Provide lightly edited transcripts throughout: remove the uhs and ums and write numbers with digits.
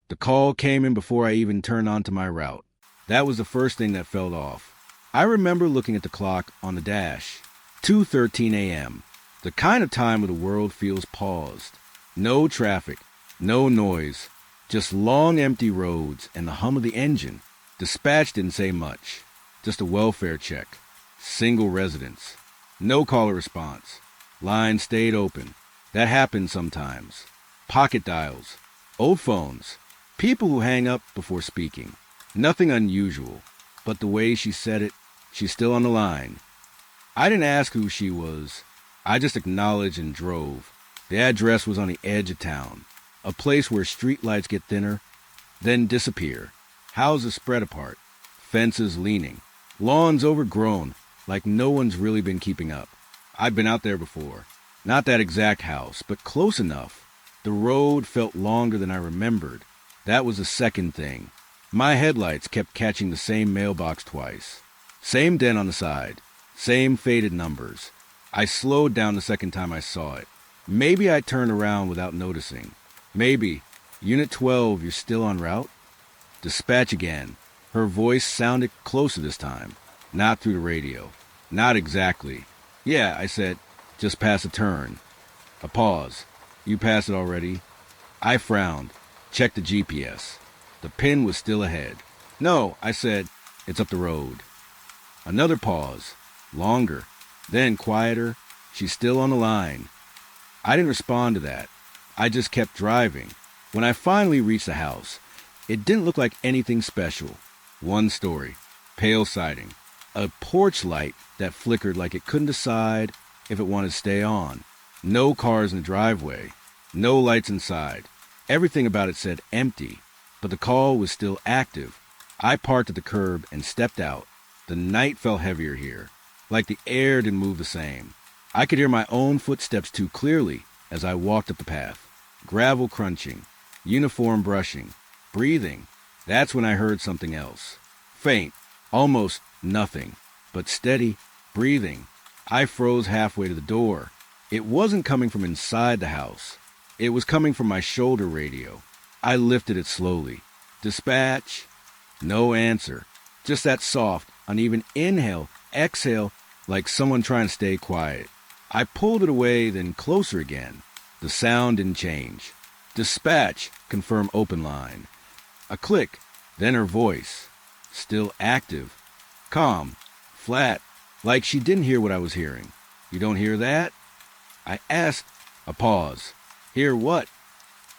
The call came in before I even turned onto my route. That was the first thing that fell off. I remember looking at the clock on the dash. 2:13 a.m. The kind of time where the world feels paused. No traffic, no noise, just long empty roads and the hum of the engine. Dispatch didn't say much. Just a welfare check. Single residence. No caller response. Line stayed open. That happens sometimes. Pocket dials. Old phones. People who hang up before speaking. Nothing unusual. But the way she said it, she's still on the line. I didn't ask who she was. I just acknowledged and drove. The address was on the edge of town. A place where street lights get thinner, then disappear. Houses spread apart. Fences leaning. Lawns overgrown, like no one's really been keeping up. I've been out there before. Not that exact house, but close enough. The road felt longer than I remembered. That was the second thing. My headlights kept catching the same mailbox twice. Same dent on the side. Same faded numbers. I slowed down the second time I saw it. Maybe I turned around without noticing. Maybe. Unit 12, you're still en route? Dispatch again. Her voice sounded closer this time. Not through the radio. Not exactly. Yeah, I said, just past a turn. A pause. You passed it already? I frowned. Checked the GPS. The pin was still ahead. No, I said, it's up the road. Another pause. Longer. Then quieter. She's still on the line. I didn't respond to that. I just kept driving. When I finally reached the house, it didn't look like anything special. One story. Pale siding. A porch light that flickered like it couldn't decide if it wanted to stay on. No cars in the driveway. No lights inside. Everything about it said empty, but the call was still active. I parked at the curb and stepped out. The night felt heavier here, like the air didn't move the same. I could hear my own footsteps too clearly as I walked up the path. Gravel crunching, uniform brushing, breathing. That's when I heard something else. Faint, almost nothing, but steady, breathing. I froze halfway to the door. It wasn't coming from inside the house. It was coming from my shoulder radio. I lifted it slowly. Dispatch. No answer. Just that soft, uneven inhale, exhale, like someone trying to stay quiet. I pulled it away, then closer again. The sound didn't change. Dispatch, confirm open line. A click, then her voice. Still active. Calm. Flat. Like she didn't hear what I was hearing. You don't hear that? I asked. A pause. Hear what?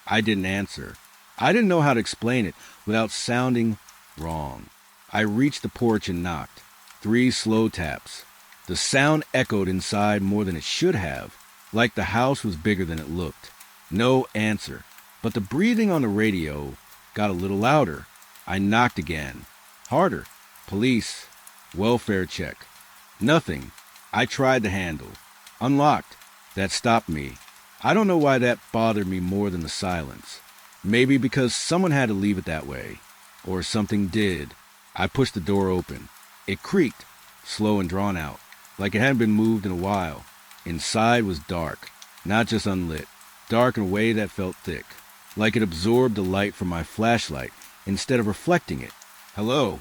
I didn't answer. I didn't know how to explain it without sounding wrong. I reached the porch and knocked. 3 slow taps. The sound echoed inside more than it should have, like the house was bigger than it looked. No answer. But the breathing on the radio got a little louder. I knocked again. Harder. Police. Welfare check. Nothing. I tried the handle. Unlocked. That stopped me. I don't know why that bothered me more than the silence. Maybe because someone had to leave it that way. Or something did. I pushed the door open. It creaked, slow and drawn out, like it hadn't been moved in a while. Inside was dark, not just unlit. Dark in a way that felt thick, like it absorbed the light from my flashlight instead of reflecting it. Hello.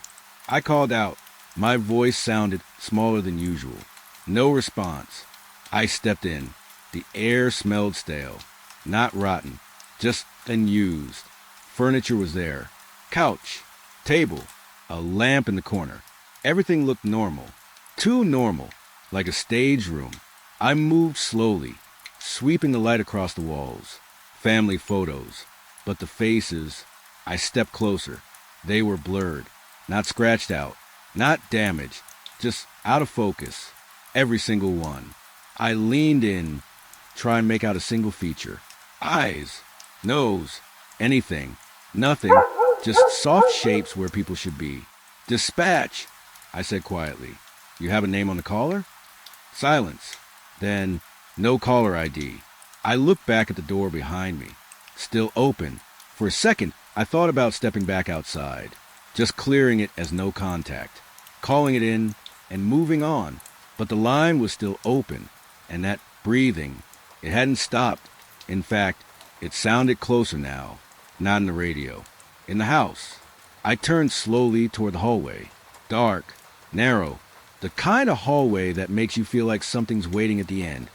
I called out. My voice sounded smaller than usual. No response. I stepped in. The air smelled stale. Not rotten. Just unused. Furniture was there. Couch. Table. A lamp in the corner. Everything looked normal. Too normal. Like a stage room. I moved slowly, sweeping the light across the walls. Family photos. But the faces... I stepped closer. They were blurred. Not scratched out. Not damaged. Just out of focus. Every single one. I leaned in, try and make out a single feature. Eyes. Nose. Anything. Nothing. Just soft shapes where people should be. Dispatch, I said quietly. You have a name on the caller? Silence. Then, no caller ID. I looked back at the door behind me. Still open. For a second, I thought about stepping back outside. Just clearing it as no contact. Calling it in and moving on. But the line was still open. And that breathing, it hadn't stopped. In fact, it sounded closer now. Not in the radio. In the house. I turned slowly toward the hallway. Dark, narrow, the kind of hallway that makes you feel like something's waiting at the end,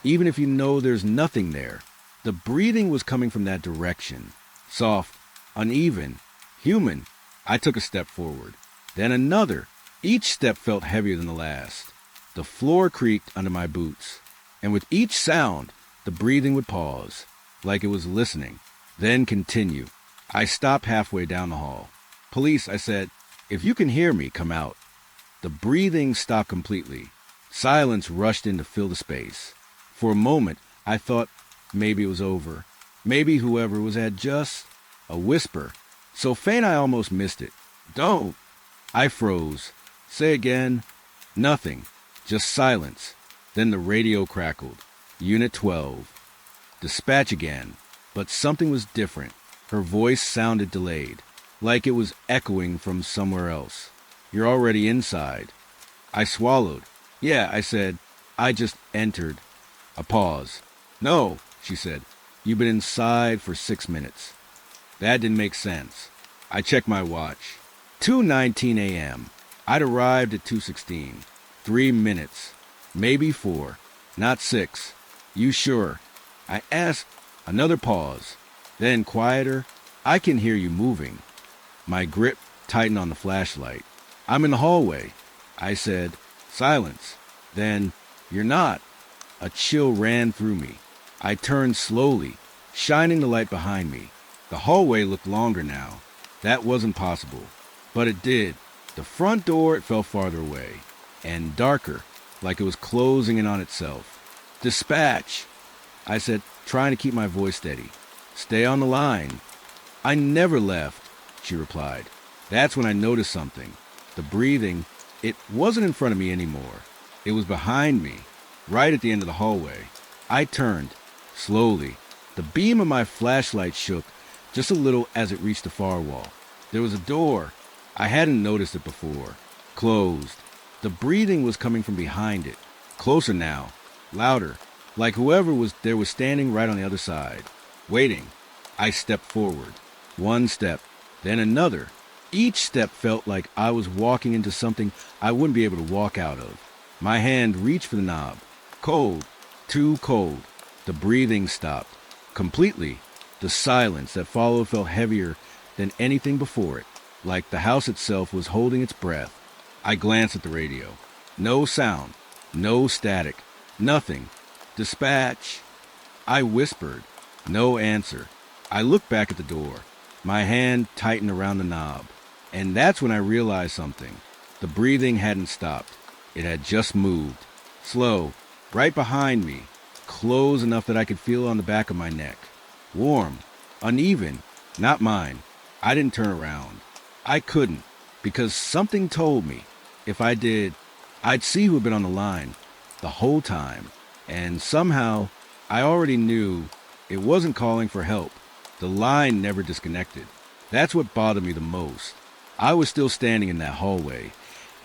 even if you know there's nothing there. The breathing was coming from that direction. Soft, uneven, human. I took a step forward, then another. Each step felt heavier than the last. The floor creaked under my boots, and with each sound, the breathing would pause, like it was listening, then continue. I stopped halfway down the hall. "Police," I said. "If you can hear me, come out." The breathing stopped completely. Silence rushed in to fill the space. For a moment, I thought maybe it was over. Maybe whoever was had just a whisper, so faint I almost missed it. "Don't!" I froze. "Say again." Nothing. Just silence. Then the radio crackled. Unit 12. Dispatch again. But something was different. Her voice sounded delayed, like it was echoing from somewhere else. "You're already inside." I swallowed. "Yeah," I said. "I just entered." A pause. "No," she said. "You've been inside for 6 minutes." That didn't make sense. I checked my watch. 2:19 a.m. I'd arrived at 2:16. 3 minutes. Maybe 4. Not 6. "You sure?" I asked. Another pause. Then quieter. "I can hear you moving." My grip tightened on the flashlight. "I'm in the hallway," I said. Silence. Then, "You're not." A chill ran through me. I turned slowly, shining the light behind me. The hallway looked longer now. That wasn't possible. But it did. The front door, it felt farther away. And darker, like it was closing in on itself. "Dispatch," I said, trying to keep my voice steady. "Stay on the line." "I never left," she replied. That's when I noticed something. The breathing, it wasn't in front of me anymore. It was behind me, right at the end of the hallway. I turned, slowly. The beam of my flashlight shook just a little as it reached the far wall. There was a door. I hadn't noticed it before. Closed. The breathing was coming from behind it. Closer now. Louder. Like whoever was there was standing right on the other side. Waiting. I stepped forward. One step. Then another. Each step felt like I was walking into something I wouldn't be able to walk out of. My hand reached for the knob. Cold. Too cold. The breathing stopped. Completely. The silence that followed felt heavier than anything before it, like the house itself was holding its breath. I glanced at the radio. No sound. No static. Nothing. "Dispatch." I whispered. No answer. I looked back at the door. My hand tightened around the knob. And that's when I realized something. The breathing hadn't stopped. It had just moved. Slow. Right behind me. Close enough that I could feel on the back of my neck. Warm. Uneven. Not mine. I didn't turn around. I couldn't. Because something told me, if I did, I'd see who had been on the line the whole time. And somehow, I already knew it wasn't calling for help. The line never disconnected. That's what bothered me the most. I was still standing in that hallway,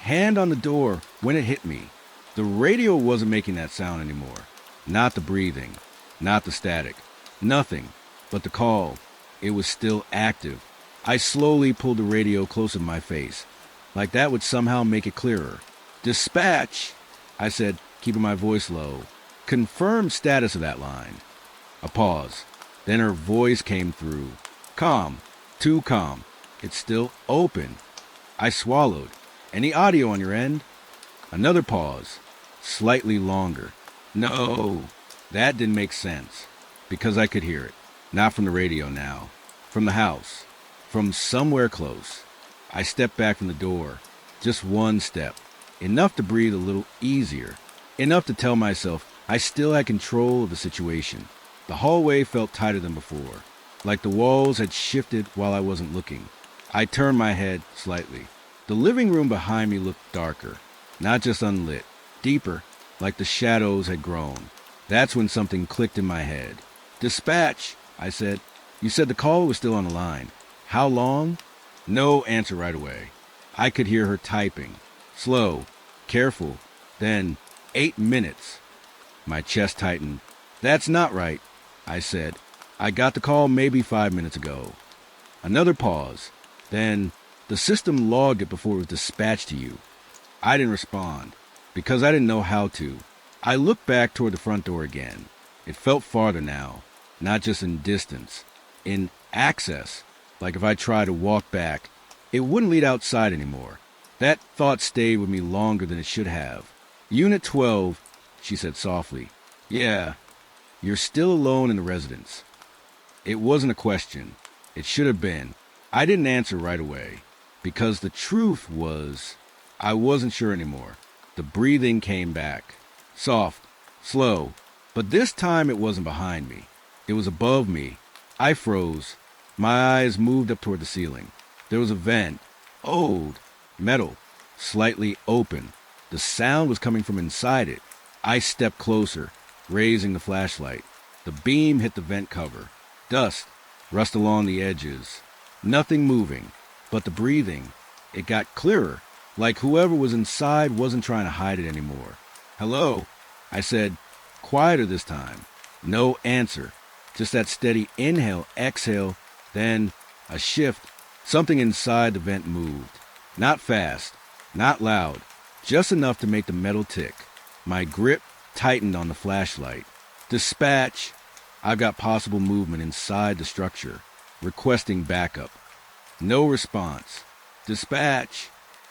hand on the door when it hit me. The radio wasn't making that sound anymore. Not the breathing, not the static, nothing but the call. It was still active. I slowly pulled the radio closer to my face, like that would somehow make it clearer. "Dispatch," I said, keeping my voice low. "Confirm status of that line." A pause. Then her voice came through. Calm. Too calm. "It's still open." I swallowed. "Any audio on your end?" Another pause. Slightly longer. "No." That didn't make sense. Because I could hear it. Not from the radio now. From the house. From somewhere close. I stepped back from the door. Just one step. Enough to breathe a little easier. Enough to tell myself I still had control of the situation. The hallway felt tighter than before. Like the walls had shifted while I wasn't looking. I turned my head slightly. The living room behind me looked darker. Not just unlit. Deeper, like the shadows had grown. That's when something clicked in my head. "Dispatch," I said. "You said the caller was still on the line. How long?" No answer right away. I could hear her typing. Slow. Careful. Then, 8 minutes. My chest tightened. "That's not right," I said. "I got the call maybe 5 minutes ago." Another pause. Then, the system logged it before it was dispatched to you. I didn't respond, because I didn't know how to. I looked back toward the front door again. It felt farther now, not just in distance, in access. Like if I tried to walk back, it wouldn't lead outside anymore. That thought stayed with me longer than it should have. Unit 12, she said softly. Yeah, you're still alone in the residence. It wasn't a question. It should have been. I didn't answer right away, because the truth was, I wasn't sure anymore. The breathing came back. Soft, slow, but this time it wasn't behind me. It was above me. I froze. My eyes moved up toward the ceiling. There was a vent. Old. Metal. Slightly open. The sound was coming from inside it. I stepped closer, raising the flashlight. The beam hit the vent cover. Dust. Rust along the edges. Nothing moving. But the breathing. It got clearer. Like whoever was inside wasn't trying to hide it anymore. Hello, I said, quieter this time. No answer. Just that steady inhale, exhale, then a shift. Something inside the vent moved. Not fast, not loud, just enough to make the metal tick. My grip tightened on the flashlight. Dispatch. I've got possible movement inside the structure, requesting backup. No response. Dispatch.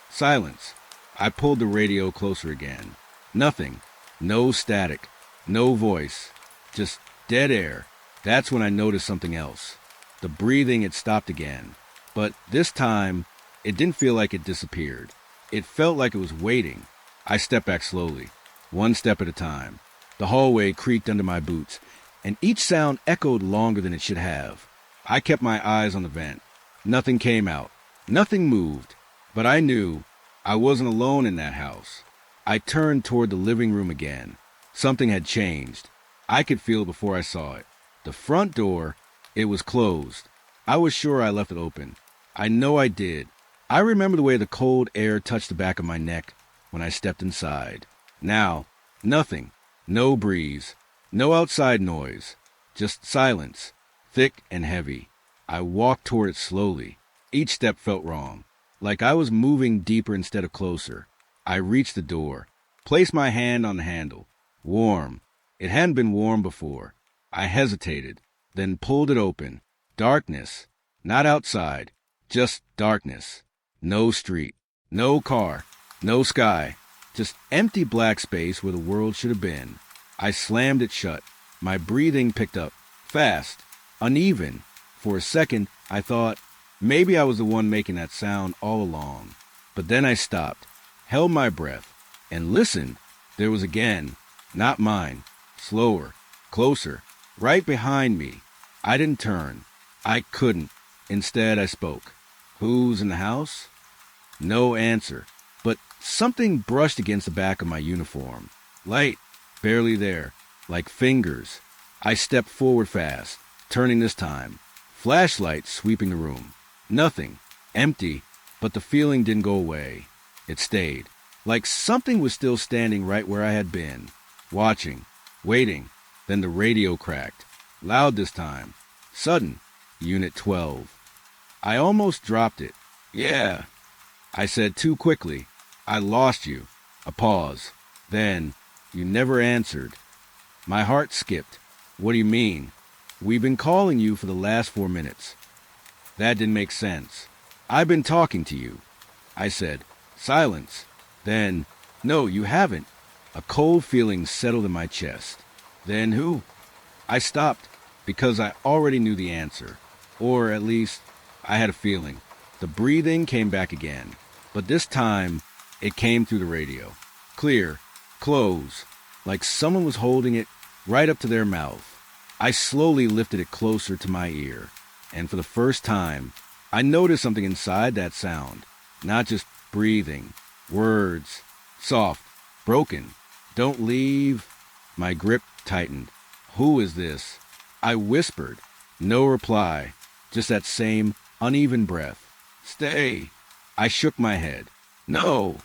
Silence. I pulled the radio closer again. Nothing. No static. No voice. Just dead air. That's when I noticed something else. The breathing had stopped again. But this time, it didn't feel like it disappeared. It felt like it was waiting. I stepped back slowly, one step at a time. The hallway creaked under my boots, and each sound echoed longer than it should have. I kept my eyes on the vent. Nothing came out. Nothing moved. But I knew I wasn't alone in that house. I turned toward the living room again. Something had changed. I could feel it before I saw it. The front door, it was closed. I was sure I left it open. I know I did. I remember the way the cold air touched the back of my neck when I stepped inside. Now, nothing. No breeze. No outside noise. Just silence. Thick and heavy. I walked toward it slowly. Each step felt wrong. Like I was moving deeper instead of closer. I reached the door. Placed my hand on the handle. Warm. It hadn't been warm before. I hesitated, then pulled it open. Darkness. Not outside. Just darkness. No street. No car. No sky. Just empty black space where the world should have been. I slammed it shut. My breathing picked up. Fast. Uneven. For a second, I thought, maybe I was the one making that sound all along. But then I stopped, held my breath, and listened. There was again. Not mine. Slower. Closer. Right behind me. I didn't turn. I couldn't. Instead, I spoke. Who's in the house? No answer. But something brushed against the back of my uniform. Light. Barely there. Like fingers. I stepped forward fast, turning this time. Flashlight sweeping the room. Nothing. Empty. But the feeling didn't go away. It stayed. Like something was still standing right where I had been. Watching. Waiting. Then the radio cracked. Loud this time. Sudden. Unit 12. I almost dropped it. Yeah. I said too quickly. I lost you. A pause. Then, you never answered. My heart skipped. What do you mean? We've been calling you for the last 4 minutes. That didn't make sense. I've been talking to you. I said. Silence. Then, no, you haven't. A cold feeling settled in my chest. Then who? I stopped because I already knew the answer. Or at least, I had a feeling. The breathing came back again. But this time, it came through the radio. Clear. Close. Like someone was holding it right up to their mouth. I slowly lifted it closer to my ear. And for the first time, I noticed something inside that sound. Not just breathing. Words. Soft. Broken. Don't leave. My grip tightened. Who is this? I whispered. No reply. Just that same uneven breath. Stay. I shook my head. No.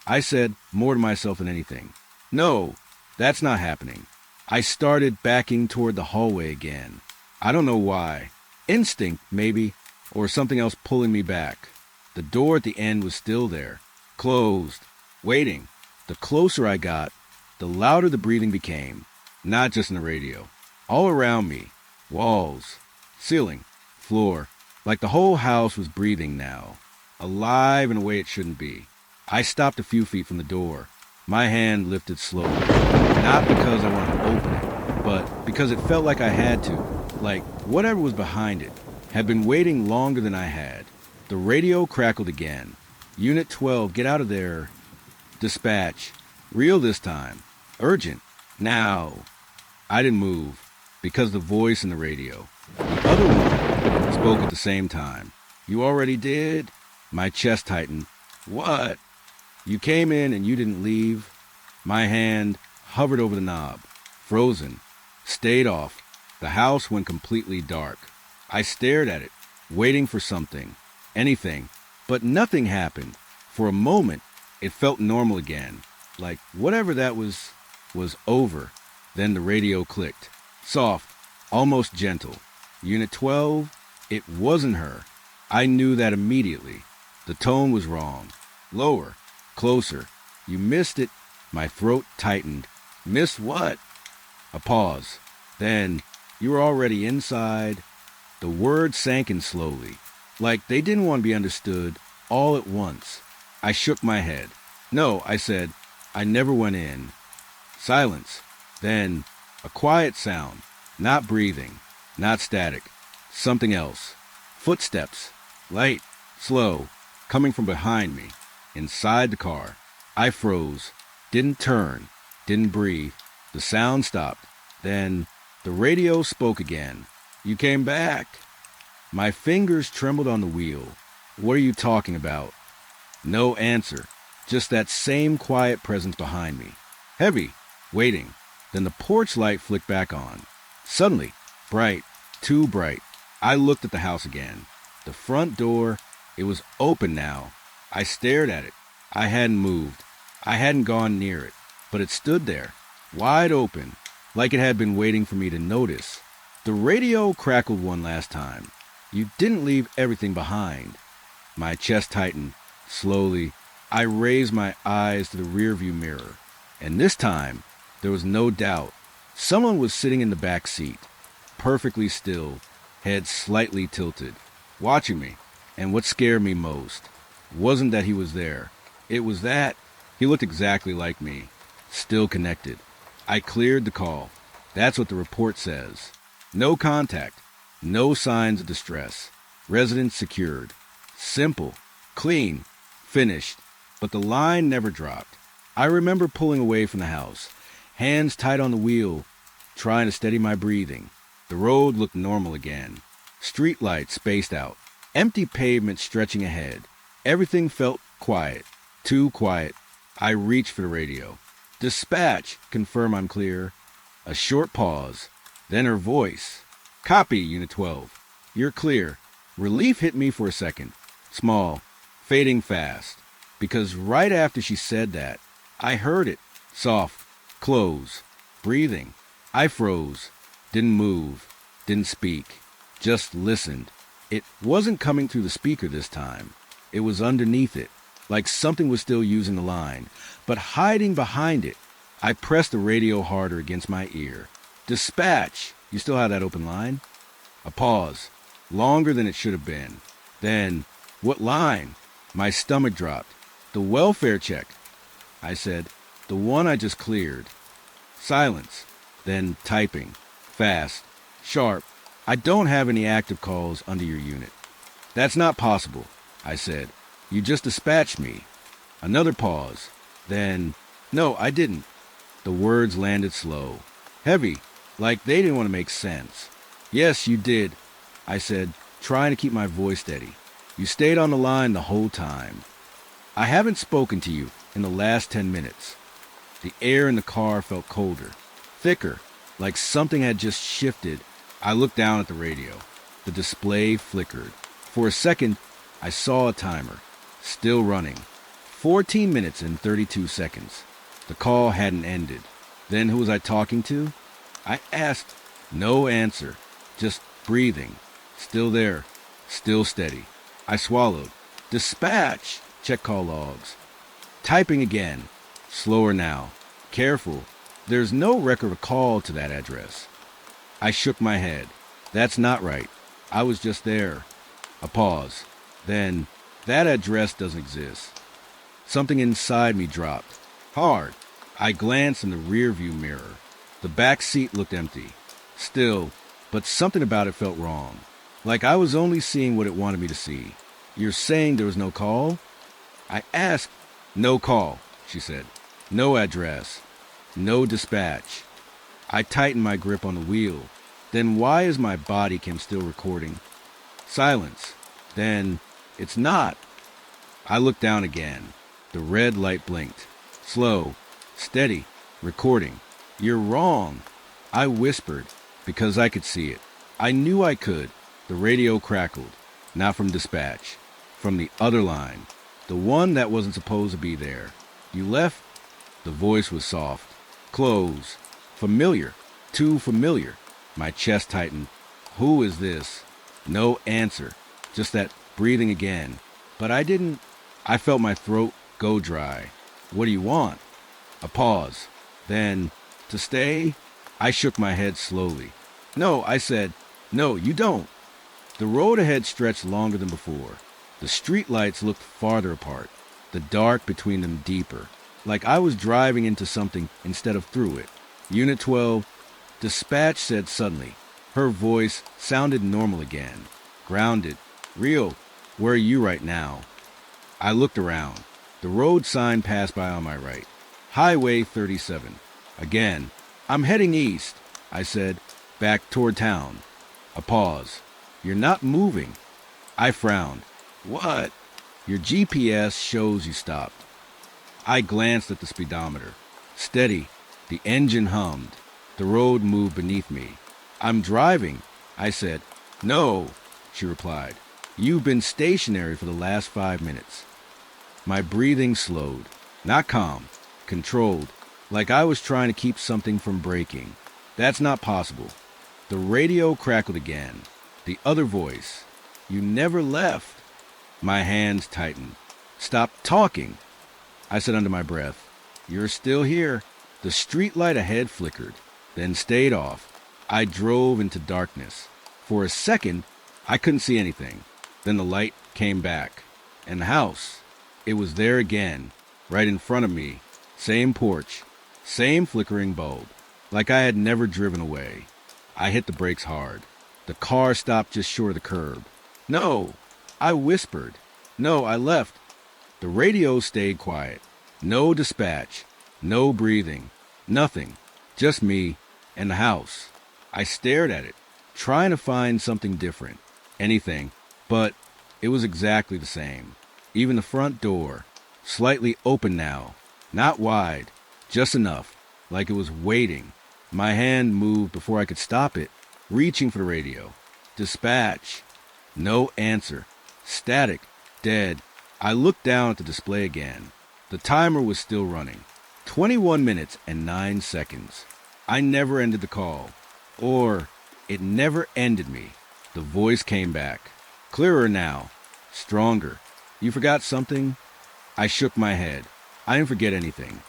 I said more to myself than anything. No, that's not happening. I started backing toward the hallway again. I don't know why. Instinct, maybe. or something else pulling me back. The door at the end was still there, closed, waiting. The closer I got, the louder the breathing became, not just in the radio. All around me, walls, ceiling, floor, like the whole house was breathing now, alive in a way it shouldn't be. I stopped a few feet from the door. My hand lifted slowly, not because I wanted to open it, but because it felt like I had to, like whatever was behind it had been waiting longer than I had. The radio crackled again. Unit 12, get out of there. Dispatch. Real this time. Urgent. Now. I didn't move, because the voice in the radio. The other one spoke at the same time. You already did? My chest tightened. What? You came in and you didn't leave? My hand hovered over the knob. Frozen. Stayed off. The house went completely dark. I stared at it, waiting for something. Anything. But nothing happened. For a moment, it felt normal again. Like whatever that was over. Then the radio clicked. Soft, almost gentle. Unit 12, it wasn't her. I knew that immediately. The tone was wrong. Lower, closer. You missed it. My throat tightened. Missed what? A pause. Then, you were already inside. The words sank in slowly, like they didn't want to be understood all at once. I shook my head. No, I said, I never went in. Silence. Then, a quiet sound. Not breathing. Not static. Something else. Footsteps. Light. Slow. Coming from behind me. Inside the car. I froze. Didn't turn. Didn't breathe. The sound stopped. Then, the radio spoke again. You came back. My fingers trembled on the wheel. What are you talking about? No answer. Just that same quiet presence behind me. Heavy. Waiting. Then the porch light flicked back on. Suddenly. Bright. Too bright. I looked at the house again. The front door, it was open now. I stared at it. I hadn't moved. I hadn't gone near it. But it stood there. Wide open. Like it had been waiting for me to notice. The radio crackled one last time. You didn't leave everything behind. My chest tightened. Slowly, I raised my eyes to the rearview mirror. And this time, there was no doubt. Someone was sitting in the back seat, perfectly still, head slightly tilted, watching me. And what scared me most wasn't that he was there. It was that he looked exactly like me, still connected. I cleared the call. That's what the report says. No contact. No signs of distress. Residence secured. Simple. Clean. Finished. But the line never dropped. I remember pulling away from the house, hands tight on the wheel, trying to steady my breathing. The road looked normal again. Street lights spaced out. Empty pavement stretching ahead. Everything felt quiet. Too quiet. I reached for the radio. Dispatch. Confirm I'm clear. A short pause. Then her voice. Copy, Unit 12. You're clear. Relief hit me for a second. Small. Fading fast. Because right after she said that, I heard it. Soft. Close. Breathing. I froze. Didn't move. Didn't speak. Just listened. It wasn't coming through the speaker this time. It was underneath it, like something was still using the line, but hiding behind it. I pressed the radio harder against my ear. Dispatch! You still have that open line? A pause. Longer than it should have been. Then, what line? My stomach dropped. The welfare check. I said, the one I just cleared. Silence. Then typing. Fast. Sharp. I don't have any active calls under your unit. That's not possible, I said. You just dispatched me. Another pause. Then, no, I didn't. The words landed slow. Heavy, like they didn't want to make sense. Yes, you did, I said, trying to keep my voice steady. You stayed on the line the whole time. I haven't spoken to you in the last 10 minutes. The air in the car felt colder, thicker, like something had just shifted. I looked down at the radio. The display flickered. For a second, I saw a timer, still running. 14 minutes and 32 seconds. The call hadn't ended. Then who was I talking to? I asked. No answer. Just breathing. Still there. Still steady. I swallowed. Dispatch! Check call logs. Typing again. Slower now. Careful. There's no record of call to that address. I shook my head. That's not right. I was just there. A pause. Then, that address doesn't exist. Something inside me dropped. Hard. I glanced in the rearview mirror. The back seat looked empty. Still, but something about it felt wrong. Like I was only seeing what it wanted me to see. You're saying there was no call? I asked. No call, she said. No address. No dispatch. I tightened my grip on the wheel. Then why is my body cam still recording? Silence. Then, it's not. I looked down again. The red light blinked. Slow. Steady. Recording. You're wrong. I whispered, because I could see it. I knew I could. The radio crackled. Not from dispatch. From the other line. The one that wasn't supposed to be there. You left? The voice was soft. Close. Familiar. Too familiar. My chest tightened. Who is this? No answer. Just that breathing again. But I felt my throat go dry. What do you want? A pause. Then, to stay? I shook my head slowly. No, I said. No, you don't. The road ahead stretched longer than before. The streetlights looked farther apart. The dark between them deeper. Like I was driving into something instead of through it. Unit 12. Dispatch said suddenly. Her voice sounded normal again. Grounded. Real. Where are you right now? I looked around. The road sign passed by on my right. Highway 37. Again. I'm heading east, I said, back toward town. A pause. You're not moving. I frowned. What? Your GPS shows you stopped. I glanced at the speedometer. Steady. The engine hummed. The road moved beneath me. I'm driving, I said. No, she replied. You've been stationary for the last 5 minutes. My breathing slowed. Not calm. Controlled. Like I was trying to keep something from breaking. That's not possible. The radio crackled again. The other voice. You never left. My hands tightened. Stop talking, I said under my breath. You're still here. The streetlight ahead flickered, then stayed off. I drove into darkness. For a second, I couldn't see anything. Then the light came back. And the house. It was there again, right in front of me. Same porch. Same flickering bulb. Like I had never driven away. I hit the brakes hard. The car stopped just short of the curb. No, I whispered. No, I left. The radio stayed quiet. No dispatch. No breathing. Nothing. Just me and the house. I stared at it, trying to find something different. Anything. But it was exactly the same. Even the front door. Slightly open now. Not wide. Just enough. Like it was waiting. My hand moved before I could stop it, reaching for the radio. Dispatch. No answer. Static. Dead. I looked down at the display again. The timer was still running. 21 minutes and 9 seconds. I never ended the call. Or, it never ended me. The voice came back. Clearer now. Stronger. You forgot something? I shook my head. I didn't forget anything.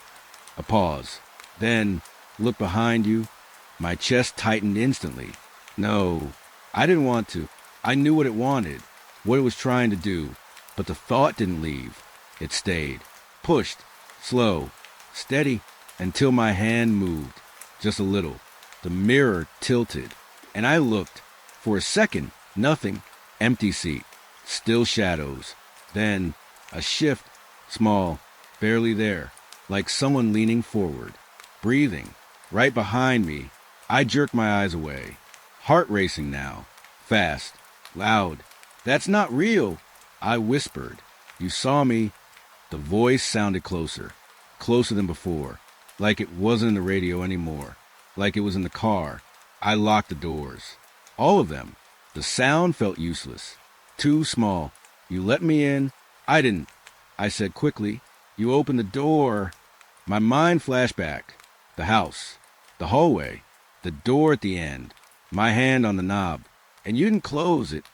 A pause. Then, look behind you. My chest tightened instantly. No, I didn't want to. I knew what it wanted, what it was trying to do. But the thought didn't leave. It stayed. Pushed. Slow. Steady. Until my hand moved. Just a little. The mirror tilted. And I looked. For a second, nothing. Empty seat. Still shadows. Then, a shift. Small. Barely there. Like someone leaning forward. Breathing. Right behind me. I jerked my eyes away. Heart racing now. Fast. Loud. That's not real. I whispered. You saw me. The voice sounded closer. Closer than before. Like it wasn't in the radio anymore. Like it was in the car. I locked the doors. All of them. The sound felt useless. Too small. You let me in. I didn't. I said quickly. You opened the door. My mind flashed back. The house. The hallway. The door at the end. My hand on the knob. And you didn't close it.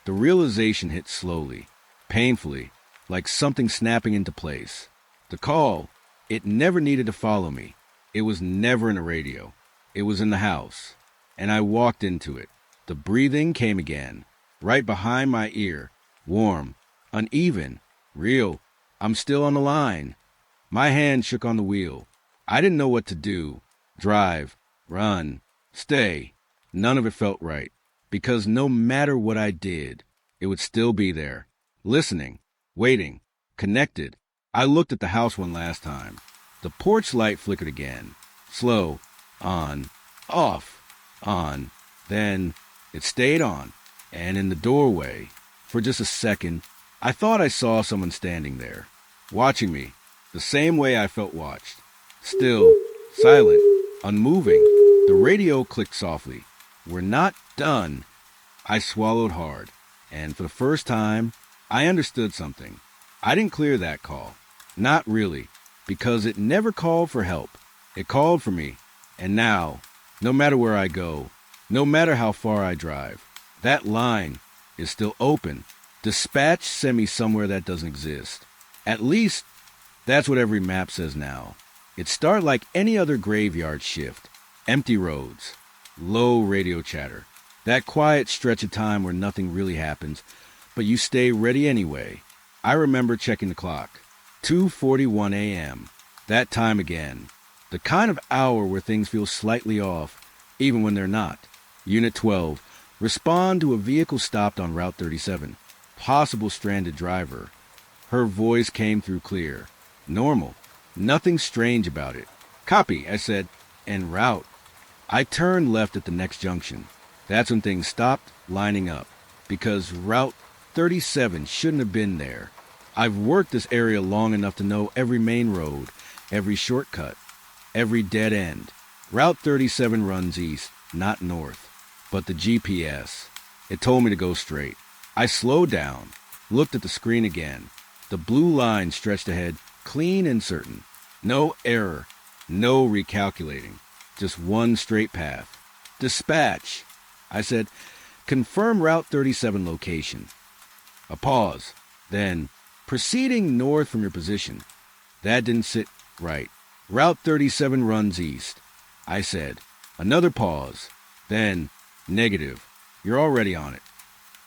The realization hit slowly, painfully, like something snapping into place. The call, it never needed to follow me. It was never in the radio. It was in the house. And I walked into it. The breathing came again, right behind my ear, warm, uneven, real. I'm still on the line. My hand shook on the wheel. I didn't know what to do. Drive, run, stay. None of it felt right, because no matter what I did, it would still be there, listening, waiting, connected. I looked at the house one last time. The porch light flickered again. Slow, on, off, on. Then it stayed on, and in the doorway, for just a second, I thought I saw someone standing there, watching me, the same way I felt watched. Still, silent, unmoving. The radio clicked softly. We're not done. I swallowed hard, and for the first time, I understood something. I didn't clear that call. Not really, because it never called for help. It called for me. And now, no matter where I go, no matter how far I drive, that line is still open. Dispatch sent me somewhere that doesn't exist. At least, that's what every map says now. It started like any other graveyard shift. Empty roads, low radio chatter, that quiet stretch of time where nothing really happens, but you stay ready anyway. I remember checking the clock. 2:41 a.m. That time again. The kind of hour where things feel slightly off, even when they're not. Unit 12. Respond to a vehicle stopped on Route 37. Possible stranded driver. Her voice came through clear. Normal. Nothing strange about it. Copy, I said. En route. I turned left at the next junction. That's when things stopped lining up. Because Route 37 shouldn't have been there. I've worked this area long enough to know every main road, every shortcut, every dead end. Route 37 runs east, not north. But the GPS, it told me to go straight. I slowed down, looked at the screen again. The blue line stretched ahead, clean and certain. No error, no recalculating. Just one straight path. Dispatch, I said. Confirm Route 37 location. A pause. Then, proceeding north from your position. That didn't sit right. Route 37 runs east, I said. Another pause. Then, negative. You're already on it.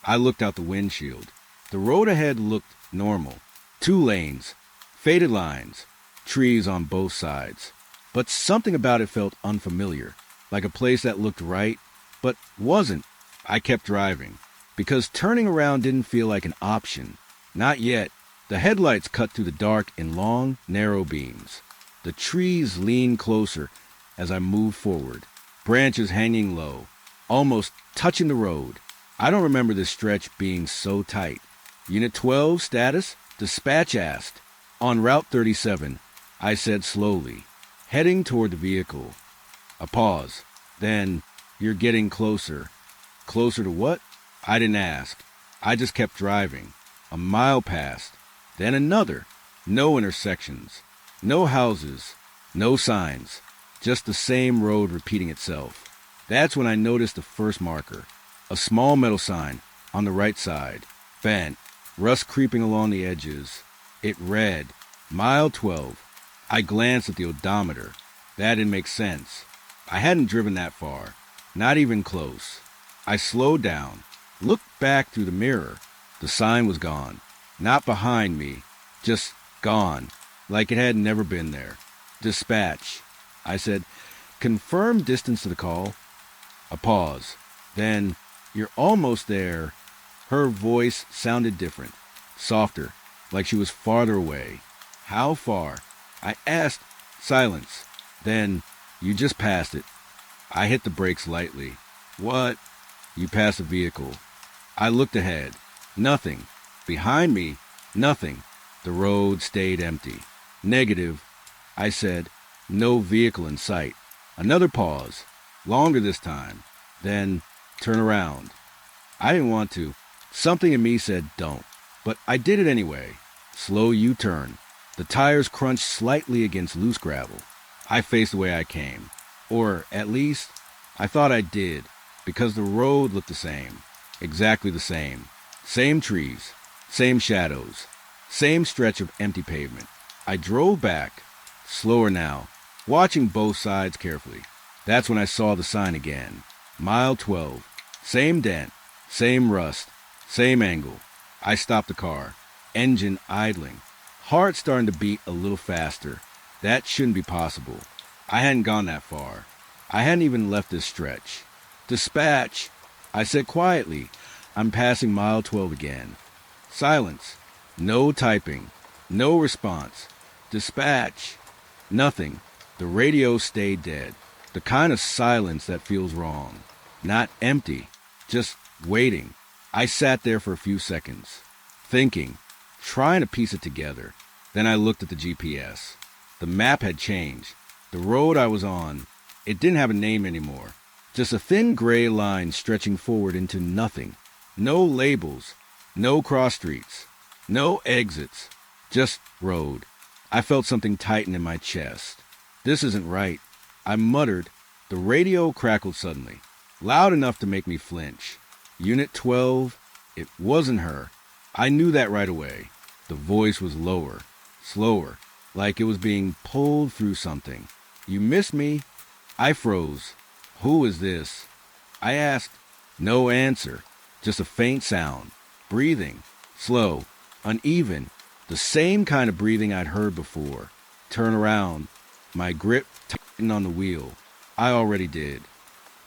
I looked out the windshield. The road ahead looked normal. 2 lanes, faded lines, trees on both sides. But something about it felt unfamiliar, like a place that looked right, but wasn't. I kept driving, because turning around didn't feel like an option. Not yet. The headlights cut through the dark in long, narrow beams. The trees leaned closer as I moved forward, branches hanging low, almost touching the road. I don't remember this stretch being so tight. Unit 12 status? Dispatch asked. On Route 37, I said slowly, heading toward the vehicle. A pause. Then, you're getting closer. Closer to what? I didn't ask. I just kept driving. A mile passed. Then another. No intersections. No houses. No signs. Just the same road repeating itself. That's when I noticed the first marker. A small metal sign on the right side. Bent. Rust creeping along the edges. It read, Mile 12. I glanced at the odometer. That didn't make sense. I hadn't driven that far. Not even close. I slowed down. Looked back through the mirror. The sign was gone. Not behind me. Just gone. Like it had never been there. Dispatch. I said, confirm distance to the call. A pause. Then, you're almost there. Her voice sounded different. Softer. Like she was farther away. How far? I asked. Silence. Then, you just passed it. I hit the brakes lightly. What? You passed a vehicle. I looked ahead. Nothing. Behind me, nothing. The road stayed empty. Negative. I said, no vehicle in sight. Another pause. Longer this time. Then, turn around. I didn't want to. Something in me said don't. But I did it anyway. Slow U-turn. The tires crunched slightly against loose gravel. I faced the way I came. Or, at least, I thought I did, because the road looked the same. Exactly the same. Same trees, same shadows, same stretch of empty pavement. I drove back, slower now, watching both sides carefully. That's when I saw the sign again. Mile 12. Same dent, same rust, same angle. I stopped the car, engine idling, heart starting to beat a little faster. That shouldn't be possible. I hadn't gone that far. I hadn't even left this stretch. Dispatch, I said quietly. I'm passing mile 12 again. Silence. No typing. No response. Dispatch. Nothing. The radio stayed dead. The kind of silence that feels wrong. Not empty. Just waiting. I sat there for a few seconds, thinking, trying to piece it together. Then I looked at the GPS. The map had changed. The road I was on, it didn't have a name anymore. Just a thin gray line stretching forward into nothing. No labels, no cross streets, no exits, just road. I felt something tighten in my chest. This isn't right. I muttered. The radio crackled suddenly, loud enough to make me flinch. Unit 12, it wasn't her. I knew that right away. The voice was lower, slower, like it was being pulled through something. You miss me? I froze. Who is this? I asked. No answer. Just a faint sound. Breathing. Slow. Uneven. The same kind of breathing I'd heard before. Turn around. My grip tightened on the wheel. I already did.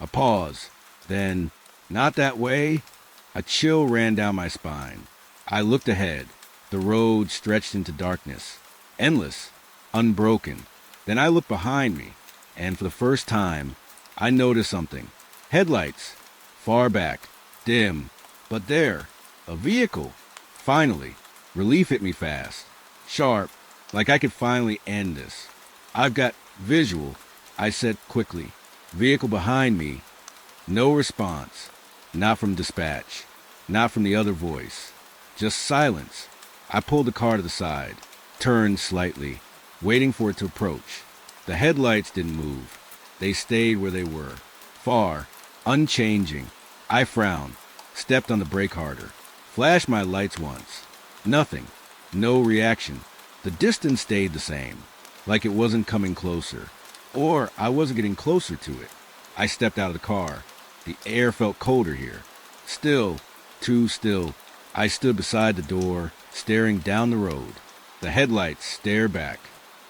A pause. Then, not that way. A chill ran down my spine. I looked ahead. The road stretched into darkness. Endless. Unbroken. Then I looked behind me, and for the first time, I noticed something. Headlights. Far back. Dim. But there. A vehicle. Finally. Relief hit me fast. Sharp. Like I could finally end this. I've got visual, I said quickly. Vehicle behind me. No response. Not from dispatch. Not from the other voice. Just silence. I pulled the car to the side. Turned slightly, waiting for it to approach. The headlights didn't move. They stayed where they were. Far. Unchanging. I frowned. Stepped on the brake harder. Flashed my lights once. Nothing. No reaction. The distance stayed the same. Like it wasn't coming closer. Or I wasn't getting closer to it. I stepped out of the car. The air felt colder here. Still. Too still. I stood beside the door, staring down the road. The headlights stared back.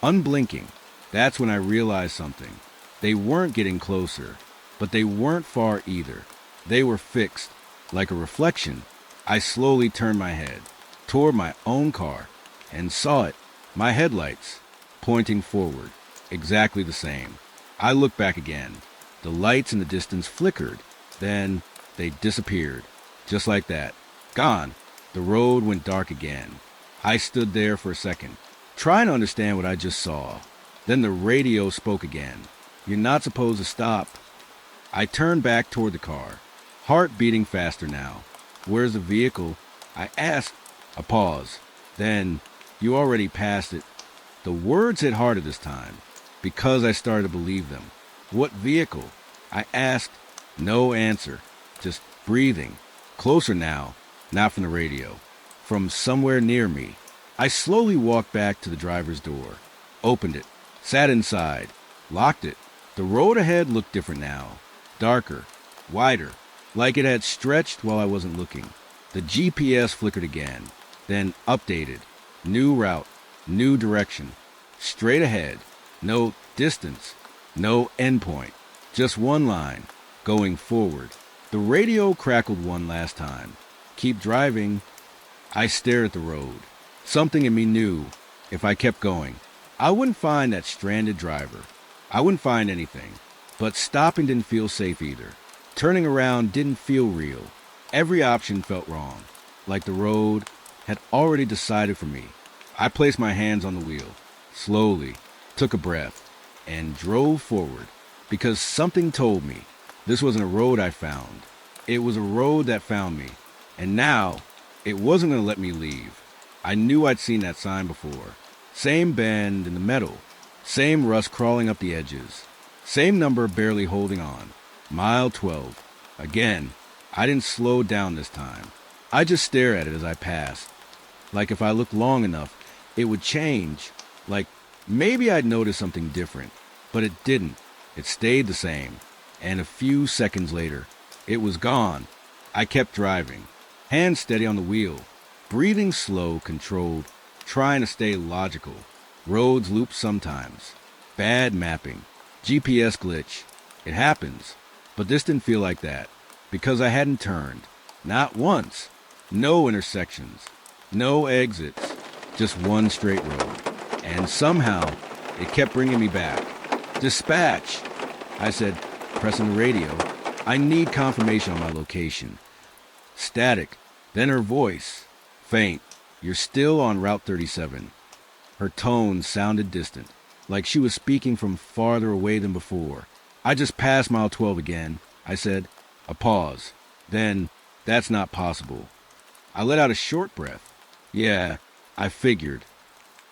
Unblinking. That's when I realized something. They weren't getting closer, but they weren't far either. They were fixed, like a reflection. I slowly turned my head toward my own car and saw it, my headlights, pointing forward, exactly the same. I looked back again. The lights in the distance flickered. Then they disappeared, just like that. Gone. The road went dark again. I stood there for a second, trying to understand what I just saw. Then the radio spoke again. You're not supposed to stop. I turned back toward the car, heart beating faster now. Where's the vehicle? I asked. A pause. Then, you already passed it. The words hit harder this time, because I started to believe them. What vehicle? I asked. No answer. Just breathing. Closer now, not from the radio. From somewhere near me. I slowly walked back to the driver's door, opened it, sat inside, locked it. The road ahead looked different now. Darker, wider, like it had stretched while I wasn't looking. The GPS flickered again, then updated. New route, new direction. Straight ahead. No distance, no endpoint. Just one line, going forward. The radio crackled one last time. Keep driving. I stared at the road. Something in me knew, if I kept going, I wouldn't find that stranded driver. I wouldn't find anything. But stopping didn't feel safe either. Turning around didn't feel real. Every option felt wrong, like the road had already decided for me. I placed my hands on the wheel, slowly, took a breath, and drove forward, because something told me this wasn't a road I found. It was a road that found me, and now it wasn't going to let me leave. I knew I'd seen that sign before. Same bend in the metal, same rust crawling up the edges, same number barely holding on. Mile 12. Again, I didn't slow down this time. I just stare at it as I passed. Like if I looked long enough, it would change. Like maybe I'd notice something different. But it didn't. It stayed the same. And a few seconds later, it was gone. I kept driving, hands steady on the wheel, breathing slow, controlled, trying to stay logical. Roads loop sometimes. Bad mapping. GPS glitch. It happens. But this didn't feel like that. Because I hadn't turned. Not once. No intersections. No exits. Just one straight road. And somehow, it kept bringing me back. Dispatch! I said, pressing the radio. I need confirmation on my location. Static. Then her voice. Faint. You're still on Route 37. Her tone sounded distant, like she was speaking from farther away than before. I just passed mile 12 again, I said. A pause. Then, that's not possible. I let out a short breath. Yeah, I figured.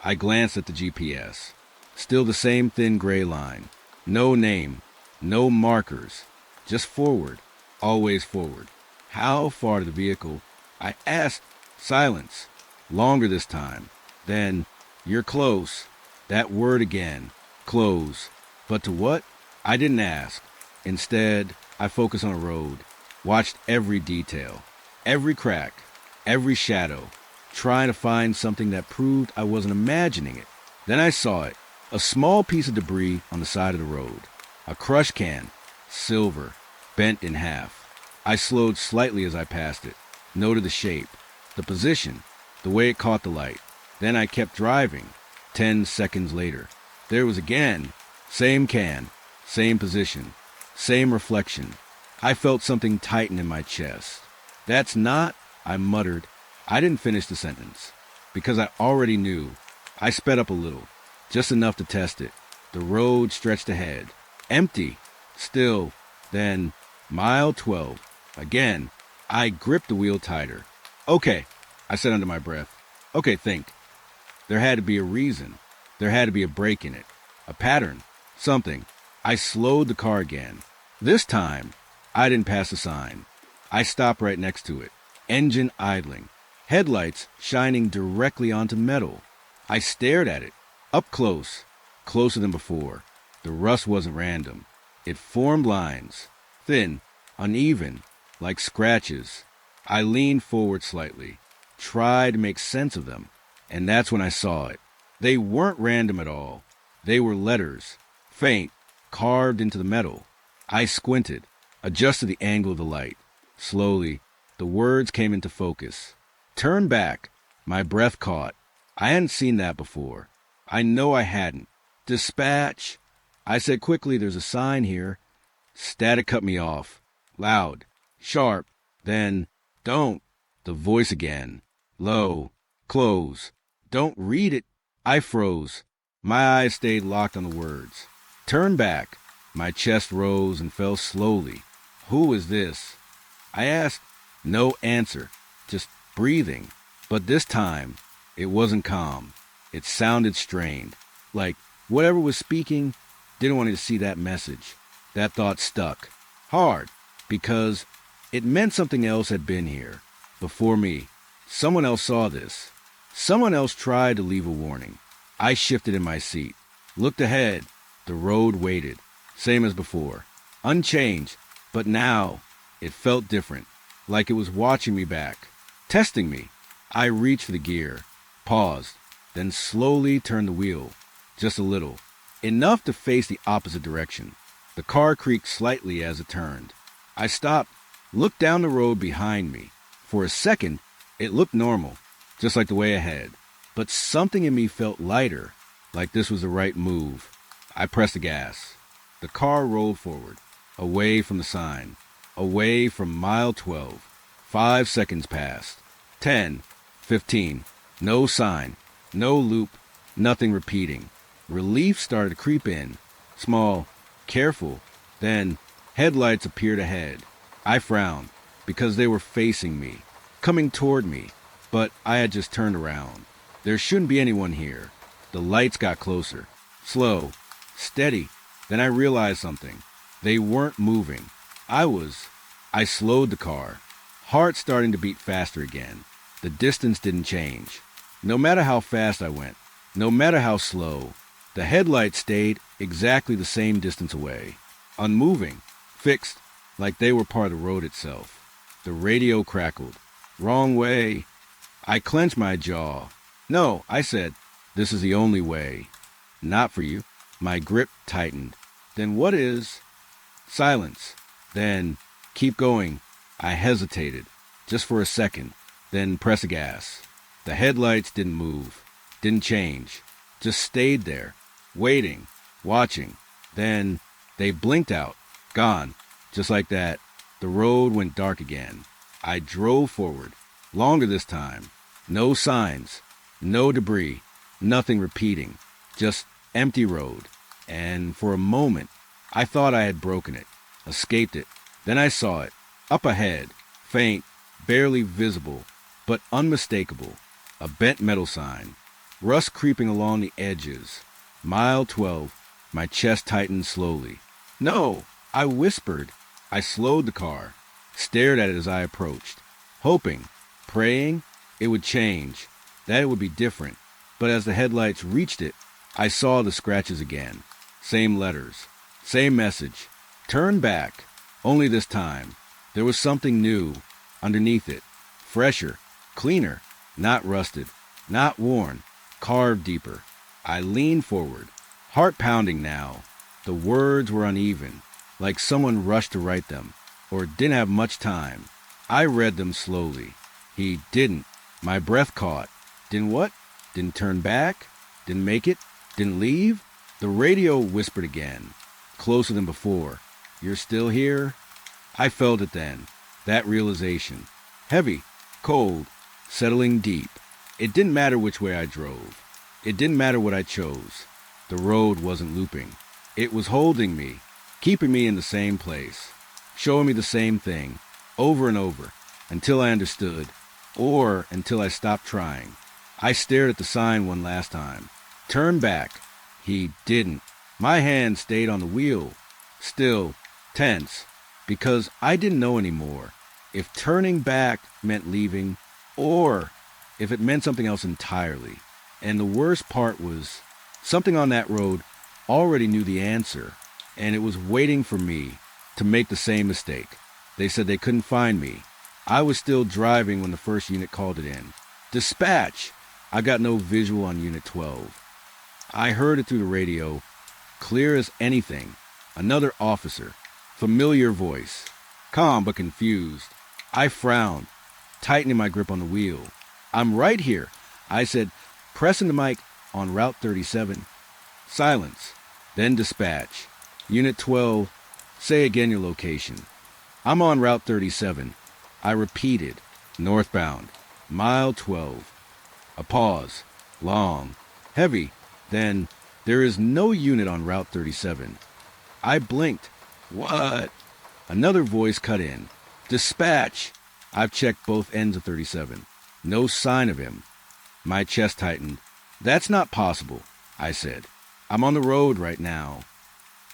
I glanced at the GPS. Still the same thin gray line. No name. No markers. Just forward. Always forward. How far to the vehicle? I asked. Silence. Longer this time. Then, you're close. That word again. Close. But to what? I didn't ask. Instead, I focused on the road. Watched every detail. Every crack. Every shadow. Trying to find something that proved I wasn't imagining it. Then I saw it. A small piece of debris on the side of the road. A crush can. Silver. Bent in half. I slowed slightly as I passed it. Noted the shape. The position. The way it caught the light. Then I kept driving. 10 seconds later. There was again. Same can. Same position. Same reflection. I felt something tighten in my chest. That's not, I muttered. I didn't finish the sentence. Because I already knew. I sped up a little. Just enough to test it. The road stretched ahead. Empty. Still. Then, mile 12. Again. I gripped the wheel tighter. Okay, I said under my breath. Okay, think. There had to be a reason. There had to be a break in it. A pattern. Something. I slowed the car again. This time, I didn't pass a sign. I stopped right next to it. Engine idling. Headlights shining directly onto metal. I stared at it. Up close. Closer than before. The rust wasn't random. It formed lines. Thin. Uneven. Like scratches. I leaned forward slightly. Tried to make sense of them. And that's when I saw it. They weren't random at all. They were letters. Faint. Carved into the metal. I squinted. Adjusted the angle of the light. Slowly, the words came into focus. Turn back. My breath caught. I hadn't seen that before. I know I hadn't. Dispatch. I said quickly, there's a sign here. Static cut me off. Loud. Sharp. Then, don't. The voice again. Low. Close. Don't read it. I froze. My eyes stayed locked on the words. Turn back. My chest rose and fell slowly. Who is this? I asked. No answer. Just breathing. But this time, it wasn't calm. It sounded strained. Like whatever was speaking didn't want me to see that message. That thought stuck. Hard. Because it meant something else had been here. Before me. Someone else saw this. Someone else tried to leave a warning. I shifted in my seat. Looked ahead. The road waited. Same as before. Unchanged. But now, it felt different. Like it was watching me back. Testing me. I reached for the gear. Paused. Then slowly turned the wheel. Just a little. Enough to face the opposite direction. The car creaked slightly as it turned. I stopped. Looked down the road behind me. For a second, it looked normal. Just like the way ahead. But something in me felt lighter. Like this was the right move. I pressed the gas. The car rolled forward. Away from the sign. Away from mile 12. 5 seconds passed. 10. 15. No sign. No loop. Nothing repeating. Relief started to creep in. Small. Careful. Then, headlights appeared ahead. I frowned, because they were facing me. Coming toward me. But I had just turned around. There shouldn't be anyone here. The lights got closer. Slow. Steady. Then I realized something. They weren't moving. I slowed the car. Heart starting to beat faster again. The distance didn't change. No matter how fast I went, no matter how slow, the headlights stayed exactly the same distance away. Unmoving, fixed, like they were part of the road itself. The radio crackled. Wrong way. I clenched my jaw. No, I said, this is the only way. Not for you. My grip tightened. Then what is? Silence. Then, keep going. I hesitated, just for a second, then press the gas. The headlights didn't move, didn't change, just stayed there, waiting, watching. Then they blinked out, gone, just like that. The road went dark again. I drove forward, longer this time. No signs, no debris, nothing repeating, just empty road. And for a moment, I thought I had broken it, escaped it. Then I saw it, up ahead, faint, barely visible, but unmistakable. A bent metal sign, rust creeping along the edges. Mile 12, my chest tightened slowly. No, I whispered. I slowed the car, stared at it as I approached, hoping, praying, it would change, that it would be different. But as the headlights reached it, I saw the scratches again. Same letters, same message. Turn back. Only this time, there was something new underneath it. Fresher, cleaner, not rusted, not worn, carved deeper. I leaned forward, heart pounding now. The words were uneven, like someone rushed to write them, or didn't have much time. I read them slowly. He didn't. My breath caught. Didn't what? Didn't turn back? Didn't make it? Didn't leave? The radio whispered again, closer than before. You're still here? I felt it then, that realization. Heavy, cold, settling deep. It didn't matter which way I drove. It didn't matter what I chose. The road wasn't looping. It was holding me, keeping me in the same place, showing me the same thing, over and over, until I understood, or until I stopped trying. I stared at the sign one last time. Turn back. He didn't. My hand stayed on the wheel, still, tense, because I didn't know anymore if turning back meant leaving, or if it meant something else entirely. And the worst part was, something on that road already knew the answer, and it was waiting for me to make the same mistake. They said they couldn't find me. I was still driving when the first unit called it in. Dispatch! I got no visual on Unit 12. I heard it through the radio, clear as anything. Another officer, familiar voice, calm but confused. I frowned, tightening my grip on the wheel. I'm right here, I said, pressing the mic on Route 37. Silence, then dispatch. Unit 12, say again your location. I'm on Route 37. I repeated, northbound, mile 12. A pause, long, heavy. Then, there is no unit on Route 37. I blinked. What? Another voice cut in. Dispatch! I've checked both ends of 37. No sign of him. My chest tightened. That's not possible, I said. I'm on the road right now.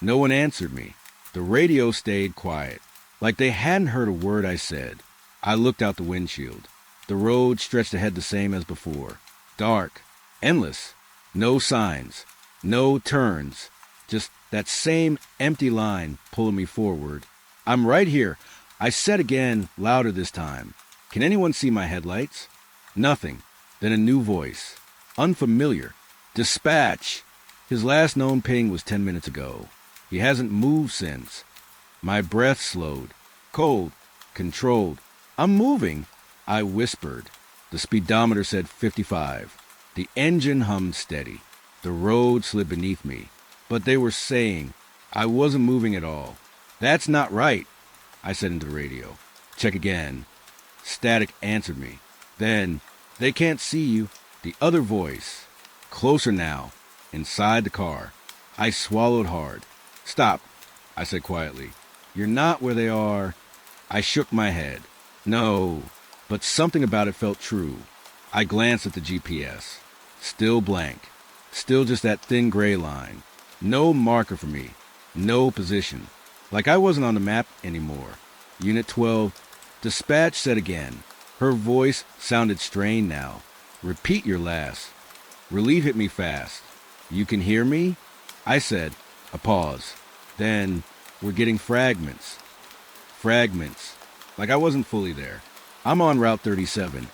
No one answered me. The radio stayed quiet, like they hadn't heard a word I said. I looked out the windshield. The road stretched ahead the same as before. Dark, endless, no signs, no turns, just that same empty line pulling me forward. I'm right here, I said again, louder this time. Can anyone see my headlights? Nothing. Then a new voice, unfamiliar. Dispatch! His last known ping was 10 minutes ago. He hasn't moved since. My breath slowed, cold, controlled. I'm moving, I whispered. The speedometer said 55. The engine hummed steady. The road slid beneath me. But they were saying I wasn't moving at all. That's not right, I said into the radio. Check again. Static answered me. Then, they can't see you. The other voice. Closer now. Inside the car. I swallowed hard. Stop, I said quietly. You're not where they are. I shook my head. No, but something about it felt true. I glanced at the GPS. Still blank. Still just that thin gray line. No marker for me. No position. Like I wasn't on the map anymore. Unit 12, Dispatch said again. Her voice sounded strained now. Repeat your last. Relief hit me fast. You can hear me? I said. A pause. Then, we're getting fragments. Fragments. Like I wasn't fully there. I'm on Route 37.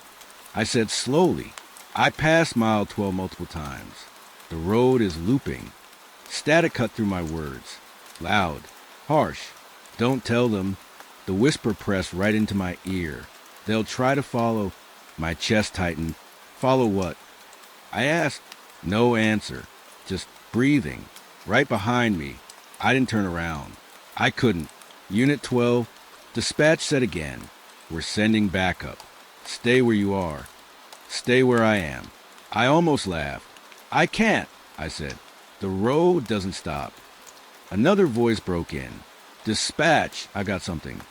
I said slowly. I passed mile 12 multiple times. The road is looping. Static cut through my words. Loud. Harsh. Don't tell them. The whisper pressed right into my ear. They'll try to follow. My chest tightened. Follow what? I asked. No answer. Just breathing. Right behind me. I didn't turn around. I couldn't. Unit 12. Dispatch said again. We're sending backup. Stay where you are. Stay where I am. I almost laughed. I can't, I said. The road doesn't stop. Another voice broke in. Dispatch, I got something.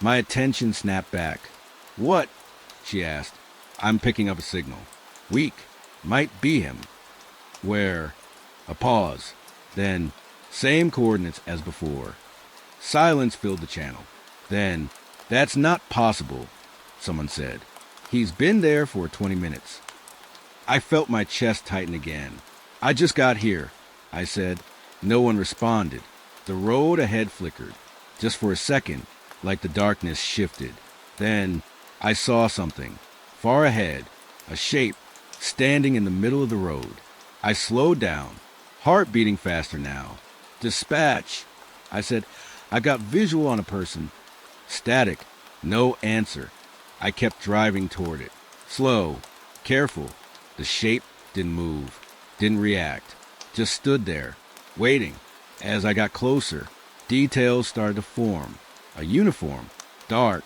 My attention snapped back. What? She asked. I'm picking up a signal. Weak. Might be him. Where? A pause. Then, same coordinates as before. Silence filled the channel. Then, that's not possible, someone said. He's been there for 20 minutes. I felt my chest tighten again. I just got here, I said. No one responded. The road ahead flickered. Just for a second, like the darkness shifted. Then, I saw something. Far ahead, a shape, standing in the middle of the road. I slowed down, heart beating faster now. Dispatch, I said. I got visual on a person. Static, no answer. I kept driving toward it. Slow, careful. The shape didn't move, didn't react. Just stood there, waiting. As I got closer, details started to form. A uniform, dark,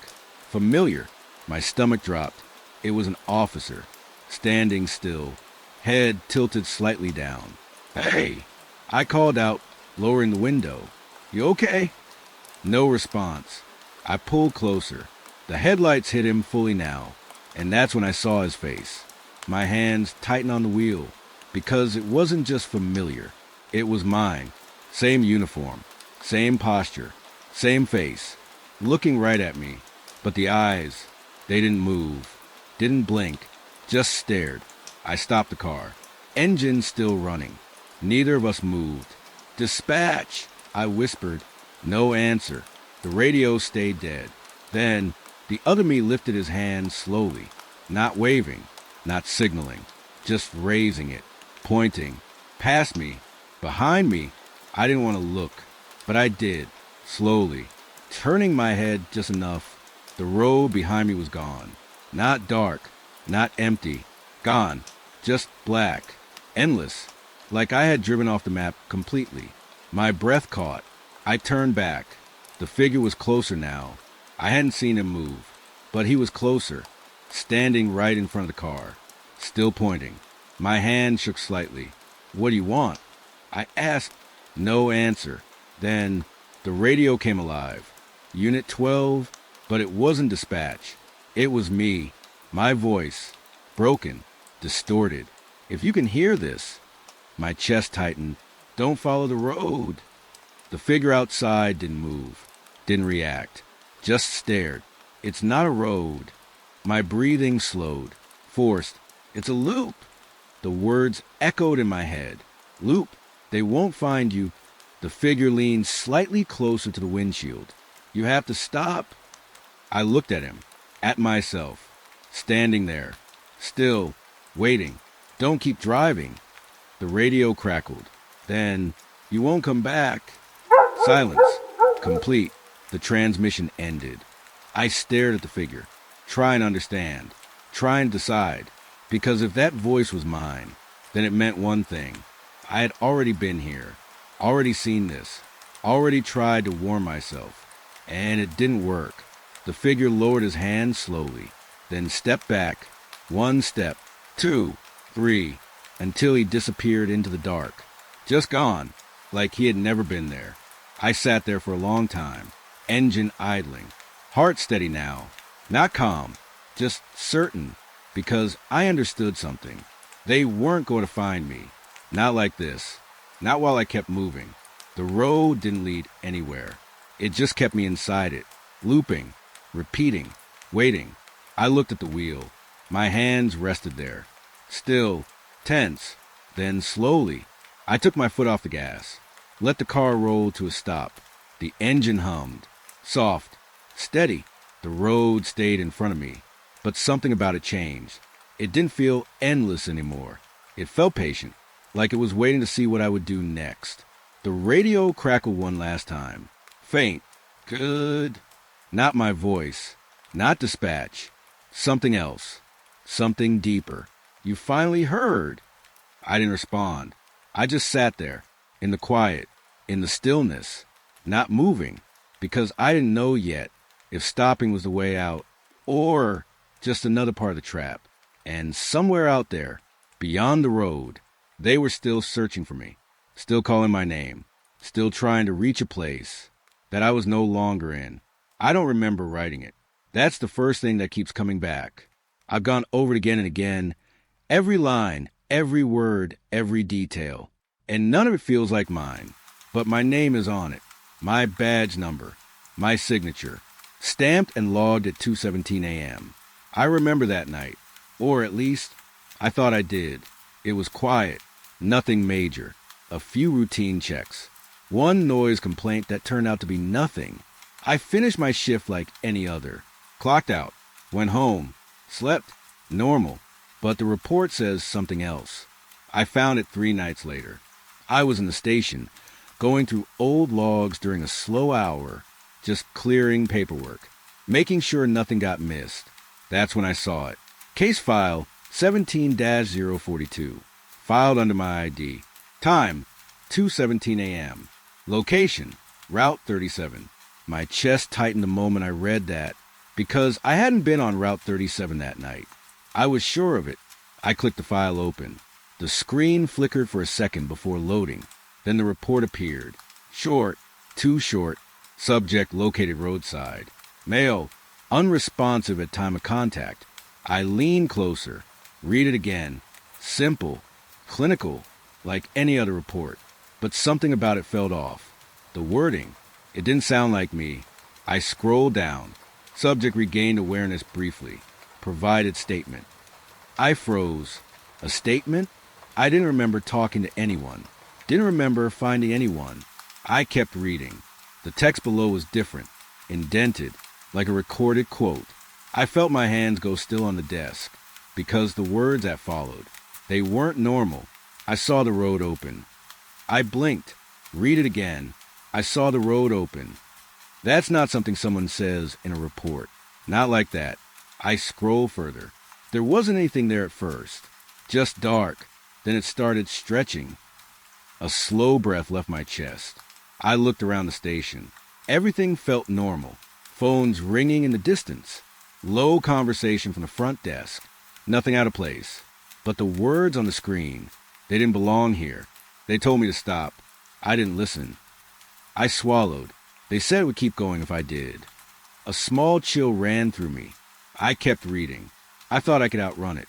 familiar. My stomach dropped. It was an officer, standing still, head tilted slightly down. Hey! I called out, lowering the window. You okay? No response. I pulled closer. The headlights hit him fully now, and that's when I saw his face. My hands tightened on the wheel, because it wasn't just familiar. It was mine. Same uniform, same posture, same face, looking right at me. But the eyes, they didn't move, didn't blink, just stared. I stopped the car. Engine still running. Neither of us moved. Dispatch, I whispered. No answer. The radio stayed dead. Then, the other me lifted his hand slowly, not waving, not signaling, just raising it, pointing, past me, behind me. I didn't want to look, but I did, slowly, turning my head just enough. The road behind me was gone. Not dark, not empty, gone, just black, endless, like I had driven off the map completely. My breath caught. I turned back. The figure was closer now. I hadn't seen him move, but he was closer, standing right in front of the car, still pointing. My hand shook slightly. What do you want? I asked. No answer. Then the radio came alive. Unit 12, but it wasn't dispatch. It was me, my voice, broken, distorted. If you can hear this. My chest tightened. Don't follow the road. The figure outside didn't move, didn't react, just stared. It's not a road. My breathing slowed, forced. It's a loop. The words echoed in my head. Loop. They won't find you. The figure leaned slightly closer to the windshield. You have to stop. I looked at him, at myself, standing there, still, waiting. Don't keep driving. The radio crackled. Then, you won't come back. Silence, complete. The transmission ended. I stared at the figure, trying to understand, trying to decide. Because if that voice was mine, then it meant one thing. I had already been here, already seen this, already tried to warn myself, and it didn't work. The figure lowered his hand slowly, then stepped back, 1 step, 2, 3, until he disappeared into the dark. Just gone, like he had never been there. I sat there for a long time, engine idling, heart steady now, not calm, just certain, because I understood something. They weren't going to find me. Not like this. Not while I kept moving. The road didn't lead anywhere. It just kept me inside it, looping, repeating, Waiting. I looked at the wheel. My hands rested there. Still, tense. Then slowly, I took my foot off the gas. Let the car roll to a stop. The engine hummed. Soft. Steady. The road stayed in front of me. But something about it changed. It didn't feel endless anymore. It felt patient, like it was waiting to see what I would do next. The radio crackled one last time. Faint. Good. Not my voice. Not dispatch. Something else. Something deeper. You finally heard. I didn't respond. I just sat there, in the quiet, in the stillness, not moving, because I didn't know yet if stopping was the way out or just another part of the trap. And somewhere out there, beyond the road, they were still searching for me, still calling my name, still trying to reach a place that I was no longer in. I don't remember writing it. That's the first thing that keeps coming back. I've gone over it again and again, every line, every word, every detail, and none of it feels like mine. But my name is on it, my badge number, my signature, stamped and logged at 2:17 a.m. I remember that night, or at least I thought I did. It was quiet, nothing major, a few routine checks, one noise complaint that turned out to be nothing. I finished my shift like any other, clocked out, went home, slept, normal, but the report says something else. I found it 3 nights later. I was in the station, going through old logs during a slow hour, just clearing paperwork, making sure nothing got missed. That's when I saw it. Case file 17-042, filed under my ID. Time, 2:17 a.m. Location, Route 37. My chest tightened the moment I read that, because I hadn't been on Route 37 that night. I was sure of it. I clicked the file open. The screen flickered for a second before loading. Then the report appeared. Short, too short. Subject located roadside. Male, unresponsive at time of contact. I leaned closer. Read it again. Simple, clinical, like any other report. But something about it felt off. The wording, it didn't sound like me. I scrolled down. Subject regained awareness briefly. Provided statement. I froze. A statement? I didn't remember talking to anyone. Didn't remember finding anyone. I kept reading. The text below was different, indented, like a recorded quote. I felt my hands go still on the desk, because the words that followed, they weren't normal. I saw the road open. I blinked. Read it again. I saw the road open. That's not something someone says in a report. Not like that. I scroll further. There wasn't anything there at first. Just dark. Then it started stretching. A slow breath left my chest. I looked around the station. Everything felt normal. Phones ringing in the distance. Low conversation from the front desk. Nothing out of place. But the words on the screen, they didn't belong here. They told me to stop. I didn't listen. I swallowed. They said it would keep going if I did. A small chill ran through me. I kept reading. I thought I could outrun it.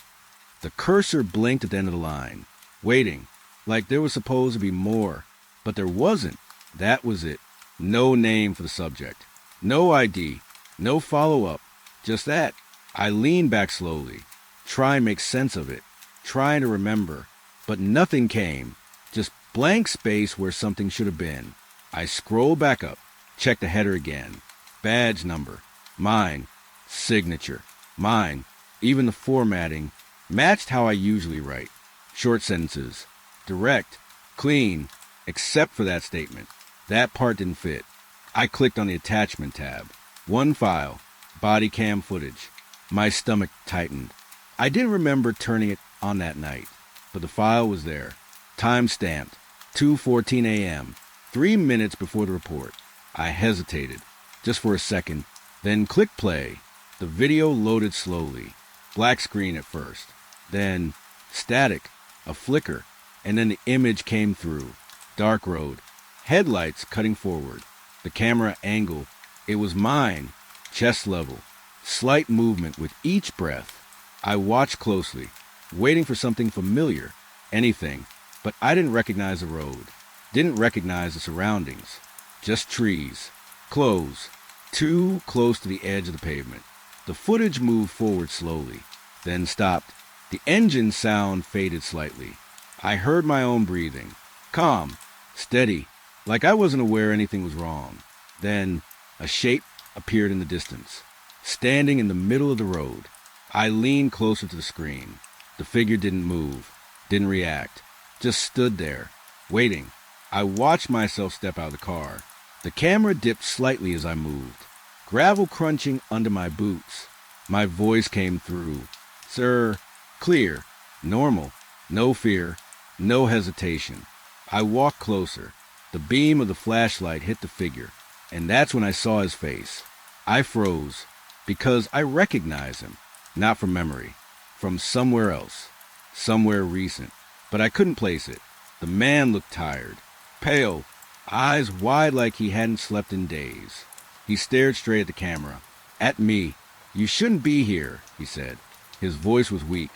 The cursor blinked at the end of the line, waiting, like there was supposed to be more, but there wasn't. That was it. No name for the subject. No ID. No follow-up. Just that. I leaned back slowly, trying to make sense of it, trying to remember, but nothing came. Just blank space where something should have been. I scrolled back up, checked the header again. Badge number. Mine. Signature. Mine. Even the formatting matched how I usually write. Short sentences. Direct. Clean. Except for that statement. That part didn't fit. I clicked on the attachment tab. One file. Body cam footage. My stomach tightened. I didn't remember turning it on that night, but the file was there. Time stamped. 2:14 a.m. 3 minutes before the report. I hesitated, just for a second, then clicked play. The video loaded slowly. Black screen at first. Then static, a flicker, and then the image came through. Dark road. Headlights cutting forward. The camera angle. It was mine. Chest level. Slight movement with each breath. I watched closely, waiting for something familiar. Anything. But I didn't recognize the road. Didn't recognize the surroundings. Just trees. Close. Too close to the edge of the pavement. The footage moved forward slowly, then stopped. The engine sound faded slightly. I heard my own breathing. Calm, steady, like I wasn't aware anything was wrong. Then a shape appeared in the distance, standing in the middle of the road. I leaned closer to the screen. The figure didn't move, didn't react, just stood there, waiting. I watched myself step out of the car. The camera dipped slightly as I moved, gravel crunching under my boots. My voice came through. Sir, clear, normal, no fear, no hesitation. I walked closer. The beam of the flashlight hit the figure, and that's when I saw his face. I froze, because I recognized him, not from memory, from somewhere else, somewhere recent. But I couldn't place it. The man looked tired, pale, eyes wide like he hadn't slept in days. He stared straight at the camera, at me. You shouldn't be here, he said. His voice was weak,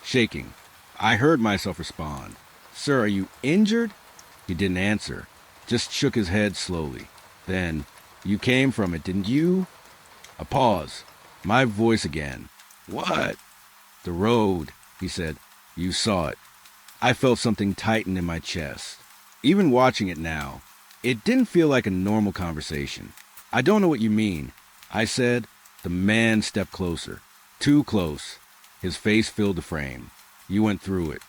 shaking. I heard myself respond. Sir, are you injured? He didn't answer, just shook his head slowly. Then, you came from it, didn't you? A pause. My voice again. What? The road, he said. You saw it. I felt something tighten in my chest. Even watching it now, it didn't feel like a normal conversation. I don't know what you mean, I said. The man stepped closer. Too close. His face filled the frame. You went through it.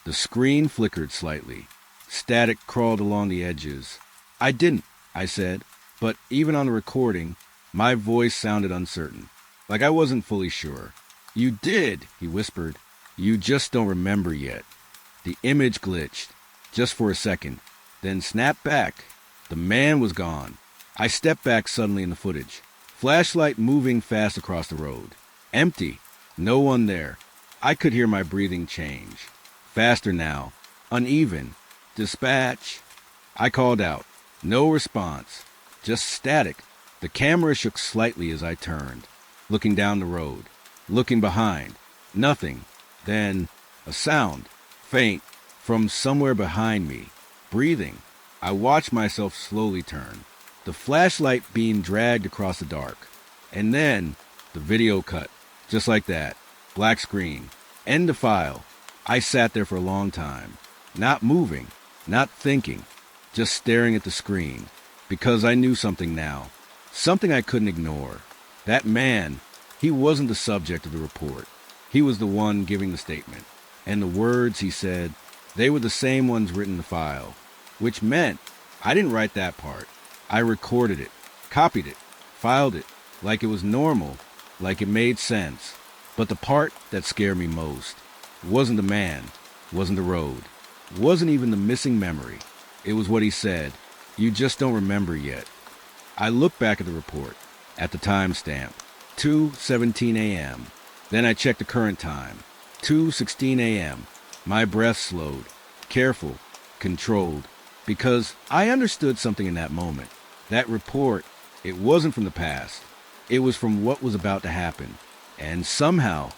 The screen flickered slightly. Static crawled along the edges. I didn't, I said, but even on the recording, my voice sounded uncertain, like I wasn't fully sure. You did, he whispered. You just don't remember yet. The image glitched, just for a second, then snapped back. The man was gone. I stepped back suddenly in the footage. Flashlight moving fast across the road. Empty. No one there. I could hear my breathing change. Faster now. Uneven. Dispatch. I called out. No response. Just static. The camera shook slightly as I turned, looking down the road, looking behind. Nothing. Then a sound, faint, from somewhere behind me. Breathing. I watched myself slowly turn. The flashlight being dragged across the dark. And then the video cut. Just like that. Black screen. End of file. I sat there for a long time. Not moving. Not thinking. Just staring at the screen. Because I knew something now. Something I couldn't ignore. That man, he wasn't the subject of the report. He was the one giving the statement. And the words he said, they were the same ones written in the file. Which meant I didn't write that part. I recorded it, copied it, filed it, like it was normal, like it made sense. But the part that scared me most wasn't the man, wasn't the road, wasn't even the missing memory. It was what he said. You just don't remember yet. I looked back at the report, at the timestamp, 2:17 a.m. Then I checked the current time, 2:16 a.m. My breath slowed, careful, controlled, because I understood something in that moment. That report, it wasn't from the past. It was from what was about to happen. And somehow,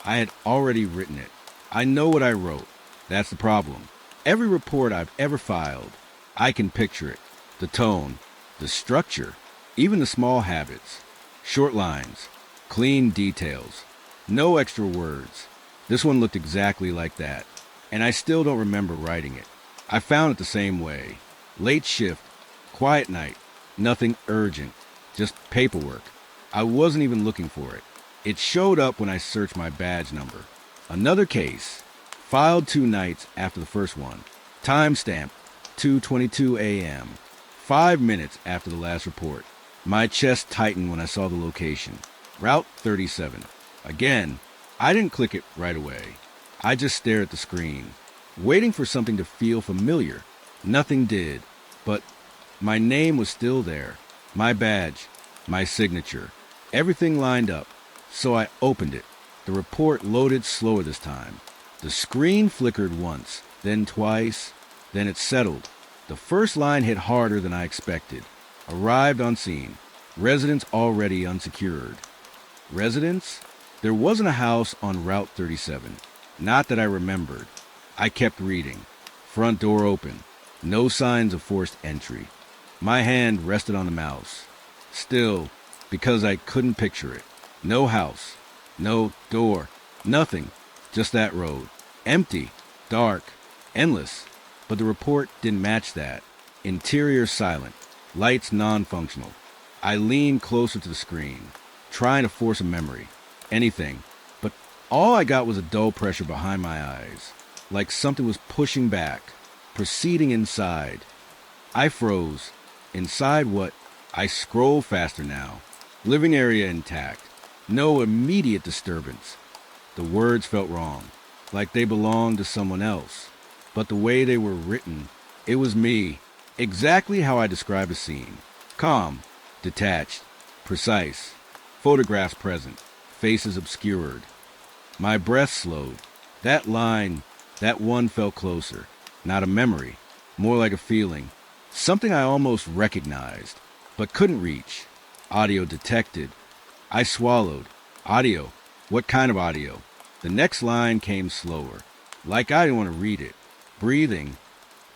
I had already written it. I know what I wrote. That's the problem. Every report I've ever filed, I can picture it. The tone, the structure, even the small habits. Short lines, clean details, no extra words. This one looked exactly like that. And I still don't remember writing it. I found it the same way. Late shift, quiet night, nothing urgent, just paperwork. I wasn't even looking for it. It showed up when I searched my badge number. Another case, filed 2 nights after the first one. Timestamp, 2:22 a.m. 5 minutes after the last report. My chest tightened when I saw the location. Route 37. Again, I didn't click it right away. I just stared at the screen, waiting for something to feel familiar. Nothing did, but my name was still there. My badge, my signature, everything lined up. So I opened it. The report loaded slower this time. The screen flickered once, then twice, then it settled. The first line hit harder than I expected. Arrived on scene. Residents already unsecured. Residents? There wasn't a house on Route 37. Not that I remembered. I kept reading. Front door open. No signs of forced entry. My hand rested on the mouse. Still, because I couldn't picture it. No house, no door, nothing, just that road. Empty, dark, endless. But the report didn't match that. Interior silent, lights non-functional. I leaned closer to the screen, trying to force a memory. Anything. But all I got was a dull pressure behind my eyes, like something was pushing back, proceeding inside. I froze. Inside what? I scrolled faster now. Living area intact. No immediate disturbance. The words felt wrong, like they belonged to someone else. But the way they were written, it was me. Exactly how I describe a scene. Calm, detached, precise. Photographs present, faces obscured. My breath slowed. That line, that one felt closer. Not a memory, more like a feeling. Something I almost recognized, but couldn't reach. Audio detected. I swallowed. Audio? What kind of audio? The next line came slower, like I didn't want to read it. Breathing.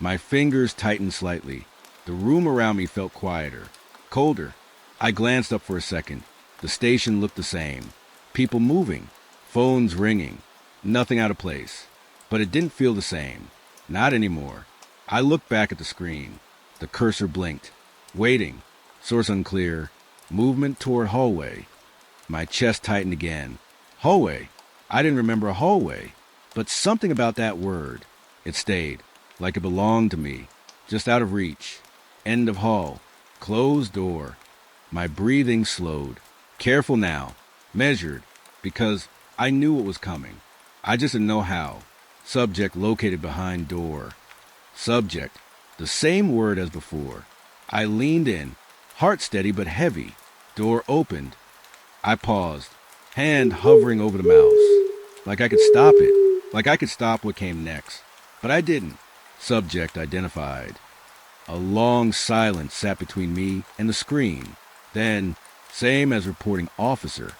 My fingers tightened slightly. The room around me felt quieter, colder. I glanced up for a second. The station looked the same. People moving, phones ringing. Nothing out of place. But it didn't feel the same. Not anymore. I looked back at the screen. The cursor blinked. Waiting. Source unclear. Movement toward hallway. My chest tightened again. Hallway. I didn't remember a hallway. But something about that word. It stayed. Like it belonged to me. Just out of reach. End of hall. Closed door. My breathing slowed. Careful now. Measured. Because I knew what was coming. I just didn't know how. Subject located behind door. Subject. The same word as before. I leaned in. Heart steady but heavy. Door opened. I paused. Hand hovering over the mouse. Like I could stop it. Like I could stop what came next. But I didn't. Subject identified. A long silence sat between me and the screen. Then, same as reporting officer.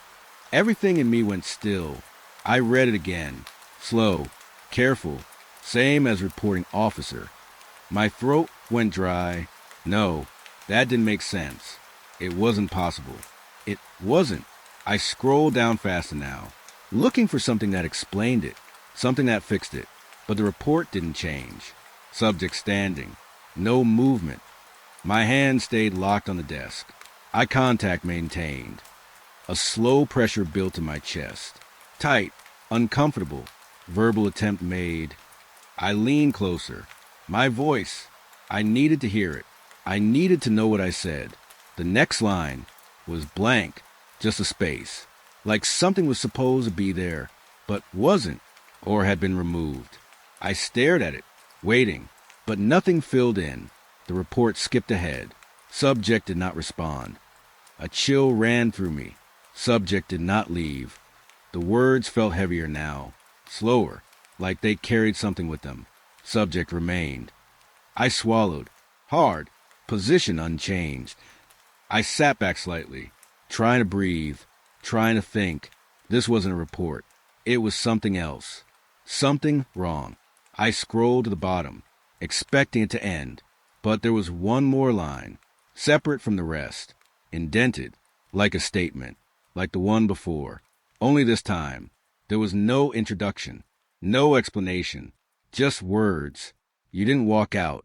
Everything in me went still. I read it again. Slow. Careful. Same as reporting officer. My throat went dry. No, that didn't make sense. It wasn't possible. It wasn't. I scrolled down faster now, looking for something that explained it, something that fixed it. But the report didn't change. Subject standing. No movement. My hand stayed locked on the desk. Eye contact maintained. A slow pressure built in my chest. Tight, uncomfortable. Verbal attempt made. I leaned closer. My voice. I needed to hear it. I needed to know what I said. The next line was blank, just a space. Like something was supposed to be there, but wasn't, or had been removed. I stared at it, waiting, but nothing filled in. The report skipped ahead. Subject did not respond. A chill ran through me. Subject did not leave. The words felt heavier now, slower, like they carried something with them. Subject remained. I swallowed, hard, position unchanged. I sat back slightly, trying to breathe, trying to think. This wasn't a report. It was something else. Something wrong. I scrolled to the bottom, expecting it to end, but there was one more line, separate from the rest, indented, like a statement, like the one before. Only this time, there was no introduction, no explanation, just words. You didn't walk out.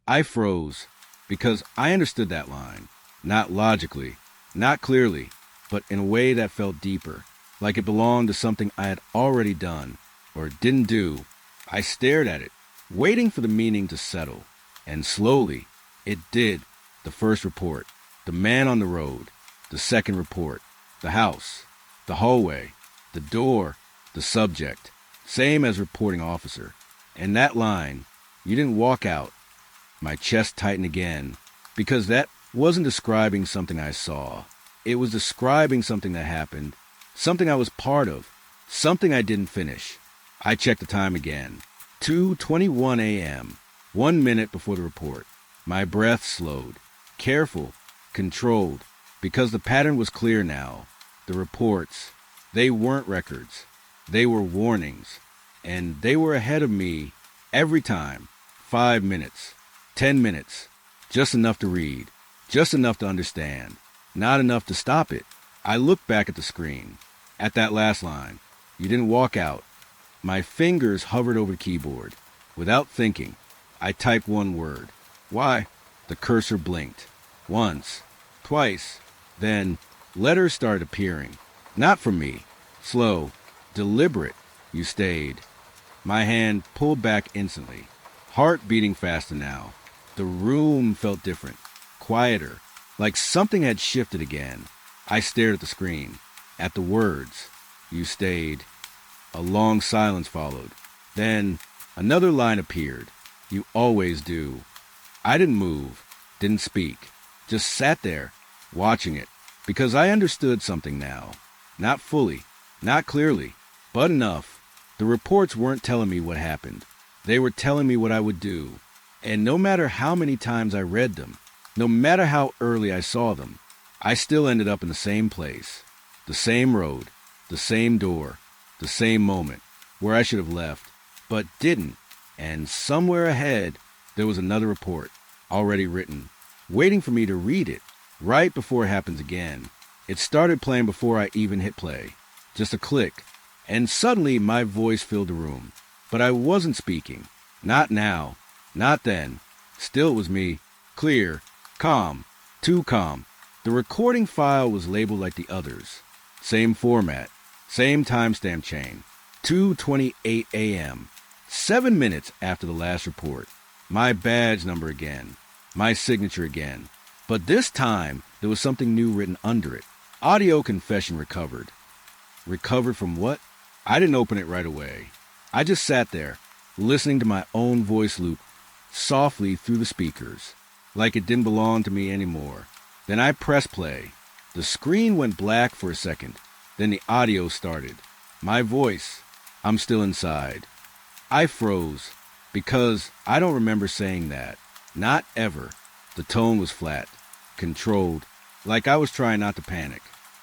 I froze, because I understood that line, not logically, not clearly, but in a way that felt deeper, like it belonged to something I had already done, or didn't do. I stared at it, waiting for the meaning to settle. And slowly, it did. The first report, the man on the road. The second report, the house, the hallway, the door, the subject. Same as reporting officer. And that line, you didn't walk out. My chest tightened again, because that wasn't describing something I saw. It was describing something that happened, something I was part of, something I didn't finish. I checked the time again. 2:21 a.m., 1 minute before the report. My breath slowed. Careful, controlled, because the pattern was clear now. The reports, they weren't records. They were warnings. And they were ahead of me every time. 5 minutes, 10 minutes, just enough to read, just enough to understand, not enough to stop it. I looked back at the screen. At that last line. You didn't walk out. My fingers hovered over the keyboard. Without thinking, I typed one word. Why? The cursor blinked. Once. Twice. Then, letters started appearing. Not from me. Slow. Deliberate. You stayed. My hand pulled back instantly. Heart beating faster now. The room felt different. Quieter. Like something had shifted again. I stared at the screen. At the words. You stayed. A long silence followed. Then, another line appeared. You always do. I didn't move. Didn't speak. Just sat there, watching it. Because I understood something now. Not fully. Not clearly. But enough. The reports weren't telling me what happened. They were telling me what I would do. And no matter how many times I read them, no matter how early I saw them, I still ended up in the same place. The same road. The same door. The same moment. Where I should have left. But didn't. And somewhere ahead, there was another report. Already written. Waiting for me to read it. Right before it happens again. It started playing before I even hit play. Just a click. And suddenly my voice filled the room. But I wasn't speaking. Not now. Not then. Still it was me. Clear. Calm. Too calm. The recording file was labeled like the others. Same format. Same timestamp chain. 2:28 a.m. 7 minutes after the last report. My badge number again. My signature again. But this time, there was something new written under it. Audio confession recovered. Recovered from what? I didn't open it right away. I just sat there, listening to my own voice loop softly through the speakers, like it didn't belong to me anymore. Then I pressed play. The screen went black for a second. Then the audio started. My voice. I'm still inside. I froze, because I don't remember saying that. Not ever. The tone was flat, controlled, like I was trying not to panic.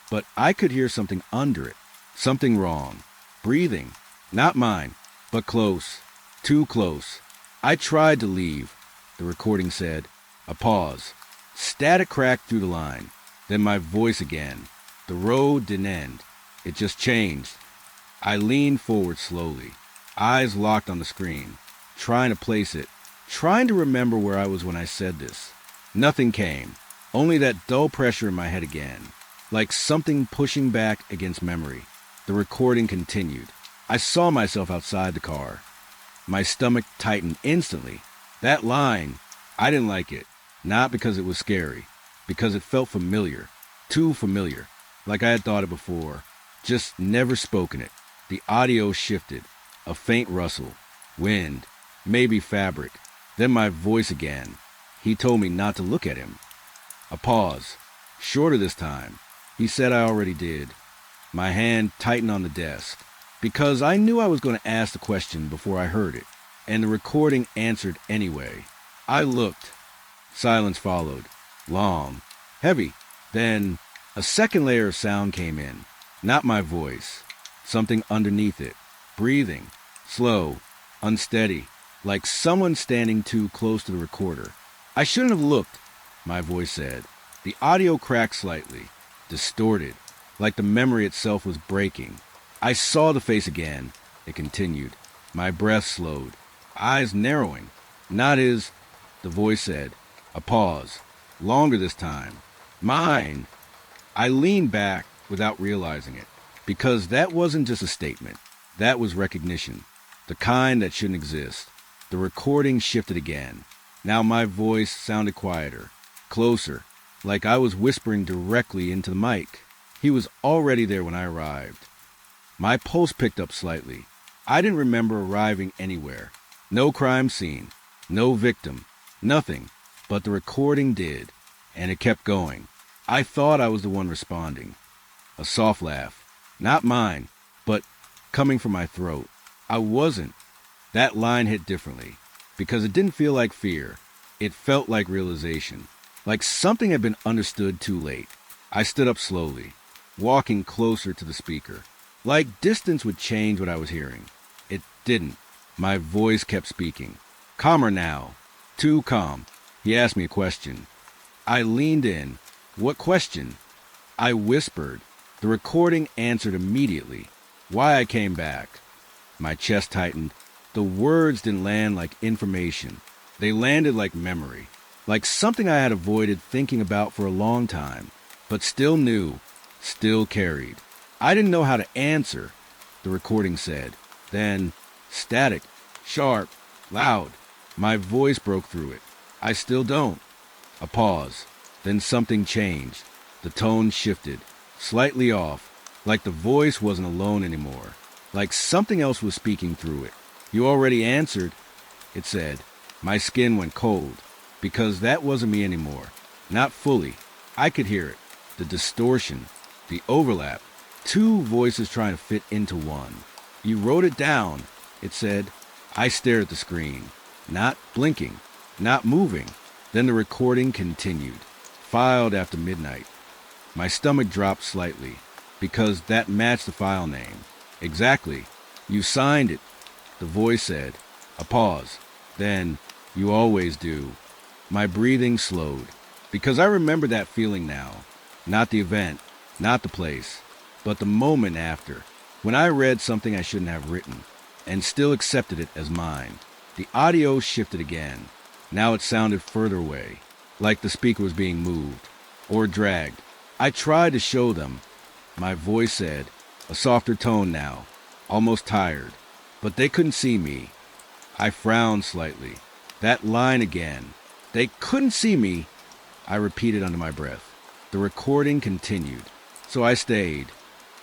But I could hear something under it. Something wrong. Breathing. Not mine, but close. Too close. I tried to leave. The recording said. A pause. Static cracked through the line. Then my voice again. The road didn't end. It just changed. I leaned forward slowly. Eyes locked on the screen. Trying to place it. Trying to remember where I was when I said this. Nothing came. Only that dull pressure in my head again. Like something pushing back against memory. The recording continued. I saw myself outside the car. My stomach tightened instantly. That line, I didn't like it. Not because it was scary. Because it felt familiar. Too familiar. Like I had thought it before. Just never spoken it. The audio shifted. A faint rustle. Wind. Maybe fabric. Then my voice again. He told me not to look at him. A pause. Shorter this time. He said I already did. My hand tightened on the desk. Because I knew I was going to ask the question before I heard it. And the recording answered anyway. I looked. Silence followed. Long. Heavy. Then a second layer of sound came in. Not my voice. Something underneath it. Breathing. Slow. Unsteady. Like someone standing too close to the recorder. I shouldn't have looked, my voice said. The audio cracked slightly. Distorted. Like the memory itself was breaking. I saw the face again. It continued. My breath slowed. Eyes narrowing. Not his, the voice said. A pause. Longer this time. Mine. I leaned back without realizing it. Because that wasn't just a statement. That was recognition. The kind that shouldn't exist. The recording shifted again. Now my voice sounded quieter. Closer. Like I was whispering directly into the mic. He was already there when I arrived. My pulse picked up slightly. I didn't remember arriving anywhere. No crime scene. No victim. Nothing. But the recording did. And it kept going. I thought I was the one responding. A soft laugh. Not mine, but coming from my throat. I wasn't. That line hit differently. Because it didn't feel like fear. It felt like realization. Like something had been understood too late. I stood up slowly, walking closer to the speaker. Like distance would change what I was hearing. It didn't. My voice kept speaking. Calmer now. Too calm. He asked me a question. I leaned in. What question? I whispered. The recording answered immediately. Why I came back. My chest tightened. The words didn't land like information. They landed like memory, like something I had avoided thinking about for a long time, but still knew, still carried. I didn't know how to answer, the recording said. Then, static, sharp, loud. My voice broke through it. I still don't. A pause. Then something changed. The tone shifted, slightly off, like the voice wasn't alone anymore, like something else was speaking through it. You already answered, it said. My skin went cold, because that wasn't me anymore. Not fully. I could hear it. The distortion, the overlap. Two voices trying to fit into one. You wrote it down, it said. I stared at the screen, not blinking, not moving. Then the recording continued, filed after midnight. My stomach dropped slightly, because that matched the file name. Exactly. You signed it, the voice said. A pause. Then, you always do. My breathing slowed, because I remember that feeling now. Not the event, not the place, but the moment after, when I read something I shouldn't have written, and still accepted it as mine. The audio shifted again. Now it sounded further away, like the speaker was being moved, or dragged. I tried to show them. My voice said, a softer tone now, almost tired, but they couldn't see me. I frowned slightly. That line again. They couldn't see me, I repeated under my breath. The recording continued, so I stayed.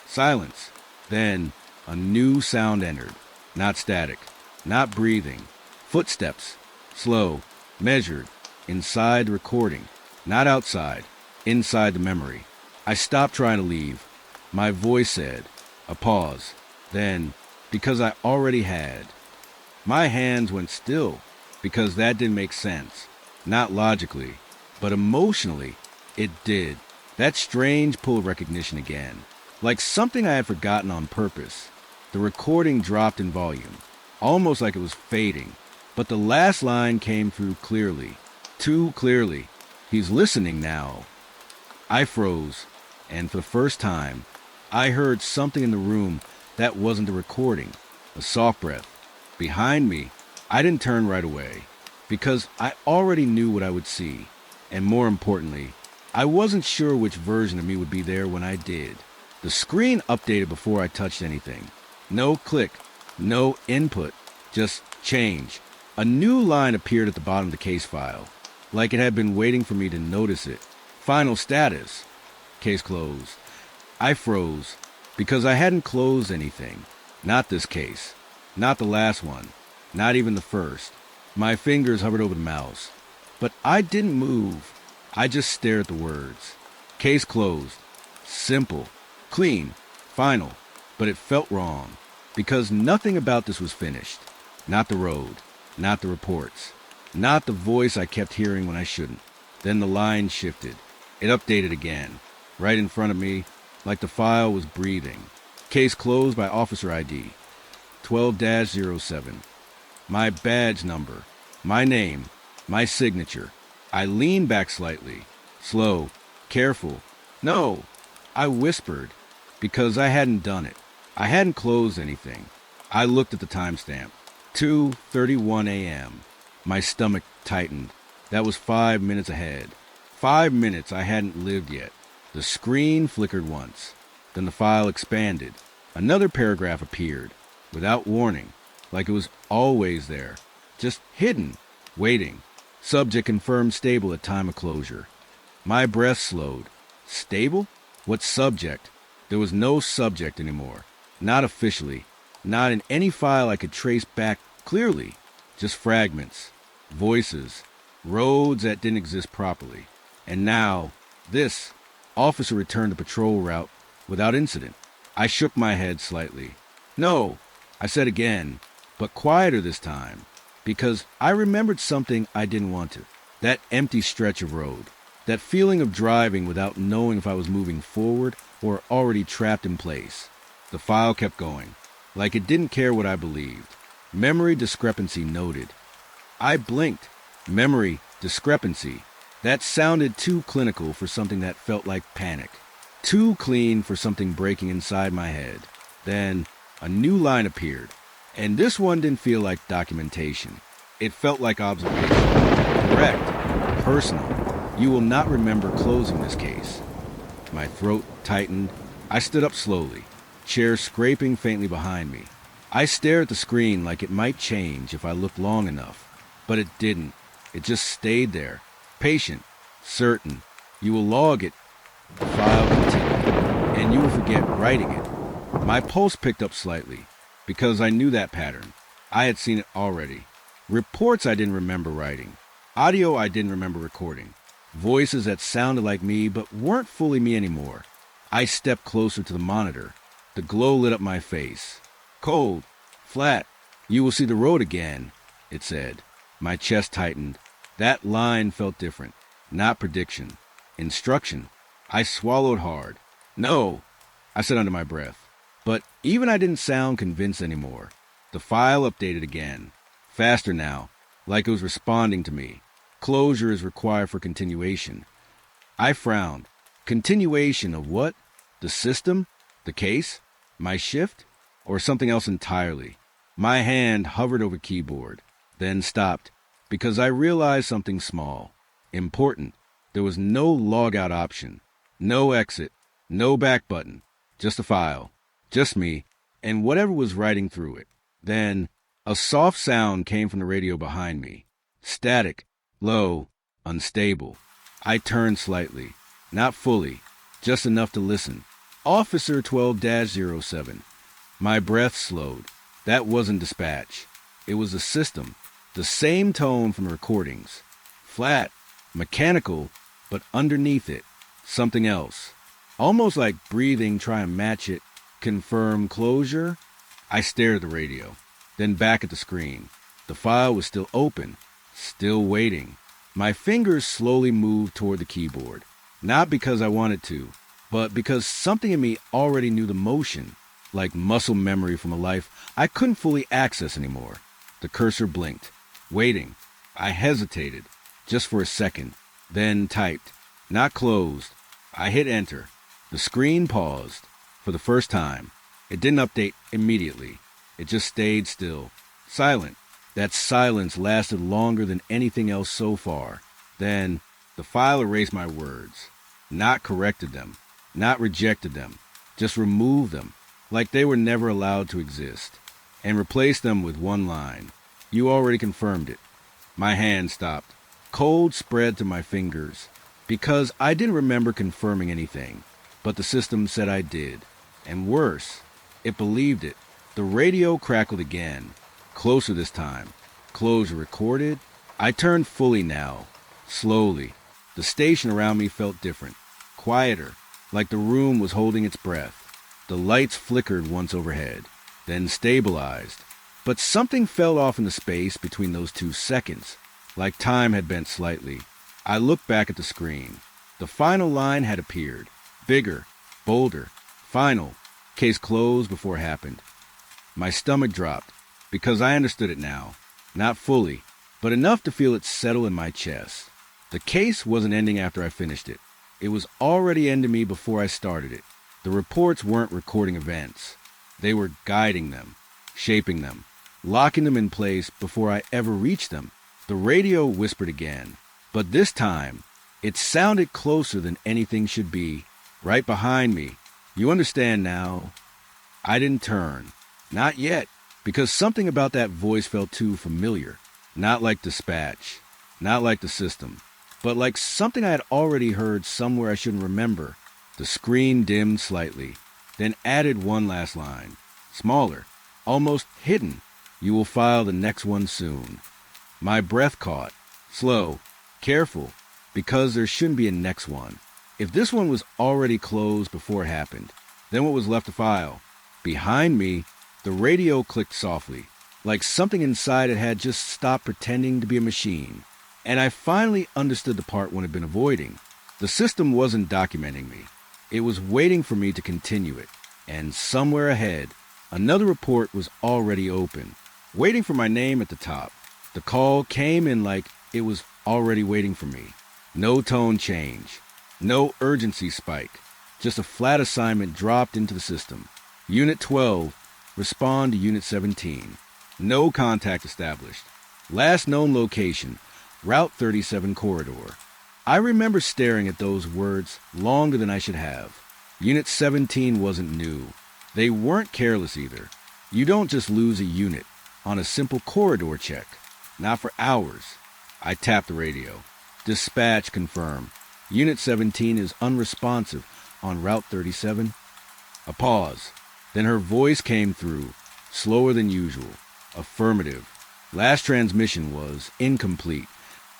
Silence. Then a new sound entered. Not static, not breathing. Footsteps. Slow, measured, inside the recording. Not outside, inside the memory. I stopped trying to leave. My voice said, a pause. Then, because I already had. My hands went still, because that didn't make sense. Not logically, but emotionally, it did. That strange pull of recognition again, like something I had forgotten on purpose. The recording dropped in volume, almost like it was fading, but the last line came through clearly, too clearly. He's listening now. I froze, and for the first time, I heard something in the room that wasn't the recording, a soft breath. Behind me, I didn't turn right away, because I already knew what I would see, and more importantly, I wasn't sure which version of me would be there when I did. The screen updated before I touched anything. No click, no input, just change. A new line appeared at the bottom of the case file, like it had been waiting for me to notice it. Final status. Case closed. I froze, because I hadn't closed anything. Not this case. Not the last one. Not even the first. My fingers hovered over the mouse. But I didn't move. I just stared at the words. Case closed. Simple. Clean. Final. But it felt wrong, because nothing about this was finished. Not the road. Not the reports. Not the voice I kept hearing when I shouldn't. Then the line shifted. It updated again, right in front of me, like the file was breathing. Case closed by officer ID, 12-07. My badge number, my name, my signature. I leaned back slightly, slow, careful. No, I whispered, because I hadn't done it. I hadn't closed anything. I looked at the timestamp, 2:31 a.m. My stomach tightened. That was 5 minutes ahead. 5 minutes I hadn't lived yet. The screen flickered once. Then the file expanded. Another paragraph appeared, without warning, like it was always there, just hidden, waiting. Subject confirmed stable at time of closure. My breath slowed. Stable? What subject? There was no subject anymore. Not officially. Not in any file I could trace back clearly. Just fragments. Voices. Roads that didn't exist properly. And now, this. Officer returned to patrol route without incident. I shook my head slightly. No, I said again, but quieter this time, because I remembered something I didn't want to. That empty stretch of road. That feeling of driving without knowing if I was moving forward or already trapped in place. The file kept going, like it didn't care what I believed. Memory discrepancy noted. I blinked. Memory discrepancy. That sounded too clinical for something that felt like panic. Too clean for something breaking inside my head. Then a new line appeared, and this one didn't feel like documentation. It felt like observation. Correct. Personal. You will not remember closing this case. My throat tightened. I stood up slowly, chair scraping faintly behind me. I stared at the screen like it might change if I looked long enough, but it didn't. It just stayed there, patient, certain. You will log it. The file continued, and you will forget writing it. My pulse picked up slightly, because I knew that pattern. I had seen it already. Reports I didn't remember writing. Audio I didn't remember recording. Voices that sounded like me but weren't fully me anymore. I stepped closer to the monitor. The glow lit up my face. Cold. Flat. You will see the road again, it said. My chest tightened. That line felt different. Not prediction. Instruction. I swallowed hard. No, I said under my breath. But even I didn't sound convinced anymore. The file updated again. Faster now, like it was responding to me. Closure is required for continuation. I frowned. Continuation of what? The system? The case? My shift? Or something else entirely? My hand hovered over keyboard, then stopped, because I realized something small. Important. There was no logout option. No exit. No back button. Just a file. Just me, and whatever was writing through it. Then, a soft sound came from the radio behind me. Static. Low. Unstable. I turned slightly. Not fully. Just enough to listen. Officer 12-07. My breath slowed. That wasn't dispatch. It was the system. The same tone from the recordings. Flat. Mechanical. But underneath it, something else. Almost like breathing, try and match it. Confirm closure. I stared at the radio, then back at the screen. The file was still open, still waiting. My fingers slowly moved toward the keyboard, not because I wanted to, but because something in me already knew the motion, like muscle memory from a life I couldn't fully access anymore. The cursor blinked, waiting. I hesitated, just for a second, then typed. Not closed. I hit enter. The screen paused. For the first time. It didn't update immediately. It just stayed still. Silent. That silence lasted longer than anything else so far. Then, the file erased my words. Not corrected them. Not rejected them. Just removed them, like they were never allowed to exist. And replaced them with one line. You already confirmed it. My hand stopped. Cold spread to my fingers. Because I didn't remember confirming anything. But the system said I did. And worse, it believed it. The radio crackled again. Closer this time. Closure recorded. I turned fully now. Slowly. The station around me felt different. Quieter. Like the room was holding its breath. The lights flickered once overhead. Then stabilized. But something fell off in the space between those 2 seconds. Like time had bent slightly. I looked back at the screen. The final line had appeared. Bigger. Bolder. Final. Case closed before it happened. My stomach dropped, because I understood it now. Not fully, but enough to feel it settle in my chest. The case wasn't ending after I finished it. It was already ending me before I started it. The reports weren't recording events. They were guiding them, shaping them, locking them in place before I ever reached them. The radio whispered again, but this time, it sounded closer than anything should be. Right behind me. You understand now? I didn't turn. Not yet, because something about that voice felt too familiar. Not like dispatch. Not like the system. But like something I had already heard somewhere I shouldn't remember. The screen dimmed slightly, then added one last line. Smaller. Almost hidden. You will file the next one soon. My breath caught. Slow. Careful. Because there shouldn't be a next one. If this one was already closed before it happened, then what was left to file? Behind me, the radio clicked softly, like something inside it had just stopped pretending to be a machine. And I finally understood the part one had been avoiding. The system wasn't documenting me. It was waiting for me to continue it. And somewhere ahead, another report was already open, waiting for my name at the top. The call came in like it was already waiting for me. No tone change. No urgency spike. Just a flat assignment dropped into the system. Unit 12, respond to Unit 17. No contact established. Last known location, Route 37 corridor. I remember staring at those words longer than I should have. Unit 17 wasn't new. They weren't careless either. You don't just lose a unit on a simple corridor check. Not for hours. I tapped the radio. Dispatch confirm. Unit 17 is unresponsive on Route 37. A pause. Then her voice came through, slower than usual. Affirmative. Last transmission was incomplete.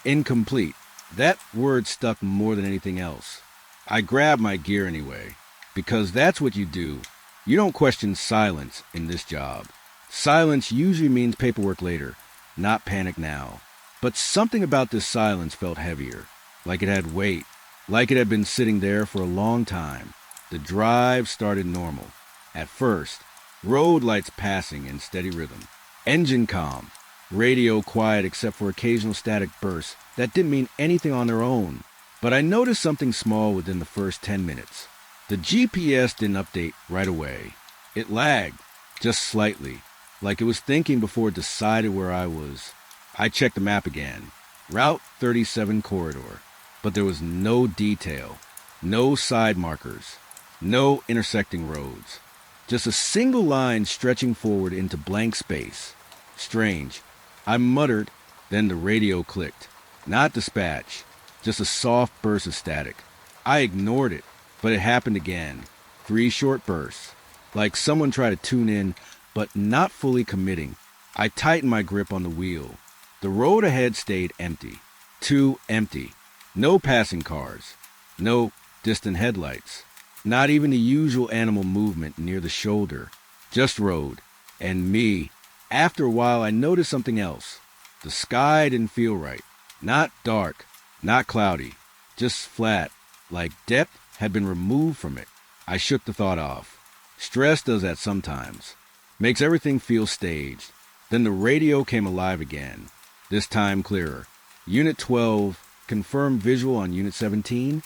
Incomplete. That word stuck more than anything else. I grabbed my gear anyway, because that's what you do. You don't question silence in this job. Silence usually means paperwork later, not panic now. But something about this silence felt heavier, like it had weight, like it had been sitting there for a long time. The drive started normal. At first, road lights passing in steady rhythm. Engine calm. Radio quiet except for occasional static bursts that didn't mean anything on their own. But I noticed something small within the first 10 minutes. The GPS didn't update right away. It lagged, just slightly, like it was thinking before it decided where I was. I checked the map again. Route 37 corridor. But there was no detail, no side markers, no intersecting roads. Just a single line stretching forward into blank space. Strange. I muttered, then the radio clicked. Not dispatch, just a soft burst of static. I ignored it, but it happened again. 3 short bursts, like someone tried to tune in, but not fully committing. I tightened my grip on the wheel. The road ahead stayed empty. Too empty. No passing cars. No distant headlights. Not even the usual animal movement near the shoulder. Just road. And me. After a while, I noticed something else. The sky didn't feel right. Not dark. Not cloudy. Just flat. Like depth had been removed from it. I shook the thought off. Stress does that sometimes. Makes everything feel staged. Then the radio came alive again. This time clearer. Unit 12, confirmed visual on Unit 17.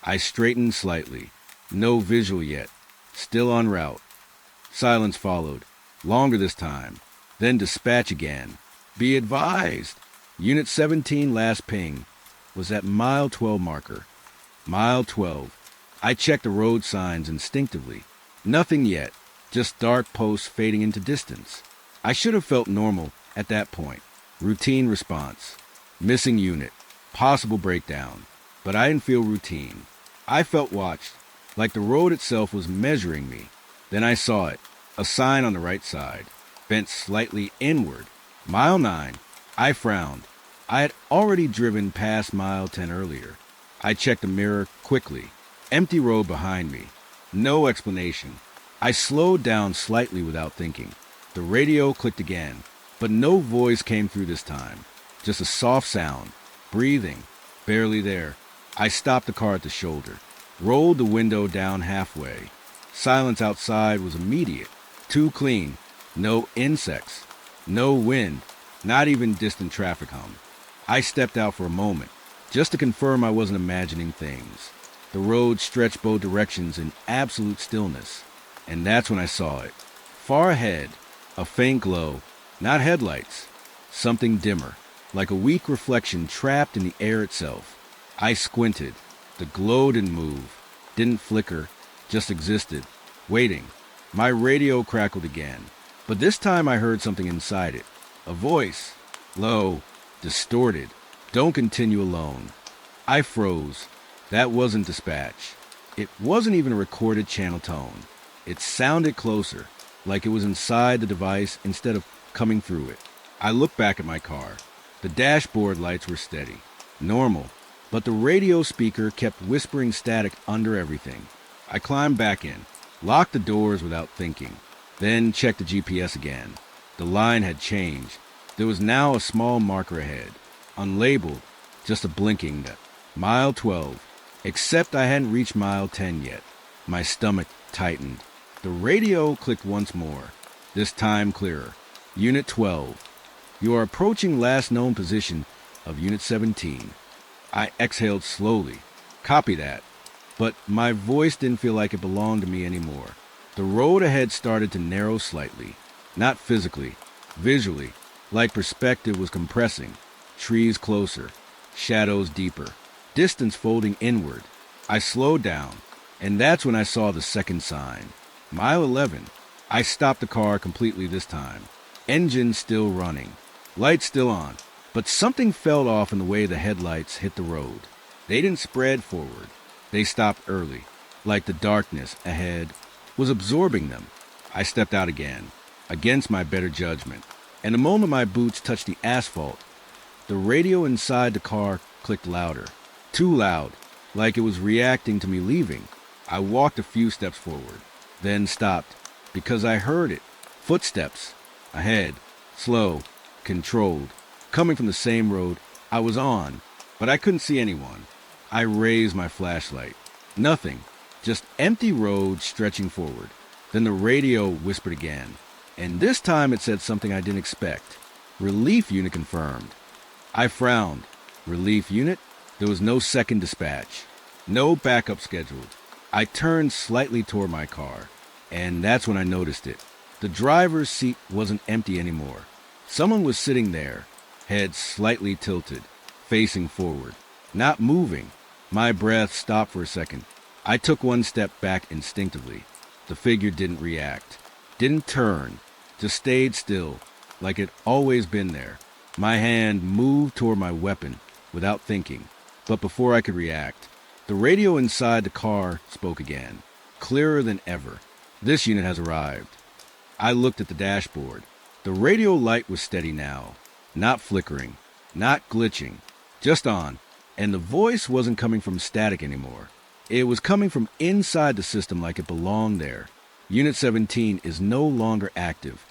I straightened slightly. No visual yet. Still en route. Silence followed. Longer this time. Then dispatch again. Be advised. Unit 17 last ping was at mile 12 marker. Mile 12. I checked the road signs instinctively. Nothing yet. Just dark posts fading into distance. I should have felt normal at that point. Routine response. Missing unit. Possible breakdown. But I didn't feel routine. I felt watched, like the road itself was measuring me. Then I saw it. A sign on the right side. Bent slightly inward. Mile 9. I frowned. I had already driven past mile 10 earlier. I checked the mirror quickly. Empty road behind me. No explanation. I slowed down slightly without thinking. The radio clicked again, but no voice came through this time. Just a soft sound. Breathing. Barely there. I stopped the car at the shoulder. Rolled the window down halfway. Silence outside was immediate. Too clean. No insects. No wind. Not even distant traffic hum. I stepped out for a moment, just to confirm I wasn't imagining things. The road stretched both directions in absolute stillness. And that's when I saw it. Far ahead, a faint glow. Not headlights. Something dimmer, like a weak reflection trapped in the air itself. I squinted. The glow didn't move, didn't flicker, just existed, waiting. My radio crackled again, but this time I heard something inside it. A voice, low, distorted. Don't continue alone. I froze. That wasn't dispatch. It wasn't even a recorded channel tone. It sounded closer, like it was inside the device instead of coming through it. I looked back at my car. The dashboard lights were steady, normal, but the radio speaker kept whispering static under everything. I climbed back in, locked the doors without thinking, then checked the GPS again. The line had changed. There was now a small marker ahead, unlabeled, just a blinking that mile 12, except I hadn't reached mile 10 yet. My stomach tightened. The radio clicked once more, this time clearer. Unit 12. You are approaching last known position of Unit 17. I exhaled slowly. Copy that. but my voice didn't feel like it belonged to me anymore. The road ahead started to narrow slightly, not physically, visually, like perspective was compressing, trees closer, shadows deeper, distance folding inward. I slowed down, and that's when I saw the second sign. Mile 11. I stopped the car completely this time. Engine still running, lights still on, but something fell off in the way the headlights hit the road. They didn't spread forward. They stopped early, like the darkness ahead was absorbing them. I stepped out again, against my better judgment, and the moment my boots touched the asphalt, the radio inside the car clicked louder. Too loud, like it was reacting to me leaving. I walked a few steps forward, then stopped, because I heard it. Footsteps. Ahead. Slow. Controlled. Coming from the same road I was on, but I couldn't see anyone. I raised my flashlight. Nothing. Just empty road stretching forward. Then the radio whispered again, and this time it said something I didn't expect. Relief unit confirmed. I frowned. Relief unit? There was no second dispatch. No backup scheduled. I turned slightly toward my car, and that's when I noticed it. The driver's seat wasn't empty anymore. Someone was sitting there, head slightly tilted, facing forward, not moving. My breath stopped for a second. I took one step back instinctively. The figure didn't react, didn't turn, just stayed still, like it always been there. My hand moved toward my weapon without thinking, but before I could react, the radio inside the car spoke again, clearer than ever. This unit has arrived. I looked at the dashboard. The radio light was steady now, not flickering, not glitching, just on, and the voice wasn't coming from static anymore. It was coming from inside the system like it belonged there. Unit 17 is no longer active.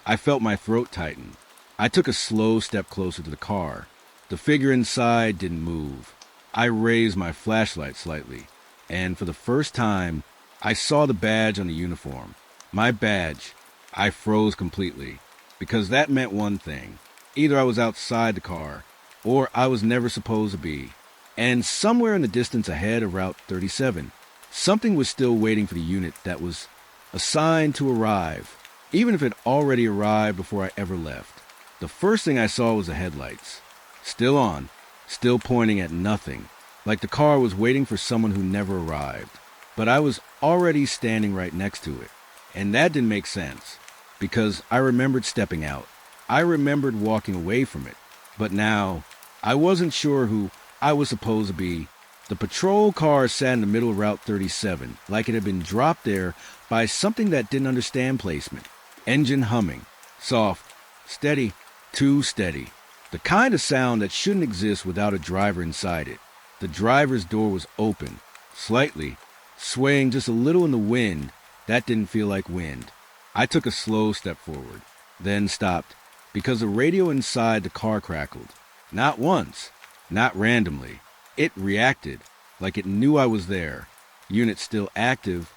I felt my throat tighten. I took a slow step closer to the car. The figure inside didn't move. I raised my flashlight slightly, and for the first time, I saw the badge on the uniform. My badge. I froze completely, because that meant one thing. Either I was outside the car, or I was never supposed to be. And somewhere in the distance ahead of Route 37, something was still waiting for the unit that was assigned to arrive, even if it already arrived before I ever left. The first thing I saw was the headlights. Still on, still pointing at nothing, like the car was waiting for someone who never arrived. But I was already standing right next to it, and that didn't make sense, because I remembered stepping out. I remembered walking away from it, but now I wasn't sure who I was supposed to be. The patrol car sat in the middle of Route 37, like it had been dropped there by something that didn't understand placement. Engine humming, soft, steady, too steady. The kind of sound that shouldn't exist without a driver inside it. The driver's door was open, slightly, swaying just a little in the wind. That didn't feel like wind. I took a slow step forward, then stopped, because the radio inside the car crackled. Not once, not randomly. It reacted, like it knew I was there. Unit still active.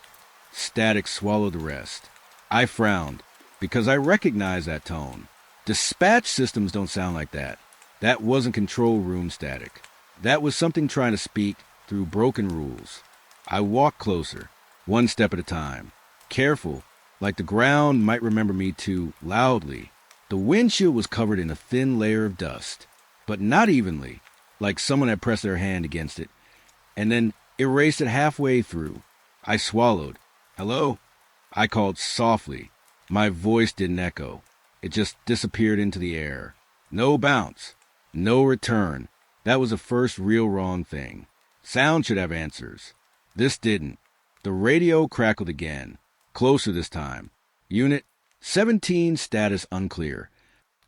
Static swallowed the rest. I frowned, because I recognized that tone. Dispatch systems don't sound like that. That wasn't control room static. That was something trying to speak through broken rules. I walked closer, one step at a time, careful, like the ground might remember me too loudly. The windshield was covered in a thin layer of dust, but not evenly, like someone had pressed their hand against it, and then erased it halfway through. I swallowed. "Hello?" I called softly. My voice didn't echo. It just disappeared into the air. No bounce. No return. That was the first real wrong thing. Sound should have answers. This didn't. The radio crackled again. Closer this time. Unit 17 status unclear.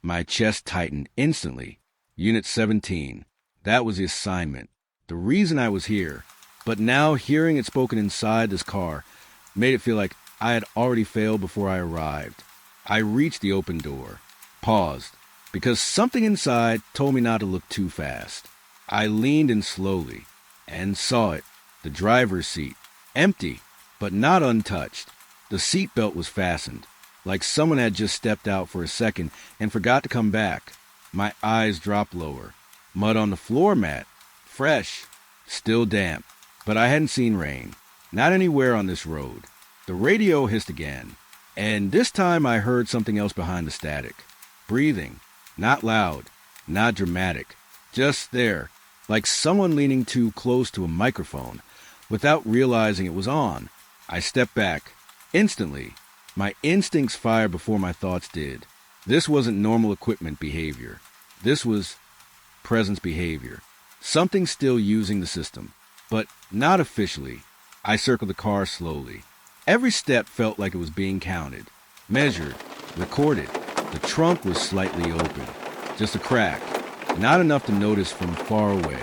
My chest tightened instantly. Unit 17. That was the assignment. The reason I was here. But now hearing it spoken inside this car made it feel like I had already failed before I arrived. I reached the open door. Paused. Because something inside told me not to look too fast. I leaned in slowly and saw it. The driver's seat. Empty, but not untouched. The seatbelt was fastened, like someone had just stepped out for a second and forgot to come back. My eyes dropped lower. Mud on the floor mat. Fresh. Still damp. but I hadn't seen rain. Not anywhere on this road. The radio hissed again, and this time I heard something else behind the static. Breathing. Not loud, not dramatic. Just there, like someone leaning too close to a microphone without realizing it was on. I stepped back. Instantly, my instincts fired before my thoughts did. This wasn't normal equipment behavior. This was presence behavior. Something still using the system, but not officially. I circled the car slowly. Every step felt like it was being counted, measured, recorded. The trunk was slightly open, just a crack, not enough to notice from far away,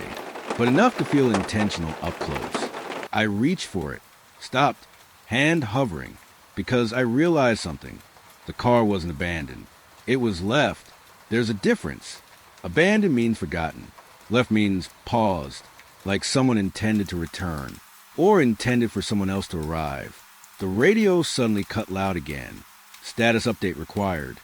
but enough to feel intentional up close. I reached for it, stopped, hand hovering, because I realized something. The car wasn't abandoned. It was left. There's a difference. Abandoned means forgotten. Left means paused, like someone intended to return, or intended for someone else to arrive. The radio suddenly cut loud again. Status update required.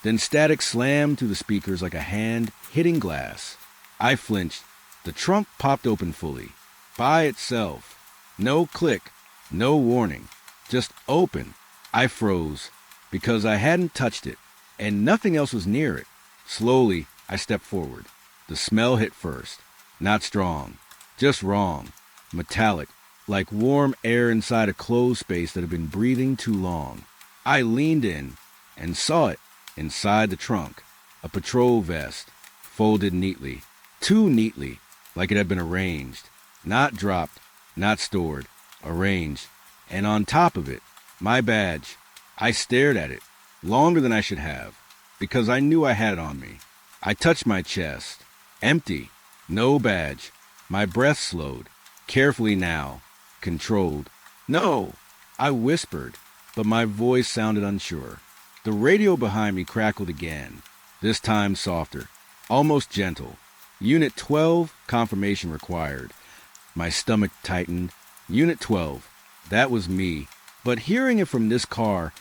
Then static slammed through the speakers like a hand hitting glass. I flinched. The trunk popped open fully. By itself. No click. No warning. Just open. I froze because I hadn't touched it, and nothing else was near it. Slowly, I stepped forward. The smell hit first. Not strong. Just wrong. Metallic. Like warm air inside a closed space that had been breathing too long. I leaned in and saw it inside the trunk. A patrol vest, folded neatly. Too neatly, like it had been arranged. Not dropped, not stored. Arranged. And on top of it, my badge. I stared at it, longer than I should have, because I knew I had it on me. I touched my chest. Empty. No badge. My breath slowed. Carefully now. Controlled. No! I whispered, but my voice sounded unsure. The radio behind me crackled again, this time softer, almost gentle. Unit 12, confirmation required. My stomach tightened. Unit 12. That was me. But hearing it from this car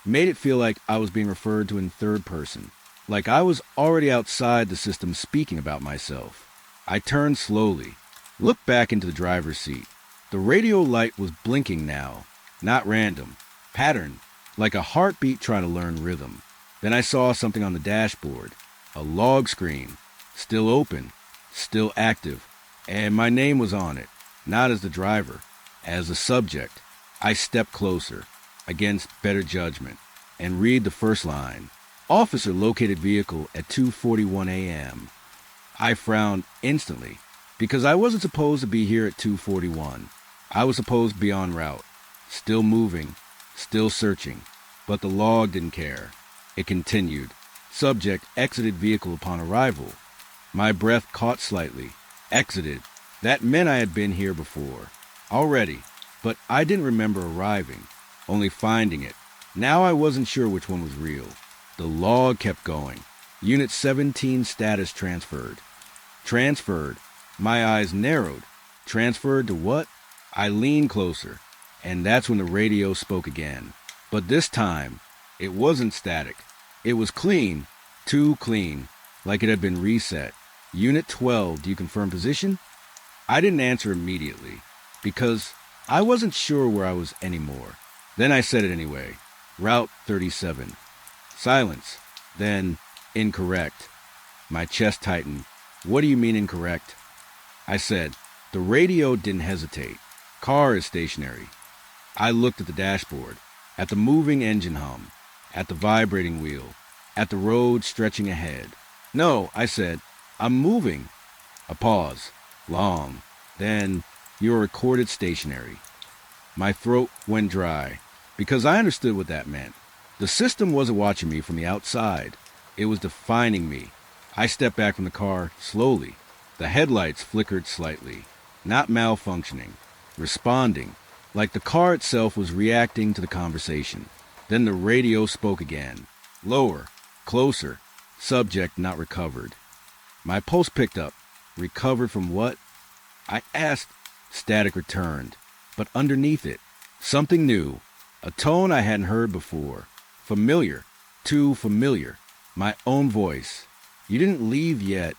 made it feel like I was being referred to in third person, like I was already outside the system speaking about myself. I turned slowly, looked back into the driver's seat. The radio light was blinking now, not random, patterned, like a heartbeat trying to learn rhythm. Then I saw something on the dashboard, a log screen, still open, still active, and my name was on it, not as the driver, as the subject. I stepped closer, against better judgment, and read the first line. Officer located vehicle at 2:41 a.m. I frowned instantly, because I wasn't supposed to be here at 2:41. I was supposed to be en route, still moving, still searching, but the log didn't care. It continued. Subject exited vehicle upon arrival. My breath caught slightly. Exited. That meant I had been here before. Already. But I didn't remember arriving, only finding it. Now I wasn't sure which one was real. The log kept going. Unit 17 status transferred. Transferred. My eyes narrowed. Transferred to what? I leaned closer, and that's when the radio spoke again. But this time, it wasn't static. It was clean, too clean, like it had been reset. Unit 12, do you confirm position? I didn't answer immediately, because I wasn't sure where I was anymore. Then I said it anyway. Route 37. Silence. Then, incorrect. My chest tightened. What do you mean incorrect? I said, the radio didn't hesitate. Car is stationary. I looked at the dashboard, at the moving engine hum, at the vibrating wheel, at the road stretching ahead. No, I said, I'm moving. A pause. Long. Then, you're recorded stationary. My throat went dry, because I understood what that meant. The system wasn't watching me from the outside. It was defining me. I stepped back from the car, slowly. The headlights flickered slightly. Not malfunctioning. Responding. Like the car itself was reacting to the conversation. Then the radio spoke again. Lower. Closer. Subject not recovered. My pulse picked up. Recovered from what? I asked. Static returned. But underneath it, something new. A tone I hadn't heard before. Familiar. Too familiar. My own voice. You didn't leave yet.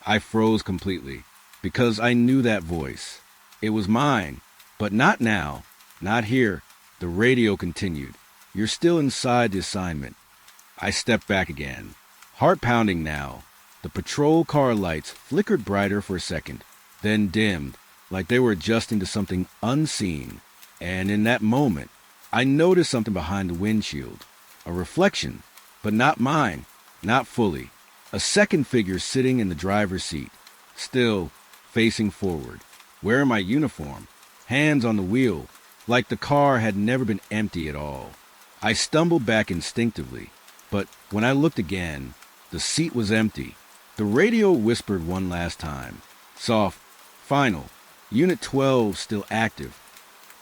I froze completely, because I knew that voice. It was mine, but not now, not here. The radio continued. You're still inside the assignment. I stepped back again, heart pounding now. The patrol car lights flickered brighter for a second, then dimmed, like they were adjusting to something unseen. And in that moment, I noticed something behind the windshield. A reflection, but not mine, not fully. A second figure sitting in the driver's seat, still facing forward, wearing my uniform, hands on the wheel, like the car had never been empty at all. I stumbled back instinctively, but when I looked again, the seat was empty. The radio whispered one last time. Soft, final, Unit 12 still active.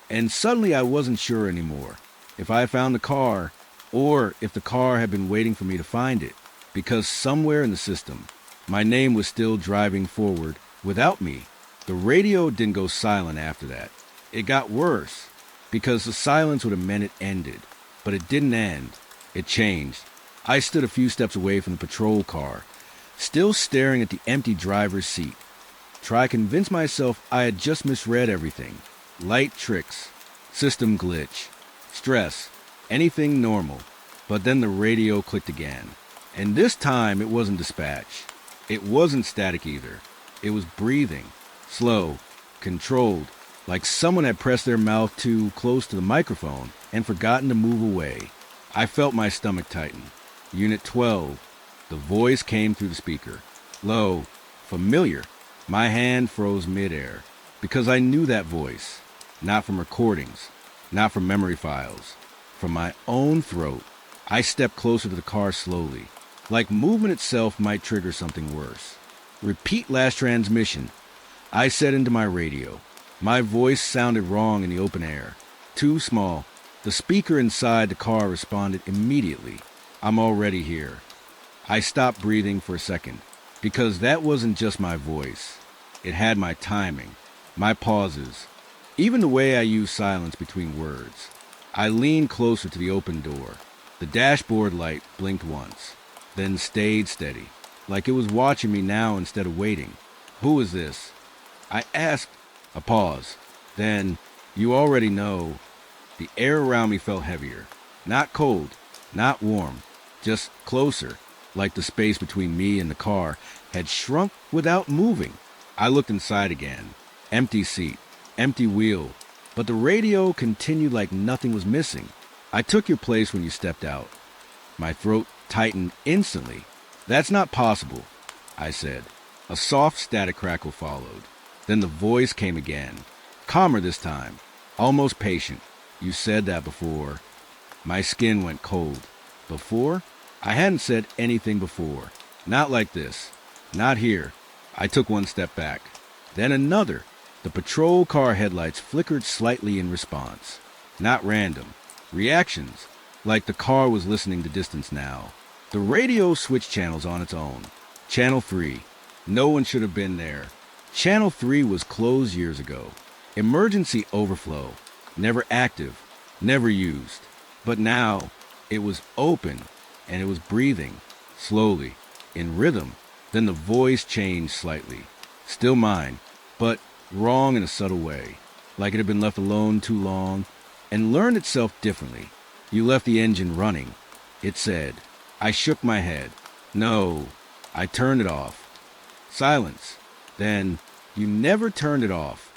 And suddenly I wasn't sure anymore if I had found the car or if the car had been waiting for me to find it, because somewhere in the system, my name was still driving forward without me. The radio didn't go silent after that. It got worse, because the silence would have meant it ended. But it didn't end. It changed. I stood a few steps away from the patrol car, still staring at the empty driver's seat. Try to convince myself I had just misread everything. Light tricks, system glitch, stress, anything normal. But then the radio clicked again. And this time it wasn't dispatch. It wasn't static either. It was breathing, slow, controlled, like someone had pressed their mouth too close to the microphone and forgotten to move away. I felt my stomach tighten. Unit 12. The voice came through the speaker. Low, familiar. My hand froze midair, because I knew that voice. Not from recordings, not from memory files. From my own throat. I stepped closer to the car slowly, like movement itself might trigger something worse. Repeat last transmission. I said into my radio. My voice sounded wrong in the open air. Too small. The speaker inside the car responded immediately. I'm already here. I stopped breathing for a second, because that wasn't just my voice. It had my timing, my pauses, even the way I used silence between words. I leaned closer to the open door. The dashboard light blinked once, then stayed steady, like it was watching me now instead of waiting. Who is this? I asked. A pause. Then, you already know. The air around me felt heavier. Not cold, not warm, just closer, like the space between me and the car had shrunk without moving. I looked inside again. Empty seat, empty wheel, but the radio continued like nothing was missing. I took your place when you stepped out. My throat tightened instantly. That's not possible, I said. A soft static crackle followed. Then the voice came again, calmer this time, almost patient. You said that before. My skin went cold. Before? I hadn't said anything before. Not like this. Not here. I took one step back. Then another. The patrol car headlights flickered slightly in response. Not random. Reactions. Like the car was listening to distance now. The radio switched channels on its own. Channel 3. No one should have been there. Channel 3 was closed years ago. Emergency overflow. Never active. Never used. But now, it was open, and it was breathing. Slowly. In rhythm. Then the voice changed slightly. Still mine, but wrong in a subtle way. Like it had been left alone too long, and learned itself differently. You left the engine running, it said. I shook my head. No. I turned it off. Silence. Then, you never turned it off.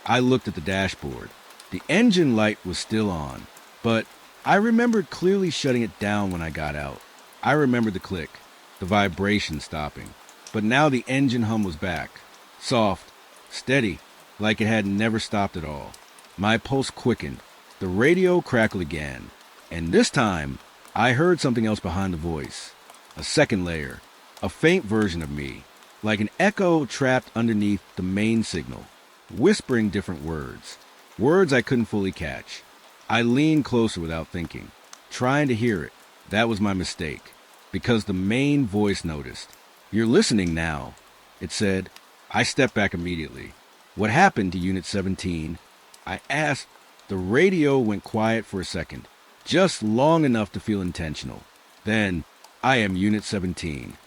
I looked at the dashboard. The engine light was still on, but I remembered clearly shutting it down when I got out. I remembered the click, the vibration stopping. But now the engine hum was back. Soft, steady, like it had never stopped at all. My pulse quickened. The radio crackled again. And this time, I heard something else behind the voice. A second layer. A faint version of me. Like an echo trapped underneath the main signal, whispering different words. Words I couldn't fully catch. I leaned closer without thinking, trying to hear it. That was my mistake, because the main voice noticed. You're listening now, it said. I stepped back immediately. What happened to Unit 17? I asked. The radio went quiet for a second, just long enough to feel intentional. Then, I am Unit 17.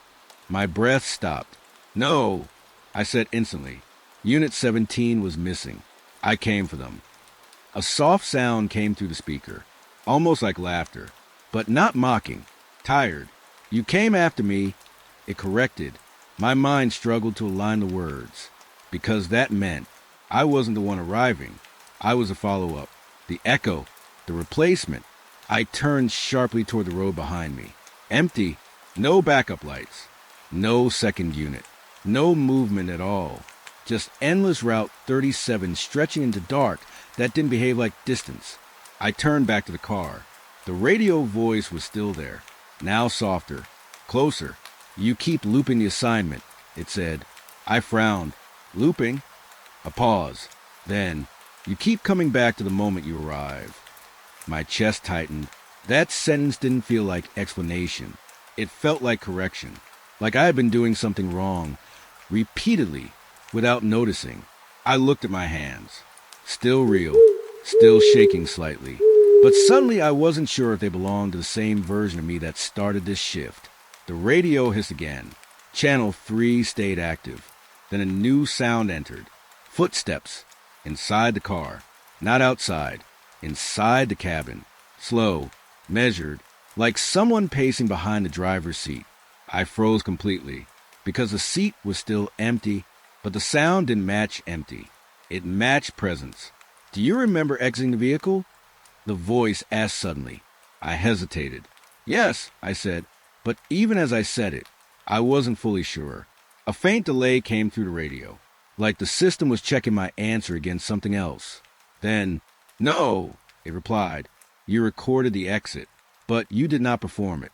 My breath stopped. No, I said instantly. Unit 17 was missing. I came for them. A soft sound came through the speaker, almost like laughter, but not mocking. Tired. You came after me. It corrected. My mind struggled to align the words, because that meant I wasn't the one arriving. I was a follow-up, the echo, the replacement. I turned sharply toward the road behind me. Empty. No backup lights. No second unit. No movement at all. Just endless Route 37 stretching into dark that didn't behave like distance. I turned back to the car. The radio voice was still there, now softer, closer. You keep looping the assignment, it said. I frowned. Looping? A pause. Then, you keep coming back to the moment you arrive. My chest tightened. That sentence didn't feel like explanation. It felt like correction, like I had been doing something wrong, repeatedly, without noticing. I looked at my hands. Still real, still shaking slightly. But suddenly I wasn't sure if they belonged to the same version of me that started this shift. The radio hissed again. Channel 3 stayed active. Then a new sound entered. Footsteps. Inside the car. Not outside. Inside the cabin. Slow. Measured. Like someone pacing behind the driver's seat. I froze completely. Because the seat was still empty, but the sound didn't match empty. It matched presence. Do you remember exiting the vehicle? The voice asked suddenly. I hesitated. Yes, I said, but even as I said it, I wasn't fully sure. A faint delay came through the radio, like the system was checking my answer against something else. Then, no, it replied. You recorded the exit, but you did not perform it.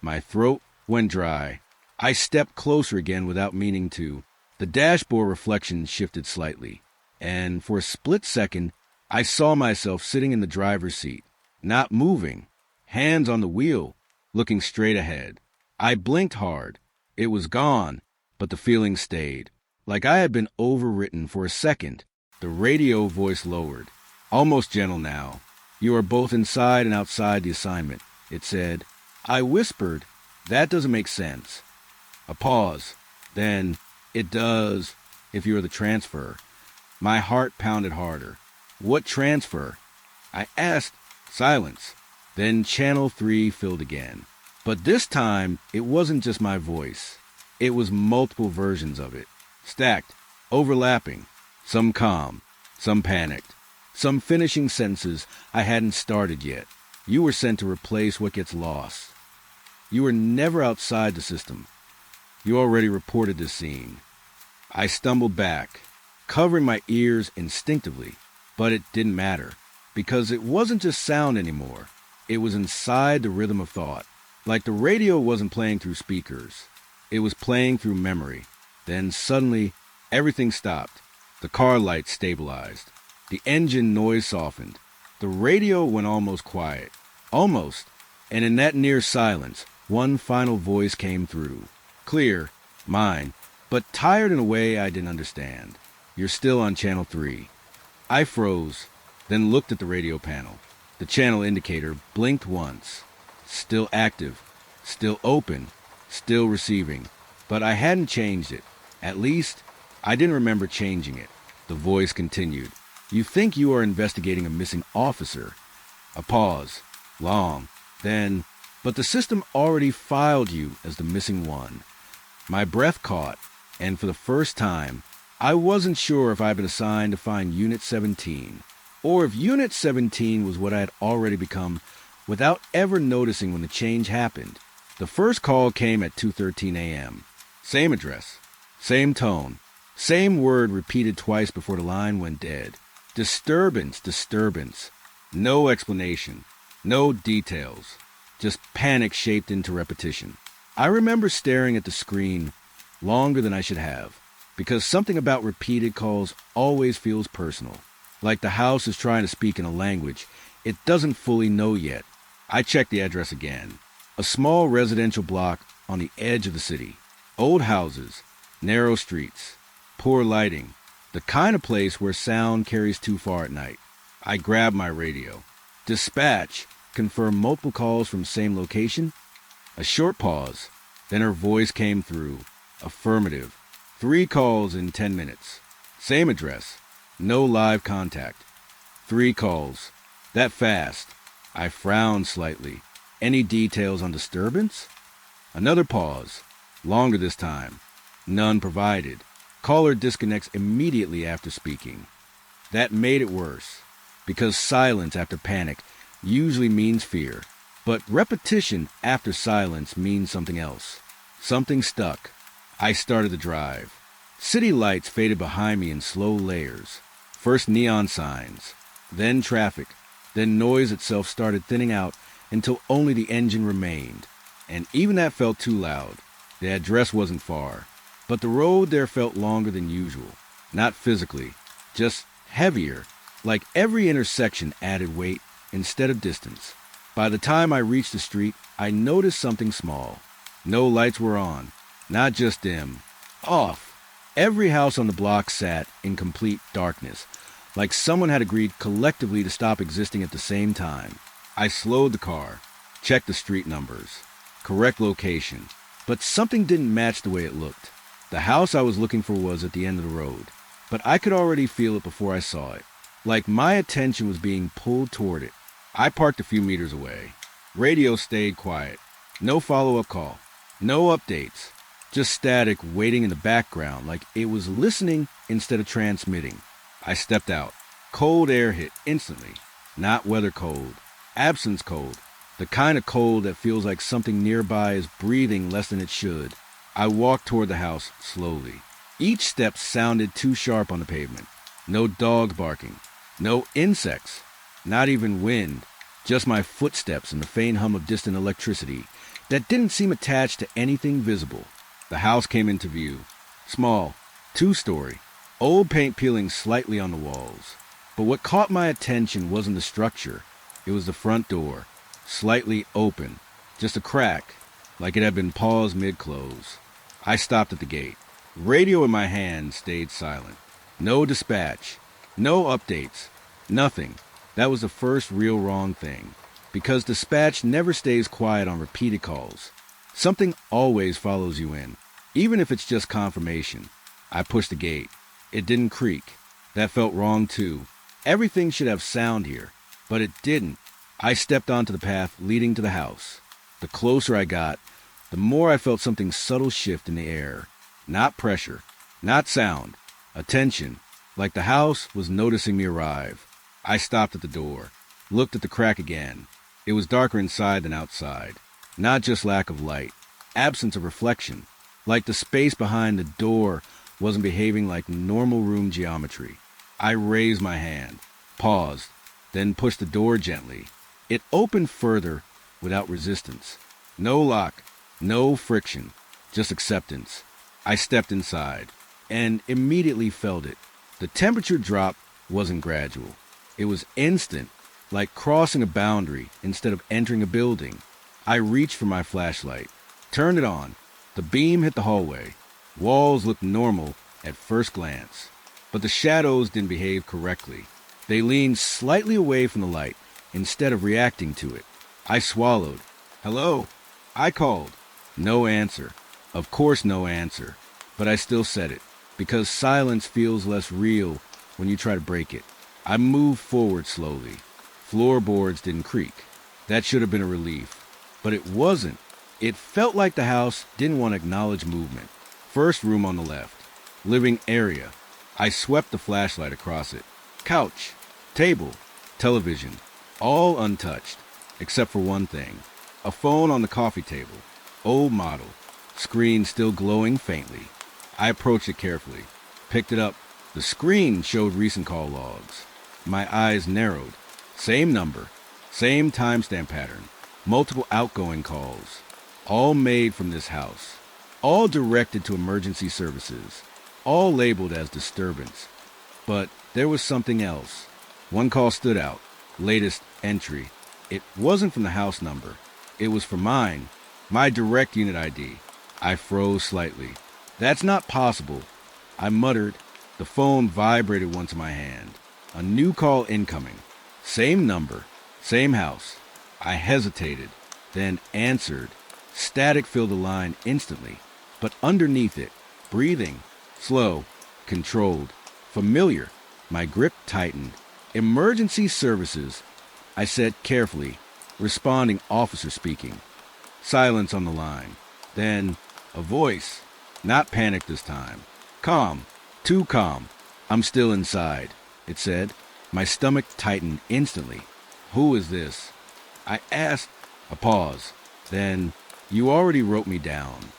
My throat went dry. I stepped closer again without meaning to. The dashboard reflection shifted slightly, and for a split second, I saw myself sitting in the driver's seat, not moving, hands on the wheel, looking straight ahead. I blinked hard. It was gone, but the feeling stayed. Like I had been overwritten for a second. The radio voice lowered, almost gentle now. You are both inside and outside the assignment, it said. I whispered, that doesn't make sense. A pause. Then, it does, if you're the transfer. My heart pounded harder. What transfer? I asked. Silence. Then Channel 3 filled again. But this time, it wasn't just my voice. It was multiple versions of it. Stacked. Overlapping. Some calm. Some panicked. Some finishing sentences I hadn't started yet. You were sent to replace what gets lost. You were never outside the system. You already reported this scene. I stumbled back, covering my ears instinctively. But it didn't matter, because it wasn't just sound anymore. It was inside the rhythm of thought. Like the radio wasn't playing through speakers. It was playing through memory. Then suddenly, everything stopped. The car lights stabilized. The engine noise softened. The radio went almost quiet. Almost. And in that near silence, one final voice came through. Clear, mine, but tired in a way I didn't understand. You're still on Channel 3. I froze, then looked at the radio panel. The channel indicator blinked once. Still active, still open, still receiving. But I hadn't changed it. At least, I didn't remember changing it. The voice continued. You think you are investigating a missing officer. A pause. Long. Then, but the system already filed you as the missing one. My breath caught, and for the first time, I wasn't sure if I'd been assigned to find Unit 17, or if Unit 17 was what I had already become without ever noticing when the change happened. The first call came at 2:13 a.m. Same address, same tone, same word repeated twice before the line went dead. Disturbance, disturbance. No explanation, no details, just panic shaped into repetition. I remember staring at the screen longer than I should have, because something about repeated calls always feels personal, like the house is trying to speak in a language it doesn't fully know yet. I checked the address again. A small residential block on the edge of the city. Old houses, narrow streets, poor lighting, the kind of place where sound carries too far at night. I grabbed my radio. Dispatch, confirm multiple calls from same location. A short pause, then her voice came through. Affirmative. 3 calls in 10 minutes. Same address. No live contact. 3 calls. That fast. I frowned slightly. Any details on disturbance? Another pause. Longer this time. None provided. Caller disconnects immediately after speaking. That made it worse, because silence after panic usually means fear, but repetition after silence means something else. Something stuck. I started the drive. City lights faded behind me in slow layers. First neon signs, then traffic, then noise itself started thinning out until only the engine remained. And even that felt too loud. The address wasn't far, but the road there felt longer than usual. Not physically, just heavier, like every intersection added weight instead of distance. By the time I reached the street, I noticed something small. No lights were on, not just dim, off. Every house on the block sat in complete darkness, like someone had agreed collectively to stop existing at the same time. I slowed the car, checked the street numbers, correct location, but something didn't match the way it looked. The house I was looking for was at the end of the road, but I could already feel it before I saw it, like my attention was being pulled toward it. I parked a few meters away. Radio stayed quiet. No follow-up call. No updates. Just static waiting in the background like it was listening instead of transmitting. I stepped out. Cold air hit instantly. Not weather cold. Absence cold. The kind of cold that feels like something nearby is breathing less than it should. I walked toward the house slowly. Each step sounded too sharp on the pavement. No dogs barking. No insects. Not even wind. Just my footsteps and the faint hum of distant electricity that didn't seem attached to anything visible. The house came into view. Small, 2-story, old paint peeling slightly on the walls. But what caught my attention wasn't the structure. It was the front door, slightly open, just a crack, like it had been paused mid-close. I stopped at the gate. Radio in my hand stayed silent. No dispatch, no updates, nothing. That was the first real wrong thing, because dispatch never stays quiet on repeated calls. Something always follows you in, even if it's just confirmation. I pushed the gate. It didn't creak. That felt wrong too. Everything should have sound here, but it didn't. I stepped onto the path leading to the house. The closer I got, the more I felt something subtle shift in the air. Not pressure, not sound, attention, like the house was noticing me arrive. I stopped at the door, looked at the crack again. It was darker inside than outside. Not just lack of light, absence of reflection, like the space behind the door wasn't behaving like normal room geometry. I raised my hand, paused, then pushed the door gently. It opened further without resistance. No lock, no friction, just acceptance. I stepped inside and immediately felt it. The temperature drop wasn't gradual. It was instant, like crossing a boundary instead of entering a building. I reached for my flashlight, turned it on. The beam hit the hallway. Walls looked normal at first glance, but the shadows didn't behave correctly. They leaned slightly away from the light instead of reacting to it. I swallowed. Hello? I called. No answer. Of course no answer. But I still said it, because silence feels less real when you try to break it. I moved forward slowly. Floorboards didn't creak. That should have been a relief. But it wasn't. It felt like the house didn't want to acknowledge movement. First room on the left. Living area. I swept the flashlight across it. Couch. Table. Television. All untouched, except for one thing. A phone on the coffee table. Old model. Screen still glowing faintly. I approached it carefully. Picked it up. The screen showed recent call logs. My eyes narrowed. Same number. Same timestamp pattern. Multiple outgoing calls. All made from this house. All directed to emergency services. All labeled as disturbance. But there was something else. One call stood out. Latest entry. It wasn't from the house number. It was for mine. My direct unit ID. I froze slightly. That's not possible. I muttered. The phone vibrated once in my hand. A new call incoming. Same number. Same house. I hesitated, then answered. Static filled the line instantly, but underneath it, breathing, slow, controlled. Familiar. My grip tightened. Emergency services, I said carefully, responding officer speaking. Silence on the line. Then, a voice. Not panic this time. Calm. Too calm. I'm still inside, it said. My stomach tightened instantly. Who is this? I asked. A pause. Then, you already wrote me down.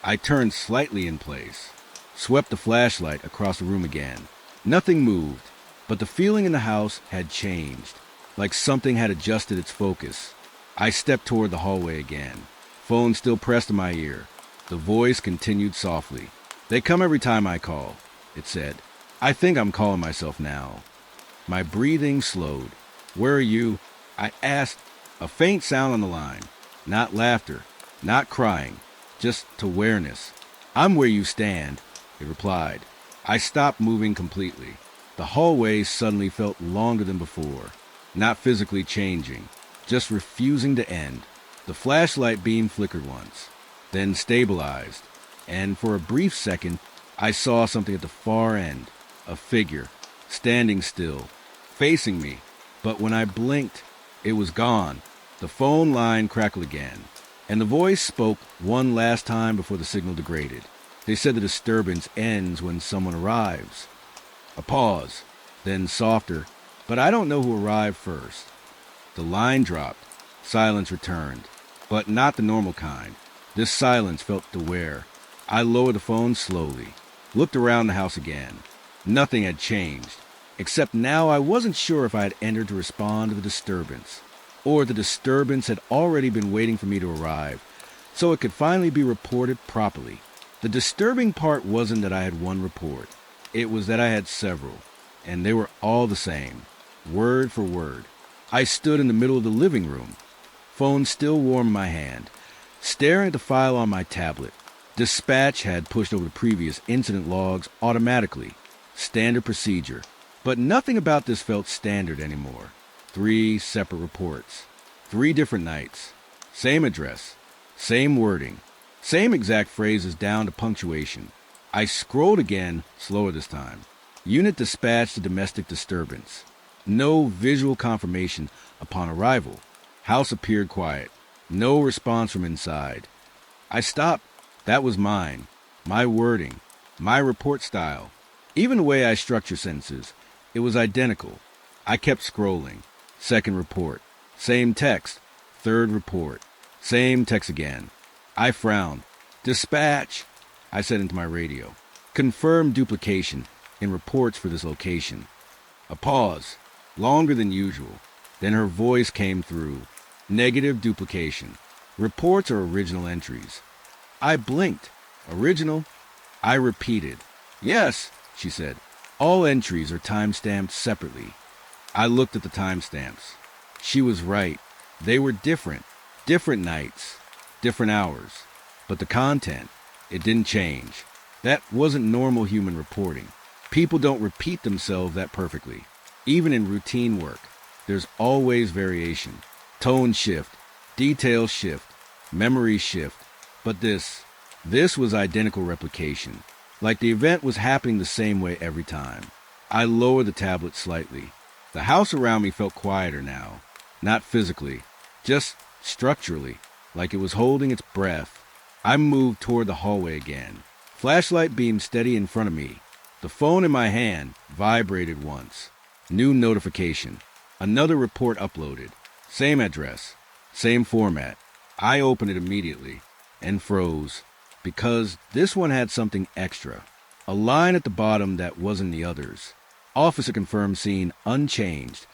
I turned slightly in place, swept the flashlight across the room again. Nothing moved, but the feeling in the house had changed, like something had adjusted its focus. I stepped toward the hallway again, phone still pressed to my ear. The voice continued softly. They come every time I call, it said. I think I'm calling myself now. My breathing slowed. Where are you? I asked. A faint sound on the line. Not laughter, not crying, just awareness. I'm where you stand, it replied. I stopped moving completely. The hallway suddenly felt longer than before, not physically changing, just refusing to end. The flashlight beam flickered once, then stabilized, and for a brief second, I saw something at the far end, a figure, standing still, facing me. But when I blinked, it was gone. The phone line crackled again, and the voice spoke one last time before the signal degraded. They said the disturbance ends when someone arrives. A pause, then softer, but I don't know who arrived first. The line dropped. Silence returned, but not the normal kind. This silence felt aware. I lowered the phone slowly, looked around the house again. Nothing had changed, except now I wasn't sure if I had entered to respond to the disturbance, or the disturbance had already been waiting for me to arrive, so it could finally be reported properly. The disturbing part wasn't that I had one report. It was that I had several, and they were all the same, word for word. I stood in the middle of the living room, phone still warm in my hand, staring at the file on my tablet. Dispatch had pushed over the previous incident logs automatically. Standard procedure. But nothing about this felt standard anymore. 3 separate reports. 3 different nights. Same address. Same wording. Same exact phrases down to punctuation. I scrolled again, slower this time. Unit dispatched to domestic disturbance. No visual confirmation upon arrival. House appeared quiet. No response from inside. I stopped. That was mine. My wording. My report style. Even the way I structure sentences. It was identical. I kept scrolling. Second report. Same text. Third report. Same text again. I frowned. Dispatch, I said into my radio. Confirm duplication in reports for this location. A pause, longer than usual. Then her voice came through. Negative duplication. Reports are original entries. I blinked. Original? I repeated. Yes, she said. All entries are time-stamped separately. I looked at the timestamps. She was right. They were different. Different nights. Different hours. But the content, it didn't change. That wasn't normal human reporting. People don't repeat themselves that perfectly. Even in routine work, there's always variation. Tone shift, detail shift, memory shift. But this was identical replication. Like the event was happening the same way every time. I lowered the tablet slightly. The house around me felt quieter now. Not physically, just structurally, like it was holding its breath. I moved toward the hallway again. Flashlight beamed steady in front of me. The phone in my hand vibrated once. New notification. Another report uploaded. Same address. Same format. I opened it immediately and froze because this one had something extra. A line at the bottom that wasn't the others. Officer confirmed scene unchanged.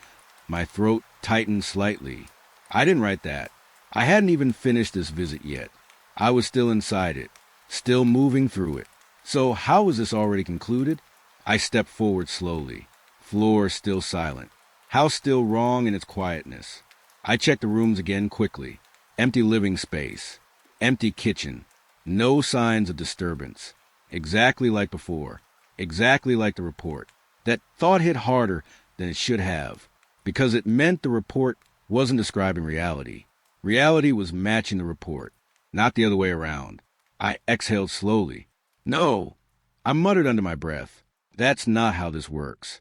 My throat tightened slightly. I didn't write that. I hadn't even finished this visit yet. I was still inside it, still moving through it. So how was this already concluded? I stepped forward slowly. Floor still silent. House still wrong in its quietness. I checked the rooms again quickly. Empty living space. Empty kitchen. No signs of disturbance. Exactly like before. Exactly like the report. That thought hit harder than it should have, because it meant the report wasn't describing reality. Reality was matching the report, not the other way around. I exhaled slowly. No, I muttered under my breath. That's not how this works.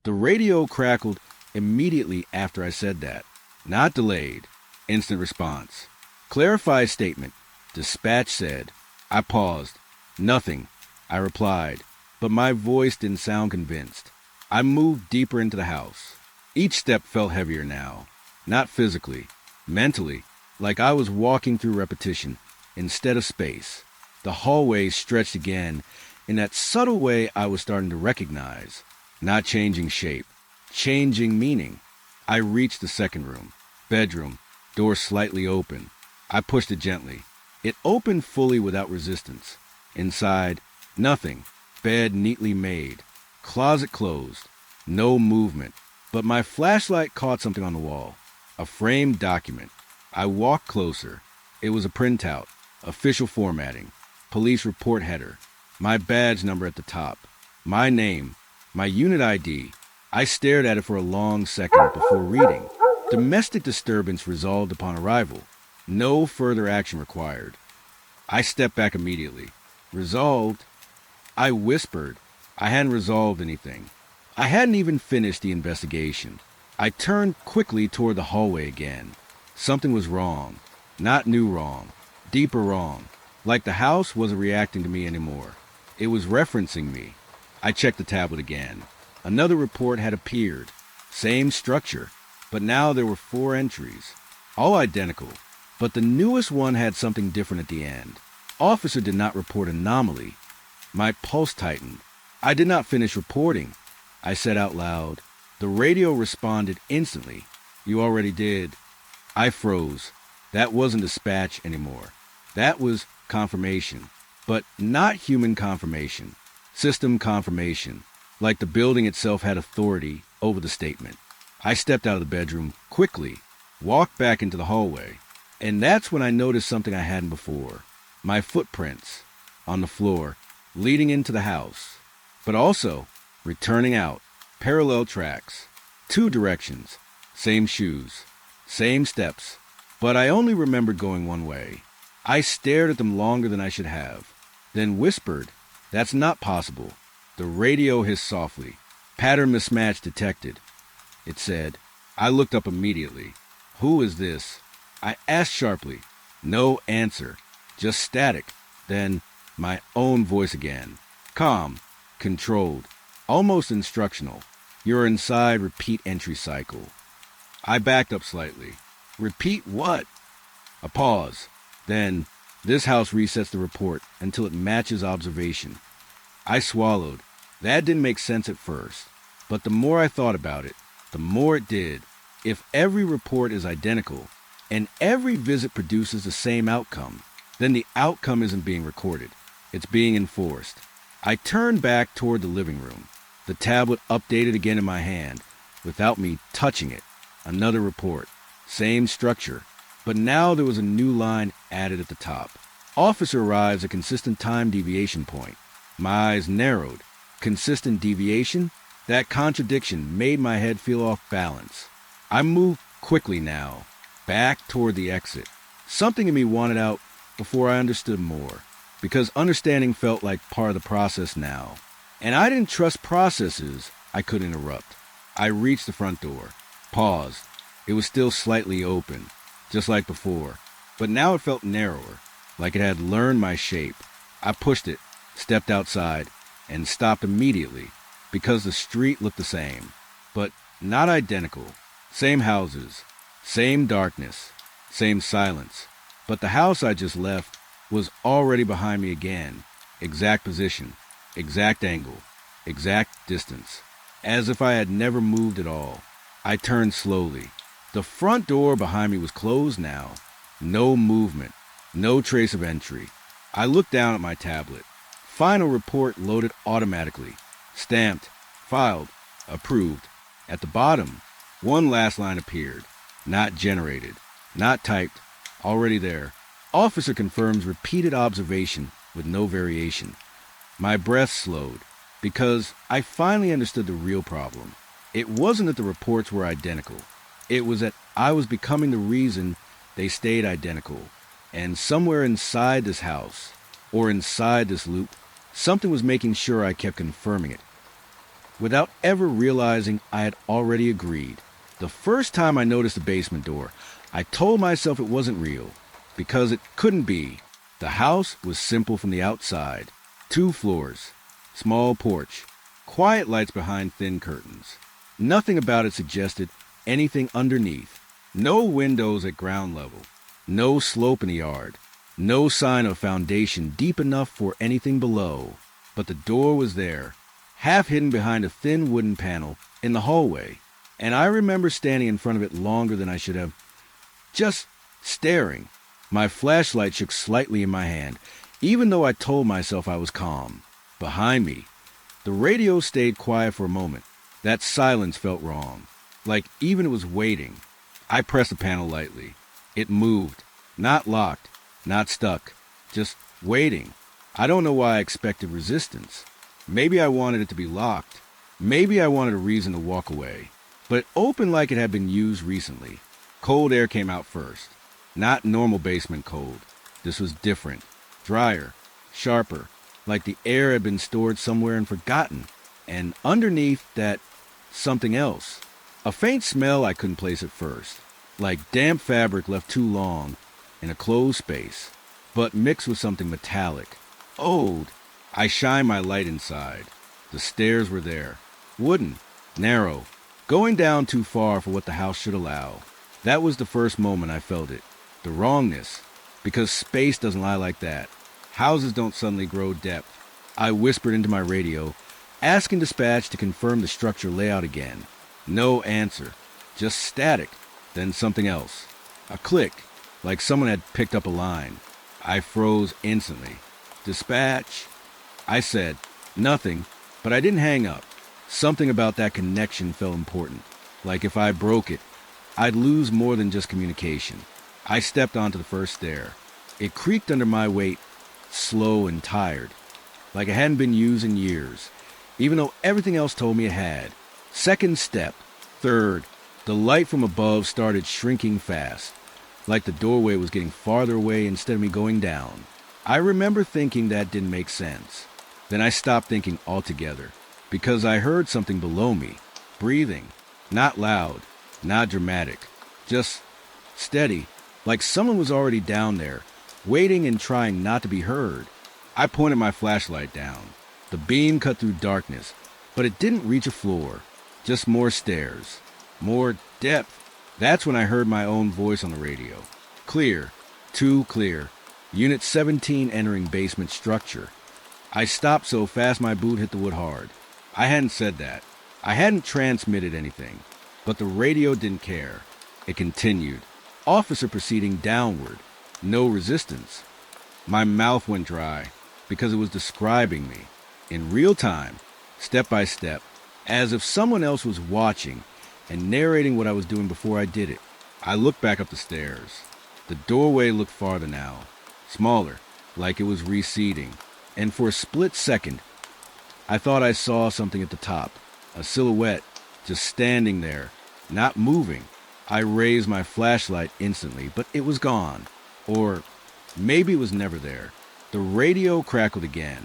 The radio crackled immediately after I said that. Not delayed. Instant response. Clarify statement. Dispatch said. I paused. Nothing. I replied, but my voice didn't sound convinced. I moved deeper into the house. Each step felt heavier now. Not physically. Mentally. Like I was walking through repetition instead of space. The hallway stretched again in that subtle way I was starting to recognize. Not changing shape. Changing meaning. I reached the second room. Bedroom. Door slightly open. I pushed it gently. It opened fully without resistance. Inside, nothing. Bed neatly made. Closet closed. No movement. But my flashlight caught something on the wall. A framed document. I walked closer. It was a printout. Official formatting. Police report header. My badge number at the top. My name. My unit ID. I stared at it for a long second before reading. Domestic disturbance resolved upon arrival. No further action required. I stepped back immediately. Resolved? I whispered. I hadn't resolved anything. I hadn't even finished the investigation. I turned quickly toward the hallway again. Something was wrong. Not new wrong. Deeper wrong. Like the house wasn't reacting to me anymore. It was referencing me. I checked the tablet again. Another report had appeared. Same structure. But now there were 4 entries. All identical. But the newest one had something different at the end. Officer did not report anomaly. My pulse tightened. I did not finish reporting. I said out loud. The radio responded instantly. You already did. I froze. That wasn't dispatch anymore. That was confirmation. But not human confirmation. System confirmation. Like the building itself had authority over the statement. I stepped out of the bedroom quickly, walked back into the hallway, and that's when I noticed something I hadn't before. My footprints on the floor, leading into the house, but also returning out, parallel tracks, 2 directions, same shoes, same steps, but I only remembered going one way. I stared at them longer than I should have, then whispered, "That's not possible." The radio hissed softly. Pattern mismatch detected. It said. I looked up immediately. Who is this? I asked sharply. No answer. Just static. Then my own voice again. Calm. Controlled. Almost instructional. You're inside repeat entry cycle. I backed up slightly. Repeat what? A pause. Then, this house resets the report until it matches observation. I swallowed. That didn't make sense at first. But the more I thought about it, the more it did. If every report is identical, and every visit produces the same outcome, then the outcome isn't being recorded. It's being enforced. I turned back toward the living room. The tablet updated again in my hand, without me touching it. Another report. Same structure. But now there was a new line added at the top. Officer arrives at consistent time deviation point. My eyes narrowed. Consistent deviation? That contradiction made my head feel off balance. I moved quickly now, back toward the exit. Something in me wanted out before I understood more, because understanding felt like part of the process now. And I didn't trust processes I could interrupt. I reached the front door, paused. It was still slightly open, just like before, but now it felt narrower, like it had learned my shape. I pushed it, stepped outside, and stopped immediately, because the street looked the same, but not identical. Same houses, same darkness, same silence. But the house I just left was already behind me again. Exact position, exact angle, exact distance. As if I had never moved at all. I turned slowly. The front door behind me was closed now. No movement, no trace of entry. I looked down at my tablet. Final report loaded automatically. Stamped, filed, approved. At the bottom, one last line appeared. Not generated, not typed, already there. Officer confirms repeated observation with no variation. My breath slowed, because I finally understood the real problem. It wasn't that the reports were identical. It was that I was becoming the reason they stayed identical. And somewhere inside this house, or inside this loop, something was making sure I kept confirming it, without ever realizing I had already agreed. The first time I noticed the basement door, I told myself it wasn't real, because it couldn't be. The house was simple from the outside. 2 floors, small porch, quiet lights behind thin curtains. Nothing about it suggested anything underneath. No windows at ground level. No slope in the yard. No sign of foundation deep enough for anything below. But the door was there, half hidden behind a thin wooden panel in the hallway. And I remember standing in front of it longer than I should have, just staring. My flashlight shook slightly in my hand, even though I told myself I was calm. Behind me, the radio stayed quiet for a moment. That silence felt wrong, like even it was waiting. I pressed the panel lightly. It moved, not locked, not stuck, just waiting. I don't know why I expected resistance. Maybe I wanted it to be locked. Maybe I wanted a reason to walk away. But it opened like it had been used recently. Cold air came out first. Not normal basement cold. This was different. Drier. Sharper. Like the air had been stored somewhere and forgotten. And underneath that, something else. A faint smell I couldn't place at first. Like damp fabric left too long in a closed space. But mixed with something metallic. Old. I shined my light inside. The stairs were there. Wooden. Narrow. Going down too far for what the house should allow. That was the first moment I felt it. The wrongness. Because space doesn't lie like that. Houses don't suddenly grow depth. I whispered into my radio, asking dispatch to confirm the structure layout again. No answer. Just static. Then something else. A click, like someone had picked up a line. I froze instantly. Dispatch. I said, nothing, but I didn't hang up. Something about that connection felt important. Like if I broke it, I'd lose more than just communication. I stepped onto the first stair. It creaked under my weight, slow and tired, like it hadn't been used in years, even though everything else told me it had. Second step. Third. The light from above started shrinking fast, like the doorway was getting farther away instead of me going down. I remember thinking that didn't make sense. Then I stopped thinking altogether, because I heard something below me, breathing, not loud, not dramatic, just steady, like someone was already down there, waiting and trying not to be heard. I pointed my flashlight down. The beam cut through darkness, but it didn't reach a floor, just more stairs, more depth. That's when I heard my own voice on the radio. Clear, too clear. Unit 17 entering basement structure. I stopped so fast my boot hit the wood hard. I hadn't said that. I hadn't transmitted anything. But the radio didn't care. It continued. Officer proceeding downward. No resistance. My mouth went dry because it was describing me in real time, step by step, as if someone else was watching and narrating what I was doing before I did it. I looked back up the stairs. The doorway looked farther now, smaller, like it was receding. And for a split second, I thought I saw something at the top, a silhouette, just standing there, not moving. I raised my flashlight instantly, but it was gone. Or maybe it was never there. The radio crackled again,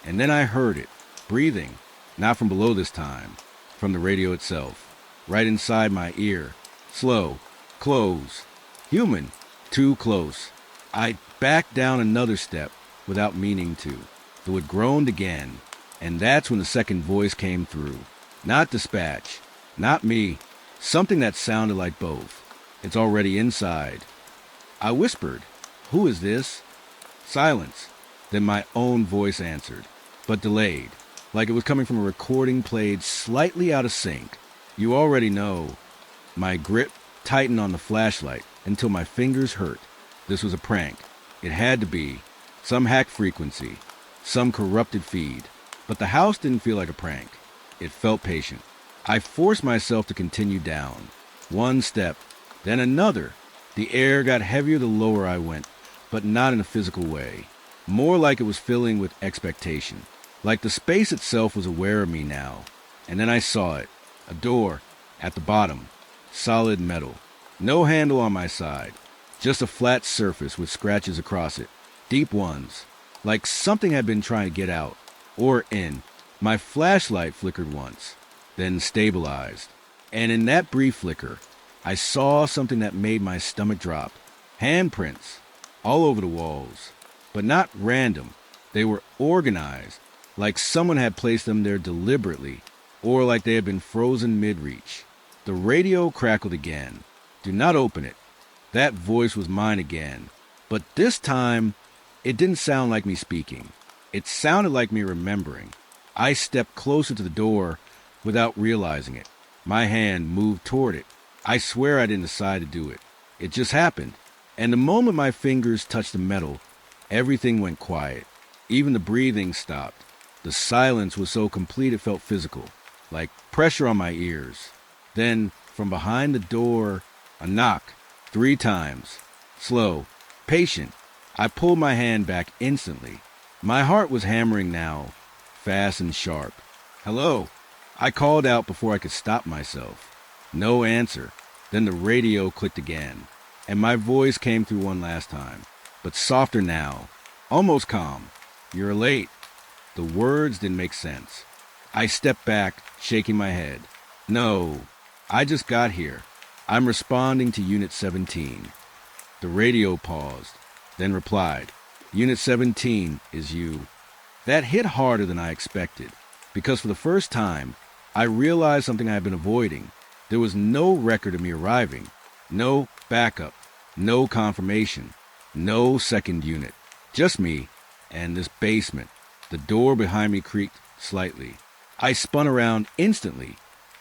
and then I heard it, breathing, not from below this time, from the radio itself, right inside my ear. Slow, close, human, too close. I backed down another step without meaning to, though it groaned again, and that's when the second voice came through. Not dispatch, not me, something that sounded like both. It's already inside. I whispered, "Who is this?" Silence. Then my own voice answered, but delayed, like it was coming from a recording played slightly out of sync. You already know. My grip tightened on the flashlight until my fingers hurt. This was a prank. It had to be. Some hack frequency. Some corrupted feed. But the house didn't feel like a prank. It felt patient. I forced myself to continue down. One step, then another. The air got heavier the lower I went, but not in a physical way. More like it was filling with expectation. Like the space itself was aware of me now. And then I saw it. A door, at the bottom. Solid metal. No handle on my side. Just a flat surface with scratches across it. Deep ones. Like something had been trying to get out. Or in. My flashlight flickered once, then stabilized. And in that brief flicker, I saw something that made my stomach drop. Handprints, all over the walls. But not random. They were organized, like someone had placed them there deliberately, or like they had been frozen mid-reach. The radio crackled again. Do not open it. That voice was mine again. But this time, it didn't sound like me speaking. It sounded like me remembering. I stepped closer to the door without realizing it. My hand moved toward it. I swear I didn't decide to do it. It just happened. And the moment my fingers touched the metal, everything went quiet. Even the breathing stopped. The silence was so complete it felt physical, like pressure on my ears. Then, from behind the door, a knock, 3 times. Slow, patient. I pulled my hand back instantly. My heart was hammering now, fast and sharp. "Hello?" I called out before I could stop myself. No answer. Then the radio clicked again, and my voice came through one last time, but softer now, almost calm. "You're late." The words didn't make sense. I stepped back, shaking my head. "No, I just got here. I'm responding to Unit 17. The radio paused, then replied, "Unit 17 is you." That hit harder than I expected, because for the first time, I realized something I had been avoiding. There was no record of me arriving, no backup, no confirmation, no second unit. Just me and this basement. The door behind me creaked slightly. I spun around instantly,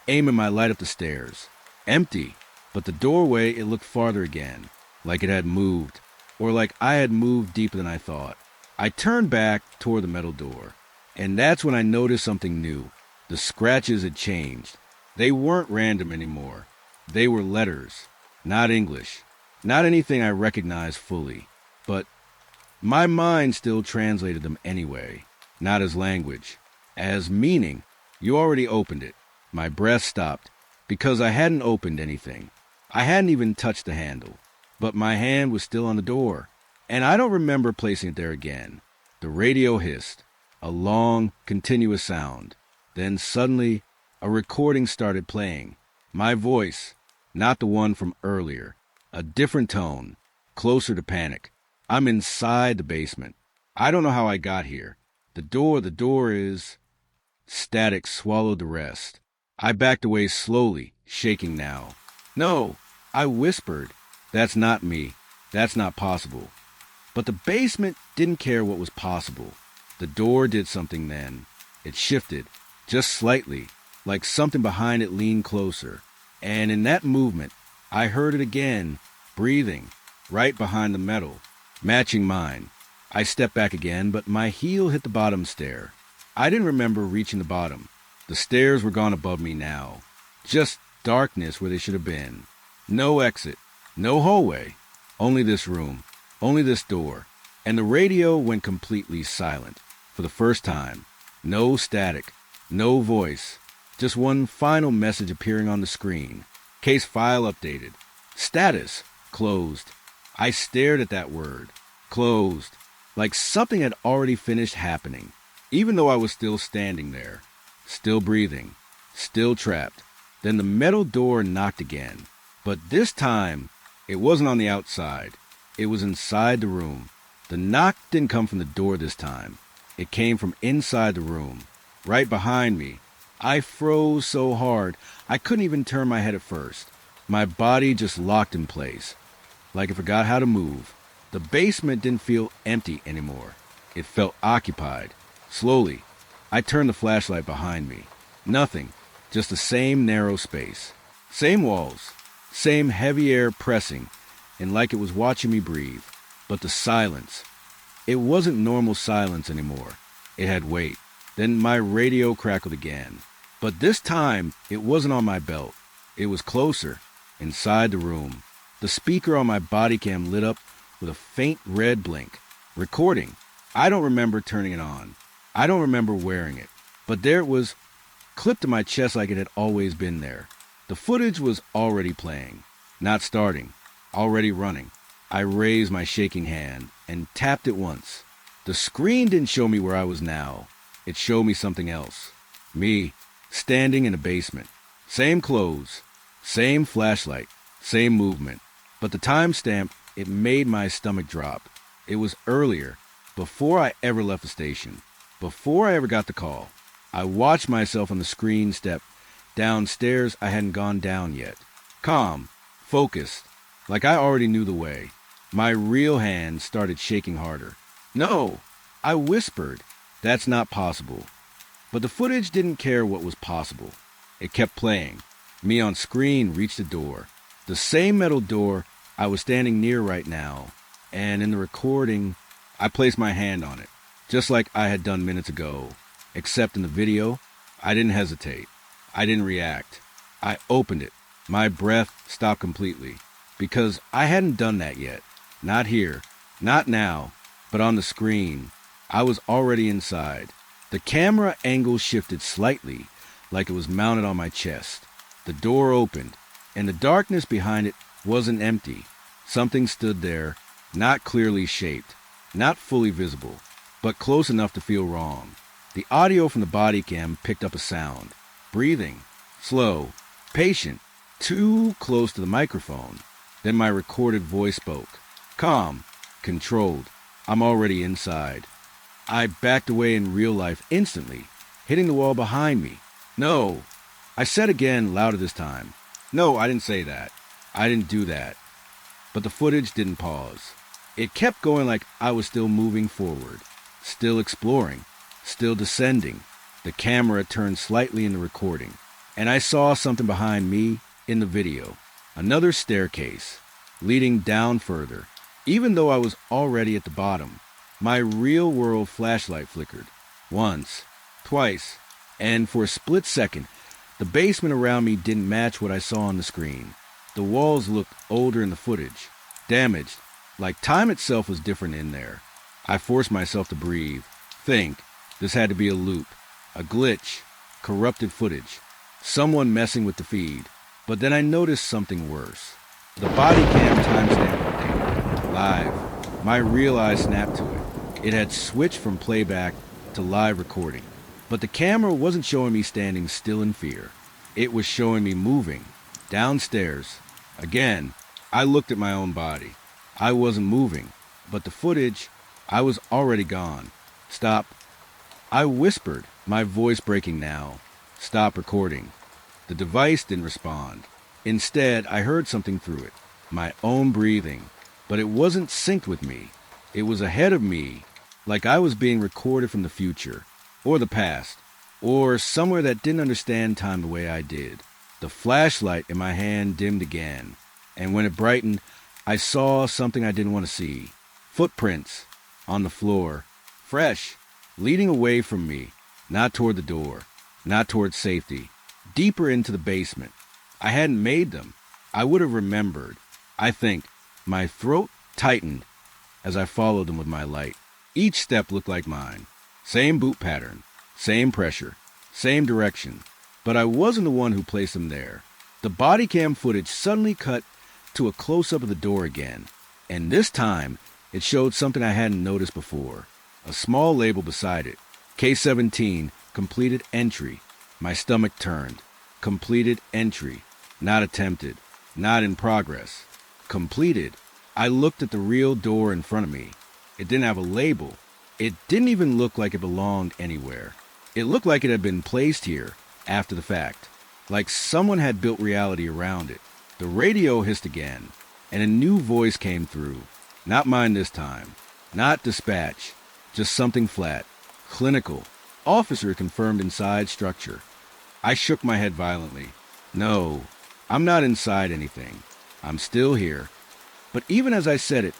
aiming my light up the stairs. Empty, but the doorway, it looked farther again, like it had moved, or like I had moved deeper than I thought. I turned back toward the metal door, and that's when I noticed something new. The scratches had changed. They weren't random anymore. They were letters, not English, not anything I recognized fully, but my mind still translated them anyway, not as language, as meaning. "You already opened it." My breath stopped, because I hadn't opened anything. I hadn't even touched the handle, but my hand was still on the door, and I don't remember placing it there again. The radio hissed, a long, continuous sound. Then suddenly, a recording started playing. My voice, not the one from earlier. A different tone, closer to panic. I'm inside the basement. I don't know how I got here. The door is... Static swallowed the rest. I backed away slowly, shaking now. "No," I whispered. "That's not me. That's not possible." But the basement didn't care what was possible. The door did something then. It shifted, just slightly, like something behind it leaned closer. And in that movement, I heard it again, breathing, right behind the metal, matching mine. I stepped back again, but my heel hit the bottom stair. I didn't remember reaching the bottom. The stairs were gone above me now. Just darkness where they should have been. No exit, no hallway. Only this room, only this door. And the radio went completely silent. For the first time. No static, no voice. Just one final message appearing on the screen. Case file updated. Status, closed. I stared at that word. Closed. Like something had already finished happening. Even though I was still standing there. Still breathing. Still trapped. Then the metal door knocked again. But this time, it wasn't on the outside. It was inside the room. The knock didn't come from the door this time. It came from inside the room. Right behind me. I froze so hard, I couldn't even turn my head at first. My body just locked in place, like it forgot how to move. The basement didn't feel empty anymore. It felt occupied. Slowly, I turned the flashlight behind me. Nothing, just the same narrow space. Same walls, same heavy air pressing, and like it was watching me breathe. But the silence, it wasn't normal silence anymore. It had weight. Then my radio crackled again. But this time, it wasn't on my belt. It was closer, inside the room. The speaker on my body cam lit up with a faint red blink. Recording. I don't remember turning it on. I don't remember wearing it. But there it was, clipped to my chest like it had always been there. The footage was already playing. Not starting. Already running. I raised my shaking hand and tapped it once. The screen didn't show me where I was now. it showed me something else. Me, standing in a basement. Same clothes, same flashlight, same movement. But the timestamp, it made my stomach drop. It was earlier, before I ever left the station, before I ever got the call. I watched myself on the screen step downstairs I hadn't gone down yet. Calm, focused, like I already knew the way. My real hand started shaking harder. No, I whispered. That's not possible. But the footage didn't care what was possible. It kept playing. Me on screen reached the door. The same metal door I was standing near right now. And in the recording, I placed my hand on it, just like I had done minutes ago. Except in the video, I didn't hesitate. I didn't react. I opened it. My breath stopped completely. Because I hadn't done that yet. Not here. Not now. But on the screen. I was already inside. The camera angle shifted slightly, like it was mounted on my chest. The door opened, and the darkness behind it wasn't empty. Something stood there, not clearly shaped, not fully visible, but close enough to feel wrong. The audio from the body cam picked up a sound. Breathing. Slow. Patient. Too close to the microphone. Then my recorded voice spoke. Calm. Controlled. I'm already inside. I backed away in real life instantly, hitting the wall behind me. No. I said again, louder this time. No, I didn't say that. I didn't do that. But the footage didn't pause. It kept going like I was still moving forward, still exploring, still descending. The camera turned slightly in the recording, and I saw something behind me in the video. Another staircase, leading down further. Even though I was already at the bottom, my real-world flashlight flickered. Once, twice, and for a split second, the basement around me didn't match what I saw on the screen. The walls looked older in the footage, damaged, like time itself was different in there. I forced myself to breathe, think. This had to be a loop, a glitch, corrupted footage, someone messing with the feed. But then I noticed something worse. The body cam timestamp update, live. My real eye snapped to it. It had switched from playback to live recording. But the camera wasn't showing me standing still in fear. It was showing me moving, downstairs. Again, I looked at my own body. I wasn't moving, but the footage, I was already gone. Stop. I whispered, my voice breaking now. Stop recording. The device didn't respond. Instead, I heard something through it, my own breathing. But it wasn't synced with me. It was ahead of me, like I was being recorded from the future, or the past, or somewhere that didn't understand time the way I did. The flashlight in my hand dimmed again, and when it brightened, I saw something I didn't want to see. Footprints on the floor, fresh, leading away from me, not toward the door, not toward safety, deeper into the basement. I hadn't made them. I would have remembered. I think my throat tightened as I followed them with my light. Each step looked like mine. Same boot pattern, same pressure, same direction. But I wasn't the one who placed them there. The body cam footage suddenly cut to a close-up of the door again. And this time, it showed something I hadn't noticed before. A small label beside it. K-17, completed entry. My stomach turned. Completed entry. Not attempted. Not in progress. Completed. I looked at the real door in front of me. It didn't have a label. It didn't even look like it belonged anywhere. It looked like it had been placed here after the fact, like someone had built reality around it. The radio hissed again, and a new voice came through. Not mine this time. Not dispatch. Just something flat. Clinical. Officer confirmed inside structure. I shook my head violently. No, I'm not inside anything. I'm still here. But even as I said it,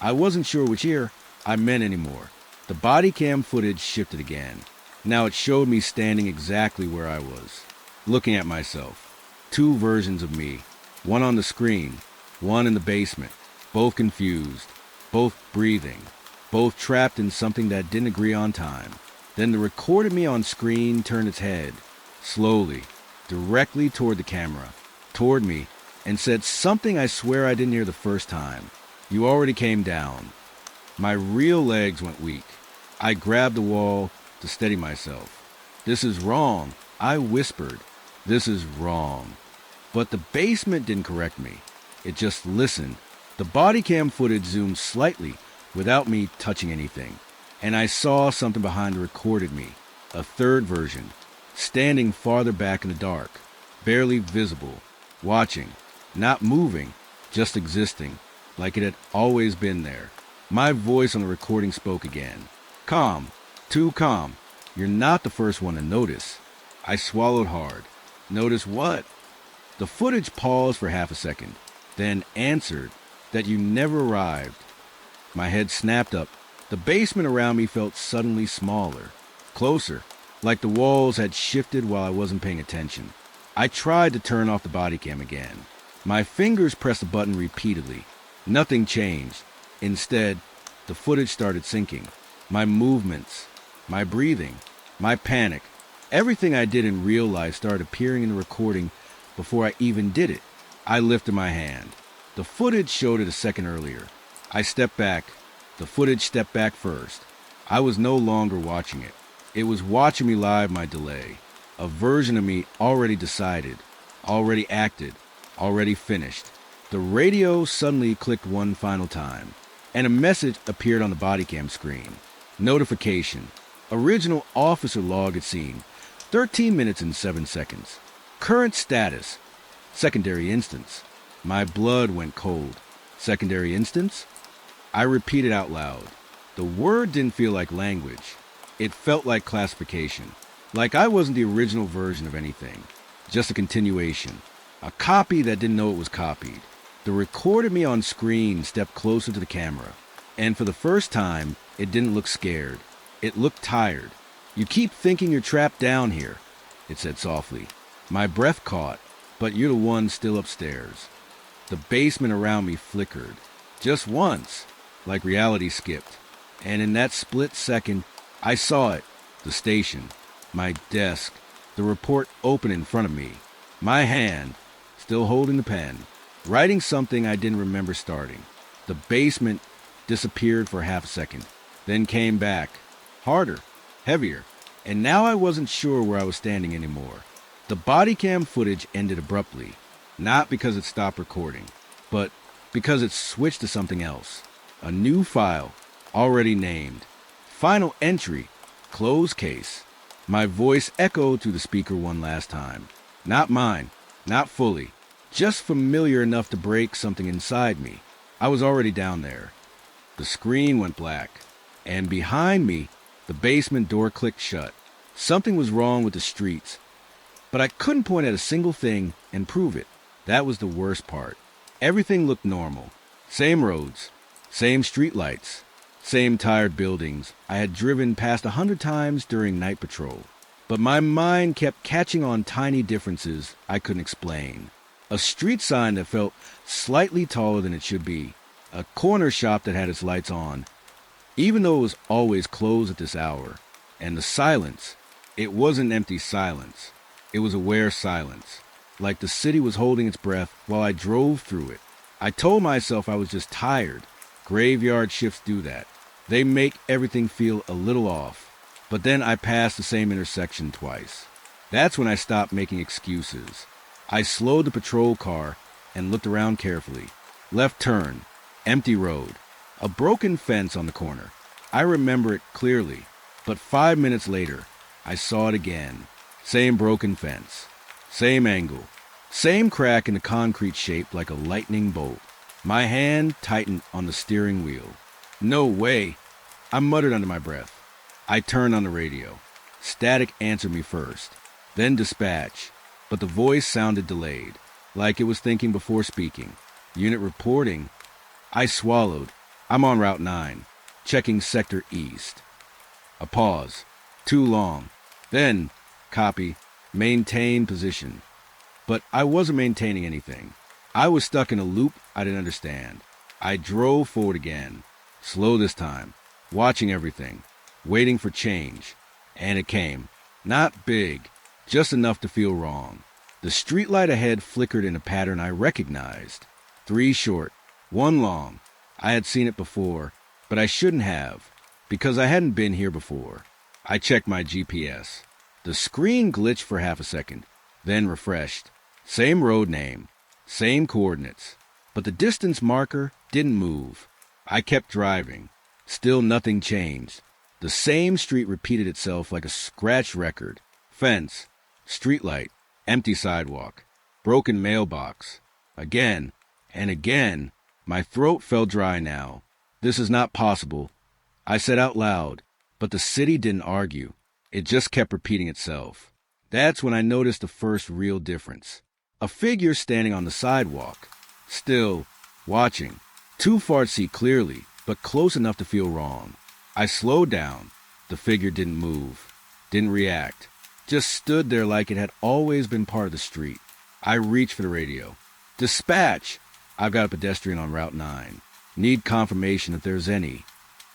I wasn't sure which ear I meant anymore. The body cam footage shifted again. Now it showed me standing exactly where I was, looking at myself. Two versions of me, one on the screen, one in the basement, both confused, both breathing, both trapped in something that didn't agree on time. Then the recorded me on screen turned its head, slowly, directly toward the camera, toward me, and said something I swear I didn't hear the first time. You already came down. My real legs went weak. I grabbed the wall to to steady myself. "This is wrong," I whispered. "This is wrong." But the basement didn't correct me. It just listened. The body cam footage zoomed slightly without me touching anything, and I saw something behind the recorded me, a third version, standing farther back in the dark, barely visible, watching, not moving, just existing, like it had always been there. My voice on the recording spoke again. "Calm, too calm. You're not the first one to notice." I swallowed hard. "Notice what?" The footage paused for half a second, then answered that you never arrived. My head snapped up. The basement around me felt suddenly smaller, closer, like the walls had shifted while I wasn't paying attention. I tried to turn off the body cam again. My fingers pressed the button repeatedly. Nothing changed. Instead, the footage started syncing. My movements, my breathing, my panic, everything I did in real life started appearing in the recording before I even did it. I lifted my hand. The footage showed it a second earlier. I stepped back. The footage stepped back first. I was no longer watching it. It was watching me live my delay. A version of me already decided, already acted, already finished. The radio suddenly clicked one final time, and a message appeared on the body cam screen. Notification. Original officer log at scene. 13 minutes and 7 seconds. Current status. Secondary instance. My blood went cold. Secondary instance? I repeated out loud. The word didn't feel like language. It felt like classification. Like I wasn't the original version of anything. Just a continuation. A copy that didn't know it was copied. The recorded me on screen stepped closer to the camera. And for the first time, it didn't look scared. It looked tired. "You keep thinking you're trapped down here," it said softly. My breath caught, "But you're the one still upstairs." The basement around me flickered. Just once, like reality skipped. And in that split second, I saw it. The station. My desk. The report open in front of me. My hand, still holding the pen, writing something I didn't remember starting. The basement disappeared for half a second, then came back. Harder, heavier. And now I wasn't sure where I was standing anymore. The body cam footage ended abruptly. Not because it stopped recording, but because it switched to something else. A new file, already named. Final entry, close case. My voice echoed through the speaker one last time. Not mine, not fully. Just familiar enough to break something inside me. I was already down there. The screen went black, and behind me, the basement door clicked shut. Something was wrong with the streets, but I couldn't point at a single thing and prove it. That was the worst part. Everything looked normal. Same roads, same streetlights, same tired buildings I had driven past 100 times during night patrol. But my mind kept catching on tiny differences I couldn't explain. A street sign that felt slightly taller than it should be. A corner shop that had its lights on, even though it was always closed at this hour. And the silence. It wasn't empty silence. It was aware silence. Like the city was holding its breath while I drove through it. I told myself I was just tired. Graveyard shifts do that. They make everything feel a little off. But then I passed the same intersection twice. That's when I stopped making excuses. I slowed the patrol car and looked around carefully. Left turn. Empty road. A broken fence on the corner. I remember it clearly. But 5 minutes later, I saw it again. Same broken fence. Same angle. Same crack in the concrete shaped like a lightning bolt. My hand tightened on the steering wheel. "No way," I muttered under my breath. I turned on the radio. Static answered me first, then dispatch, but the voice sounded delayed, like it was thinking before speaking. "Unit reporting." I swallowed. "I'm on Route 9, checking Sector East." A pause. Too long. Then, copy, maintain position. But I wasn't maintaining anything. I was stuck in a loop I didn't understand. I drove forward again, slow this time, watching everything, waiting for change. And it came. Not big, just enough to feel wrong. The streetlight ahead flickered in a pattern I recognized. 3 short, 1 long. I had seen it before, but I shouldn't have, because I hadn't been here before. I checked my GPS. The screen glitched for half a second, then refreshed. Same road name, same coordinates, but the distance marker didn't move. I kept driving. Still nothing changed. The same street repeated itself like a scratch record. Fence, streetlight, empty sidewalk, broken mailbox. Again and again. My throat felt dry now. This is not possible, I said out loud, but the city didn't argue. It just kept repeating itself. That's when I noticed the first real difference. A figure standing on the sidewalk, still, watching, too far to see clearly, but close enough to feel wrong. I slowed down. The figure didn't move, didn't react, just stood there like it had always been part of the street. I reached for the radio. Dispatch! I've got a pedestrian on Route 9. Need confirmation if there's any.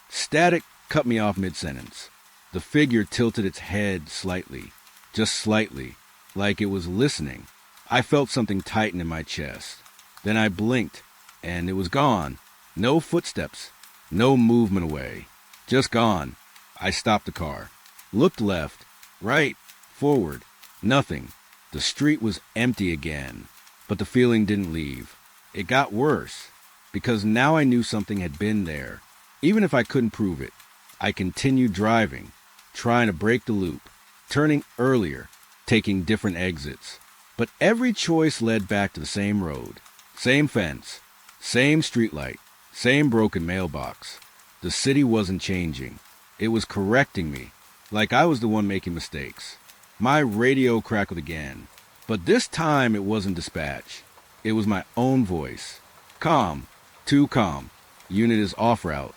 Static cut me off mid-sentence. The figure tilted its head slightly, just slightly, like it was listening. I felt something tighten in my chest. Then I blinked, and it was gone. No footsteps, no movement away. Just gone. I stopped the car. Looked left, right, forward. Nothing. The street was empty again. But the feeling didn't leave. It got worse, because now I knew something had been there. Even if I couldn't prove it, I continued driving, trying to break the loop, turning earlier, taking different exits. But every choice led back to the same road, same fence, same streetlight, same broken mailbox. The city wasn't changing. It was correcting me, like I was the one making mistakes. My radio crackled again, but this time it wasn't dispatch. It was my own voice. Calm, too calm. Unit is off route.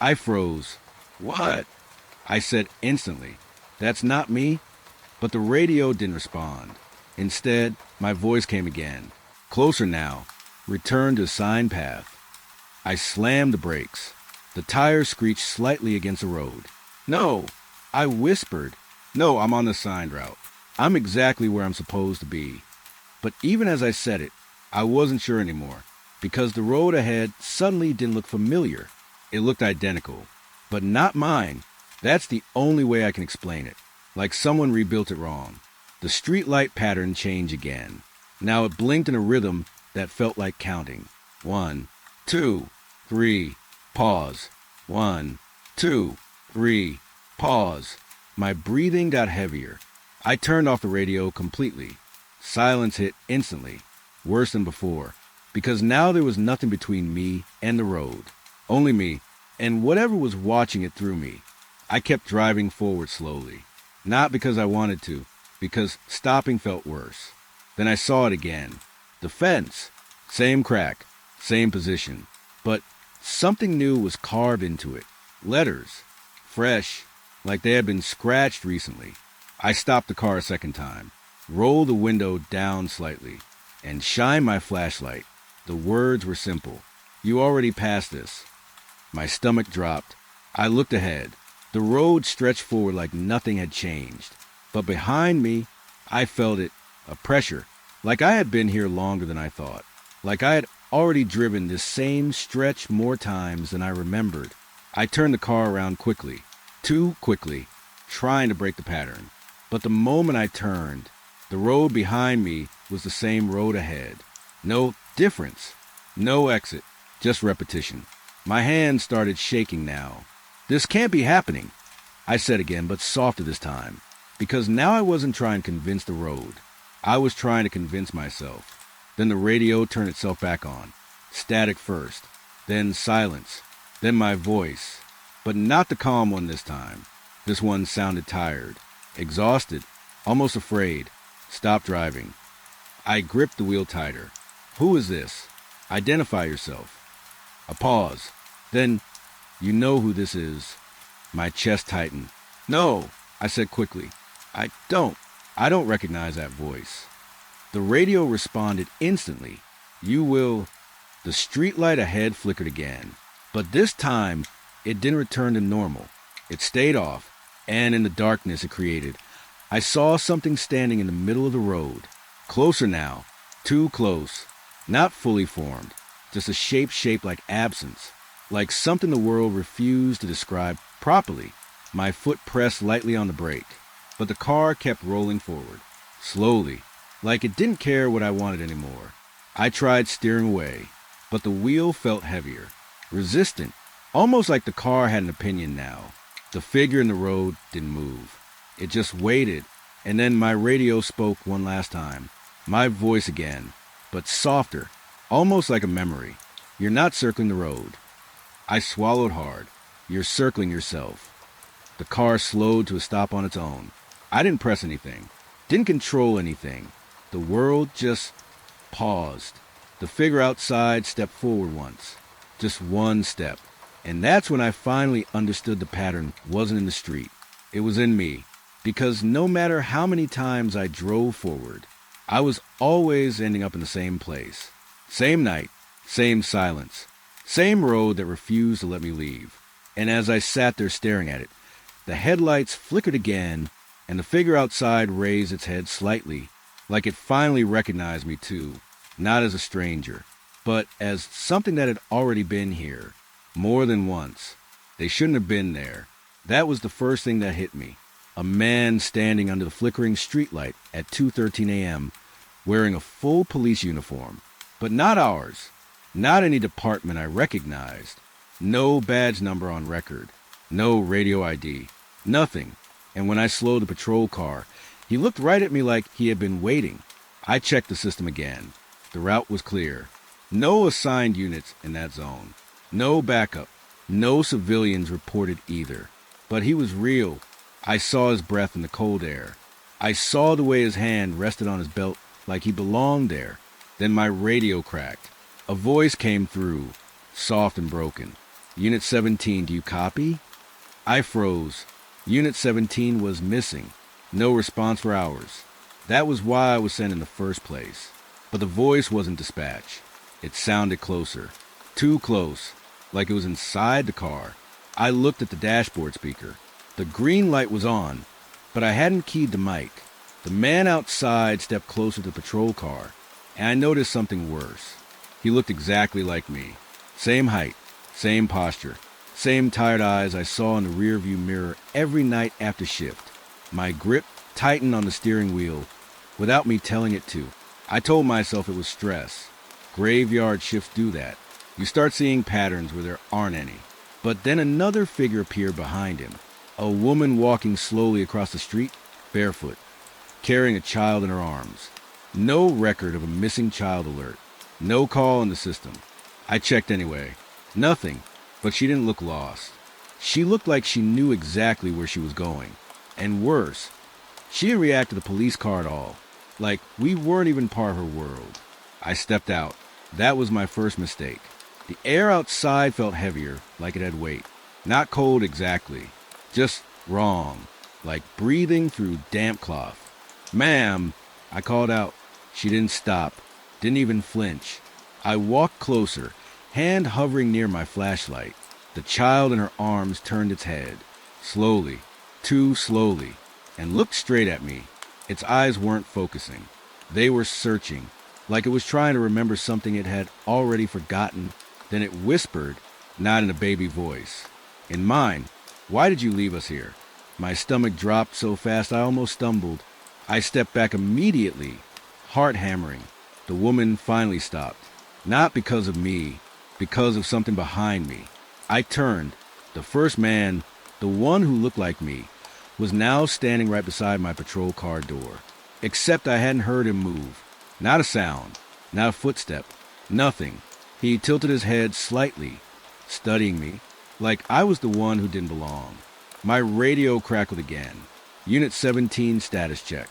I froze. What? I said instantly. That's not me. But the radio didn't respond. Instead, my voice came again. Closer now. Return to assigned path. I slammed the brakes. The tires screeched slightly against the road. No, I whispered. No, I'm on the assigned route. I'm exactly where I'm supposed to be. But even as I said it, I wasn't sure anymore, because the road ahead suddenly didn't look familiar. It looked identical, but not mine. That's the only way I can explain it. Like someone rebuilt it wrong. The streetlight pattern changed again. Now it blinked in a rhythm that felt like counting. 1, 2, 3, pause. 1, 2, 3, pause. My breathing got heavier. I turned off the radio completely. Silence hit instantly, worse than before, because now there was nothing between me and the road. Only me, and whatever was watching it through me. I kept driving forward slowly. Not because I wanted to, because stopping felt worse. Then I saw it again. The fence. Same crack, same position. But something new was carved into it. Letters. Fresh, like they had been scratched recently. I stopped the car a second time, rolled the window down slightly, and shined my flashlight. The words were simple. You already passed this. My stomach dropped. I looked ahead. The road stretched forward like nothing had changed. But behind me, I felt it, a pressure, like I had been here longer than I thought. Like I had already driven this same stretch more times than I remembered. I turned the car around quickly, too quickly, trying to break the pattern. But the moment I turned, the road behind me was the same road ahead. No difference, no exit, just repetition. My hands started shaking now. This can't be happening, I said again, but softer this time, because now I wasn't trying to convince the road. I was trying to convince myself. Then the radio turned itself back on. Static first, then silence, then my voice. But not the calm one this time. This one sounded tired, exhausted, almost afraid. Stop driving. I gripped the wheel tighter. Who is this? Identify yourself. A pause. Then, you know who this is. My chest tightened. No, I said quickly. I don't recognize that voice. The radio responded instantly. You will... The streetlight ahead flickered again. But this time, it didn't return to normal. It stayed off, and in the darkness it created, I saw something standing in the middle of the road. Closer now. Too close. Not fully formed. Just a shape shaped like absence. Like something the world refused to describe properly. My foot pressed lightly on the brake, but the car kept rolling forward, slowly, like it didn't care what I wanted anymore. I tried steering away, but the wheel felt heavier, resistant, almost like the car had an opinion now. The figure in the road didn't move. It just waited, and then my radio spoke one last time. My voice again, but softer, almost like a memory. You're not circling the road. I swallowed hard. You're circling yourself. The car slowed to a stop on its own. I didn't press anything, didn't control anything. The world just paused. The figure outside stepped forward once, just one step. And that's when I finally understood the pattern wasn't in the street. It was in me, because no matter how many times I drove forward, I was always ending up in the same place. Same night, same silence, same road that refused to let me leave. And as I sat there staring at it, the headlights flickered again, and the figure outside raised its head slightly, like it finally recognized me too, not as a stranger, but as something that had already been here, more than once. They shouldn't have been there. That was the first thing that hit me. A man standing under the flickering streetlight at 2:13 a.m., wearing a full police uniform, but not ours, not any department I recognized. No badge number on record, no radio ID, nothing. And when I slowed the patrol car, he looked right at me like he had been waiting. I checked the system again. The route was clear. No assigned units in that zone. No backup. No civilians reported either. But he was real. I saw his breath in the cold air. I saw the way his hand rested on his belt like he belonged there. Then my radio cracked. A voice came through, soft and broken. Unit 17, do you copy? I froze. Unit 17 was missing. No response for hours. That was why I was sent in the first place. But the voice wasn't dispatch. It sounded closer. Too close. Like it was inside the car. I looked at the dashboard speaker. The green light was on, but I hadn't keyed the mic. The man outside stepped closer to the patrol car, and I noticed something worse. He looked exactly like me. Same height, same posture, same tired eyes I saw in the rearview mirror every night after shift. My grip tightened on the steering wheel without me telling it to. I told myself it was stress. Graveyard shifts do that. You start seeing patterns where there aren't any. But then another figure appeared behind him. A woman walking slowly across the street, barefoot, carrying a child in her arms. No record of a missing child alert. No call in the system. I checked anyway. Nothing, but she didn't look lost. She looked like she knew exactly where she was going. And worse, she didn't react to the police car at all. Like we weren't even part of her world. I stepped out. That was my first mistake. The air outside felt heavier, like it had weight. Not cold exactly. Just wrong, like breathing through damp cloth. "Ma'am," I called out. She didn't stop, didn't even flinch. I walked closer, hand hovering near my flashlight. The child in her arms turned its head, slowly, too slowly, and looked straight at me. Its eyes weren't focusing. They were searching, like it was trying to remember something it had already forgotten. Then it whispered, not in a baby voice. In mine, "Why did you leave us here?" My stomach dropped so fast I almost stumbled. I stepped back immediately, heart hammering. The woman finally stopped. Not because of me, because of something behind me. I turned. The first man, the one who looked like me, was now standing right beside my patrol car door. Except I hadn't heard him move. Not a sound, not a footstep, nothing. He tilted his head slightly, studying me, like I was the one who didn't belong. My radio crackled again. Unit 17 status check.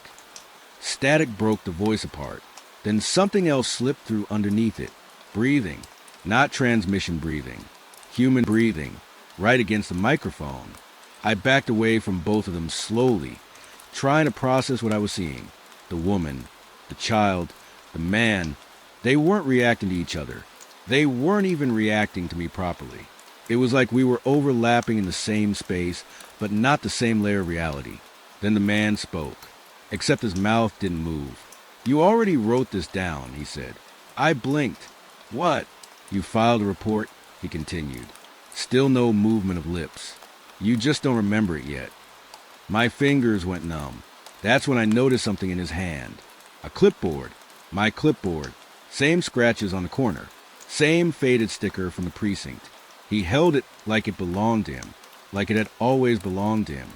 Static broke the voice apart. Then something else slipped through underneath it. Breathing. Not transmission breathing. Human breathing. Right against the microphone. I backed away from both of them slowly, trying to process what I was seeing. The woman, the child, the man. They weren't reacting to each other. They weren't even reacting to me properly. It was like we were overlapping in the same space, but not the same layer of reality. Then the man spoke, except his mouth didn't move. "You already wrote this down," he said. I blinked. "What?" "You filed a report," he continued. Still no movement of lips. You just don't remember it yet. My fingers went numb. That's when I noticed something in his hand. A clipboard. My clipboard. Same scratches on the corner. Same faded sticker from the precinct. He held it like it belonged to him, like it had always belonged to him.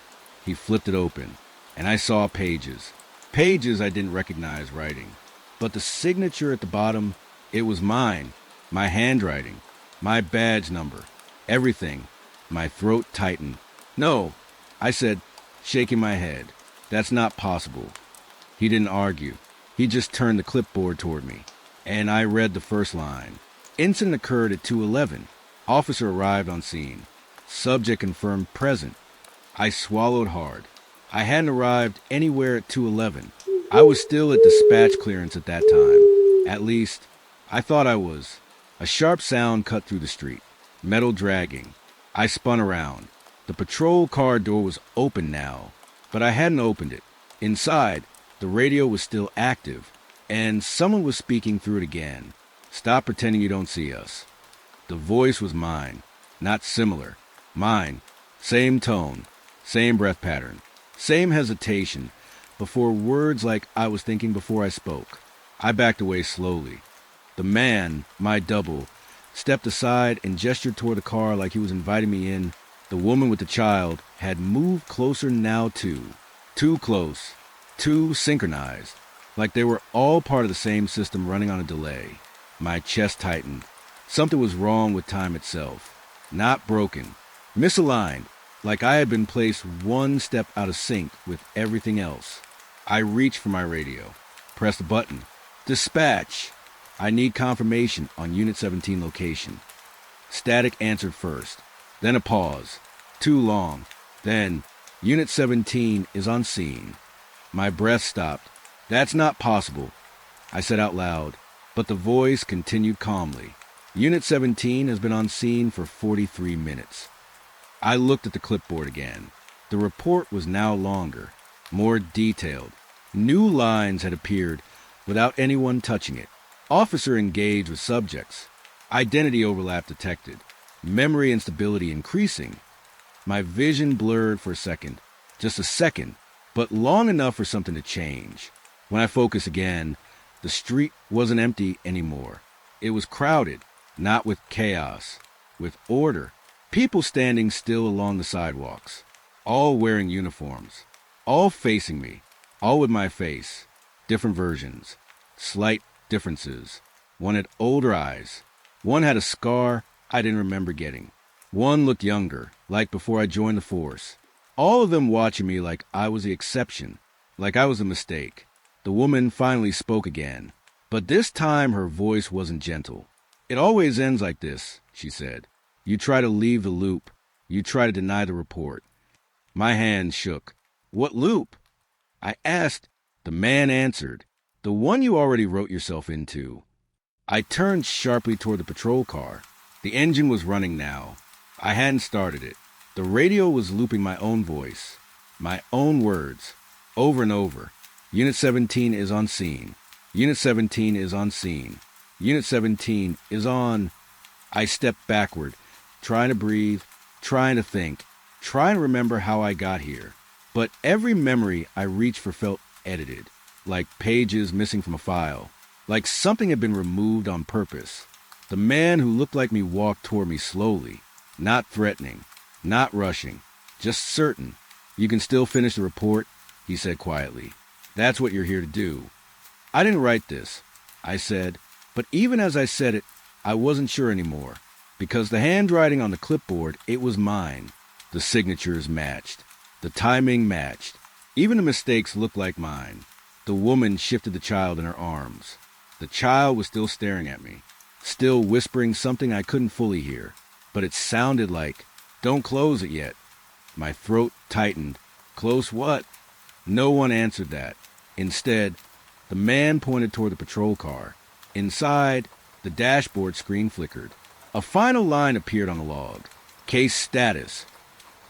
He flipped it open, and I saw pages. Pages I didn't recognize writing. But the signature at the bottom, it was mine. My handwriting. My badge number. Everything. My throat tightened. No, I said, shaking my head. That's not possible. He didn't argue. He just turned the clipboard toward me, and I read the first line. Incident occurred at 2:11. Officer arrived on scene. Subject confirmed present. I swallowed hard. I hadn't arrived anywhere at 2:11. I was still at dispatch clearance at that time. At least, I thought I was. A sharp sound cut through the street. Metal dragging. I spun around. The patrol car door was open now, but I hadn't opened it. Inside, the radio was still active, and someone was speaking through it again. Stop pretending you don't see us. The voice was mine, not similar. Mine. Same tone, same breath pattern, same hesitation before words like I was thinking before I spoke. I backed away slowly. The man, my double, stepped aside and gestured toward the car like he was inviting me in. The woman with the child had moved closer now too. Too close. Too synchronized. Like they were all part of the same system running on a delay. My chest tightened. Something was wrong with time itself. Not broken. Misaligned. Like I had been placed one step out of sync with everything else. I reached for my radio. Pressed the button. Dispatch. I need confirmation on Unit 17 location. Static answered first. Then a pause. Too long. Then, Unit 17 is on scene. My breath stopped. That's not possible, I said out loud, but the voice continued calmly. Unit 17 has been on scene for 43 minutes. I looked at the clipboard again. The report was now longer, more detailed. New lines had appeared without anyone touching it. Officer engaged with subjects. Identity overlap detected. Memory instability increasing. My vision blurred for a second. Just a second, but long enough for something to change. When I focused again, the street wasn't empty anymore. It was crowded, not with chaos, with order. People standing still along the sidewalks, all wearing uniforms, all facing me, all with my face. Different versions, slight differences. One had older eyes. One had a scar I didn't remember getting. One looked younger, like before I joined the force. All of them watching me like I was the exception, like I was a mistake. The woman finally spoke again, but this time her voice wasn't gentle. It always ends like this, she said. You try to leave the loop. You try to deny the report. My hand shook. What loop? I asked. The man answered. The one you already wrote yourself into. I turned sharply toward the patrol car. The engine was running now. I hadn't started it. The radio was looping my own voice, my own words, over and over. Unit 17 is on scene. Unit 17 is on scene. Unit 17 is on. I stepped backward, trying to breathe, trying to think, trying to remember how I got here. But every memory I reached for felt edited, like pages missing from a file, like something had been removed on purpose. The man who looked like me walked toward me slowly, not threatening, not rushing, just certain. You can still finish the report, he said quietly. That's what you're here to do. I didn't write this, I said, but even as I said it, I wasn't sure anymore, because the handwriting on the clipboard, it was mine. The signatures matched. The timing matched. Even the mistakes looked like mine. The woman shifted the child in her arms. The child was still staring at me, still whispering something I couldn't fully hear, but it sounded like, "Don't close it yet." My throat tightened. Close what? No one answered that. Instead, the man pointed toward the patrol car. Inside, the dashboard screen flickered. A final line appeared on the log. Case status.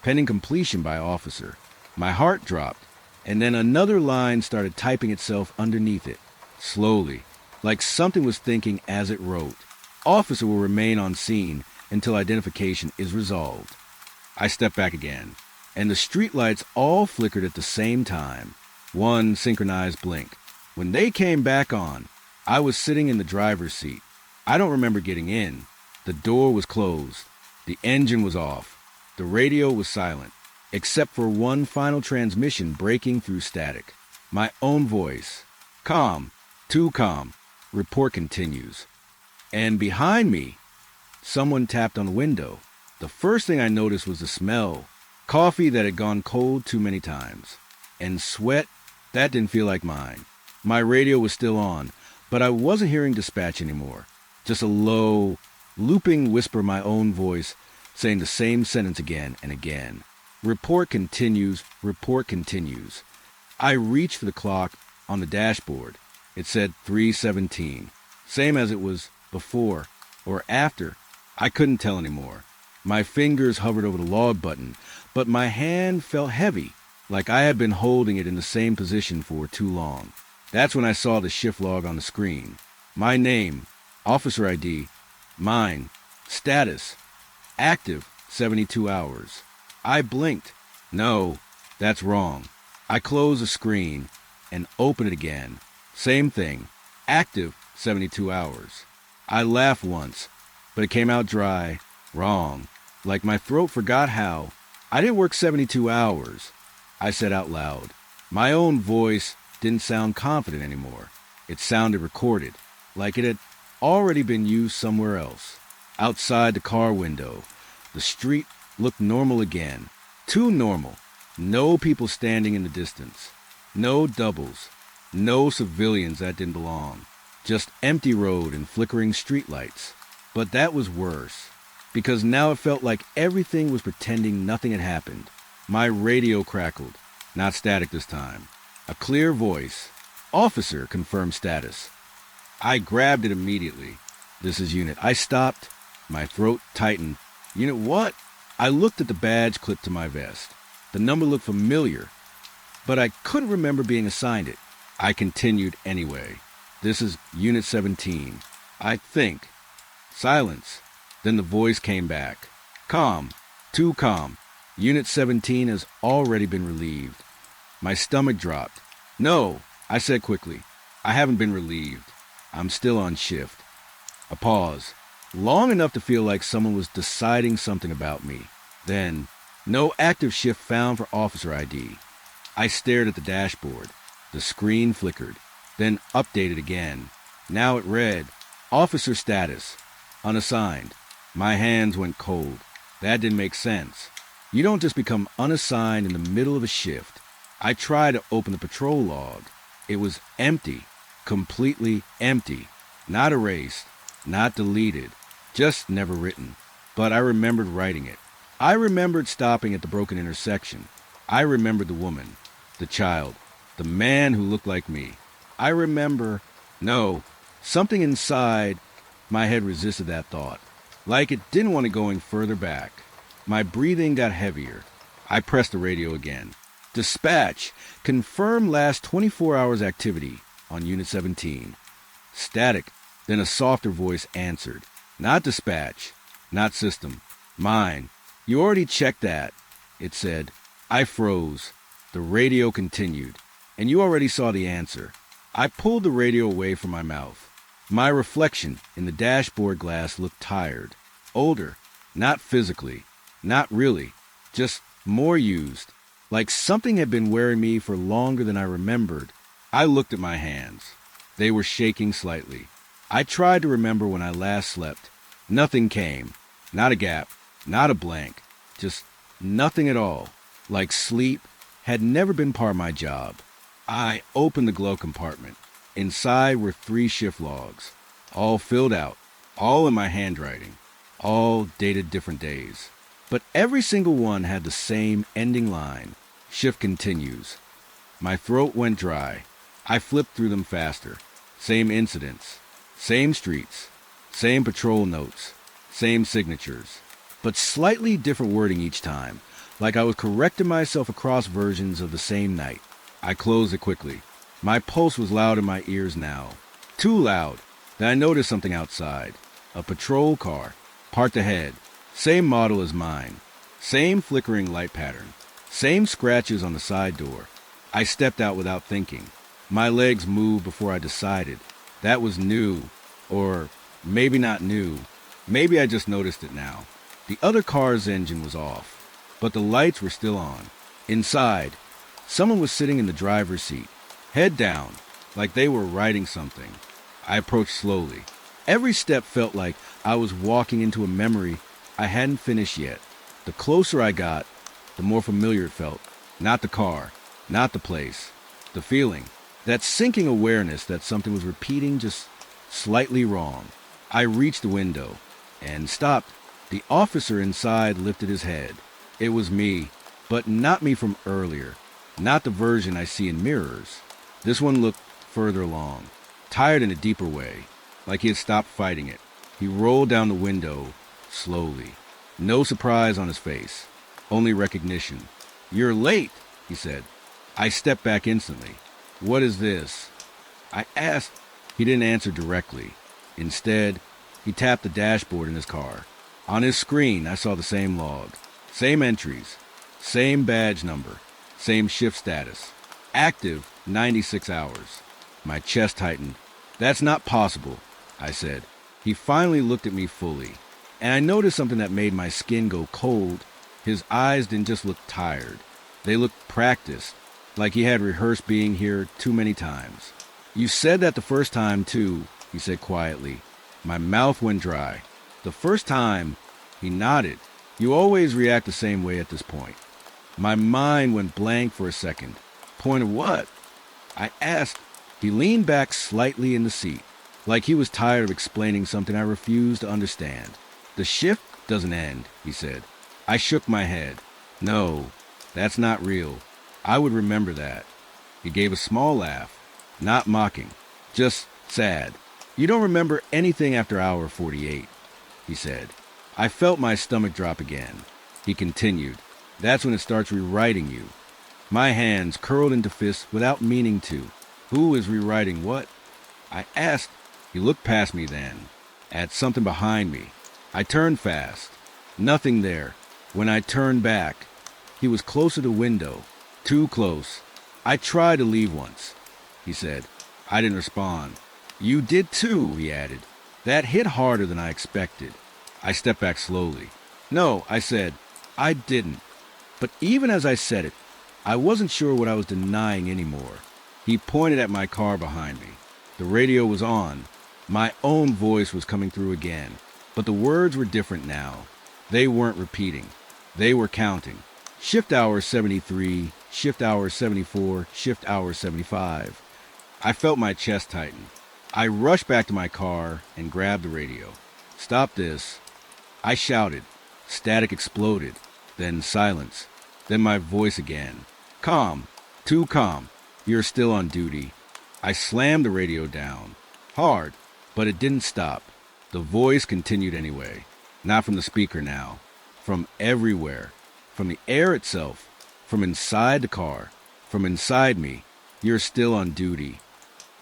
Pending completion by officer. My heart dropped, and then another line started typing itself underneath it, slowly, like something was thinking as it wrote. Officer will remain on scene until identification is resolved. I stepped back again, and the streetlights all flickered at the same time. One synchronized blink. When they came back on, I was sitting in the driver's seat. I don't remember getting in. The door was closed. The engine was off. The radio was silent, except for one final transmission breaking through static. My own voice. Calm. Too calm. Report continues. And behind me, someone tapped on the window. The first thing I noticed was the smell. Coffee that had gone cold too many times. And sweat, that didn't feel like mine. My radio was still on, but I wasn't hearing dispatch anymore. Just a low, looping whisper of my own voice saying the same sentence again and again. Report continues, report continues. I reached for the clock on the dashboard. It said 3:17, same as it was before or after. I couldn't tell anymore. My fingers hovered over the log button, but my hand felt heavy, like I had been holding it in the same position for too long. That's when I saw the shift log on the screen. My name, officer ID, mine, status, active 72 hours. I blinked. No, that's wrong. I closed the screen and opened it again. Same thing, active 72 hours. I laughed once, but it came out dry, wrong. Like my throat forgot how. I didn't work 72 hours. I said out loud. My own voice didn't sound confident anymore. It sounded recorded, like it had already been used somewhere else. Outside the car window, the street looked normal again. Too normal. No people standing in the distance. No doubles. No civilians that didn't belong. Just empty road and flickering streetlights. But that was worse, because now it felt like everything was pretending nothing had happened. My radio crackled. Not static this time. A clear voice. Officer, confirmed status. I grabbed it immediately. This is Unit. I stopped. My throat tightened. Unit what? I looked at the badge clipped to my vest. The number looked familiar, but I couldn't remember being assigned it. I continued anyway. This is Unit 17. I think. Silence. Then the voice came back. Calm. Too calm. Unit 17 has already been relieved. My stomach dropped. No, I said quickly. I haven't been relieved. I'm still on shift. A pause. Long enough to feel like someone was deciding something about me. Then, no active shift found for officer ID. I stared at the dashboard. The screen flickered, then updated again. Now it read, officer status, unassigned. My hands went cold. That didn't make sense. You don't just become unassigned in the middle of a shift. I tried to open the patrol log. It was empty, completely empty. Not erased, not deleted, just never written. But I remembered writing it. I remembered stopping at the broken intersection. I remembered the woman, the child, the man who looked like me. I remember, no, something inside my head resisted that thought, like it didn't want to go any further back. My breathing got heavier. I pressed the radio again. Dispatch, confirm last 24 hours activity on Unit 17. Static, then a softer voice answered. Not dispatch, not system, mine. You already checked that, it said. I froze. The radio continued, and you already saw the answer. I pulled the radio away from my mouth. My reflection in the dashboard glass looked tired, older, not physically, not really, just more used, like something had been wearing me for longer than I remembered. I looked at my hands. They were shaking slightly. I tried to remember when I last slept. Nothing came. Not a gap, not a blank, just nothing at all. Like sleep had never been part of my job. I opened the glove compartment. Inside were 3 shift logs, all filled out, all in my handwriting, all dated different days. But every single one had the same ending line. Shift continues. My throat went dry. I flipped through them faster. Same incidents, same streets, same patrol notes, same signatures, but slightly different wording each time, like I was correcting myself across versions of the same night. I closed it quickly. My pulse was loud in my ears now. Too loud that I noticed something outside. A patrol car, parked ahead. Same model as mine. Same flickering light pattern. Same scratches on the side door. I stepped out without thinking. My legs moved before I decided. That was new. Or maybe not new. Maybe I just noticed it now. The other car's engine was off, but the lights were still on. Inside, someone was sitting in the driver's seat, head down, like they were writing something. I approached slowly. Every step felt like I was walking into a memory I hadn't finished yet. The closer I got, the more familiar it felt. Not the car, not the place, the feeling. That sinking awareness that something was repeating just slightly wrong. I reached the window and stopped. The officer inside lifted his head. It was me, but not me from earlier. Not the version I see in mirrors. This one looked further along, tired in a deeper way, like he had stopped fighting it. He rolled down the window slowly. No surprise on his face, only recognition. "You're late," he said. I stepped back instantly. "What is this?" I asked. He didn't answer directly. Instead, he tapped the dashboard in his car. On his screen, I saw the same log, same entries, same badge number, same shift status. Active 96 hours. My chest tightened. "That's not possible," I said. He finally looked at me fully, and I noticed something that made my skin go cold. His eyes didn't just look tired. They looked practiced, like he had rehearsed being here too many times. "You said that the first time, too," he said quietly. My mouth went dry. "The first time," he nodded. "You always react the same way at this point." My mind went blank for a second. "Point of what?" I asked. He leaned back slightly in the seat, like he was tired of explaining something I refused to understand. "The shift doesn't end," he said. I shook my head. "No, that's not real. I would remember that." He gave a small laugh, not mocking, just sad. "You don't remember anything after hour 48, he said. I felt my stomach drop again. He continued, "That's when it starts rewriting you." My hands curled into fists without meaning to. Who is rewriting what? I asked. He looked past me then, at something behind me. I turned fast. Nothing there. When I turned back, he was closer to the window. Too close. "I tried to leave once," he said. I didn't respond. "You did too," he added. That hit harder than I expected. I stepped back slowly. "No," I said, "I didn't." But even as I said it, I wasn't sure what I was denying anymore. He pointed at my car behind me. The radio was on. My own voice was coming through again, but the words were different now. They weren't repeating. They were counting. Shift hour 73, shift hour 74, shift hour 75. I felt my chest tighten. I rushed back to my car and grabbed the radio. "Stop this." I shouted. Static exploded. Then silence. Then my voice again. "Calm. Too calm. You're still on duty." I slammed the radio down. Hard. But it didn't stop. The voice continued anyway. Not from the speaker now. From everywhere. From the air itself. From inside the car. From inside me. "You're still on duty."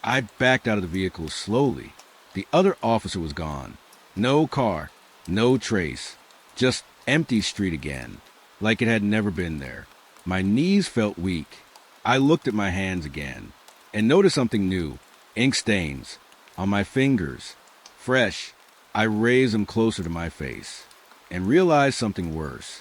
I backed out of the vehicle slowly. The other officer was gone. No car. No trace. Just empty street again. Like it had never been there. My knees felt weak. I looked at my hands again and noticed something new. Ink stains. On my fingers. Fresh. I raised them closer to my face and realized something worse.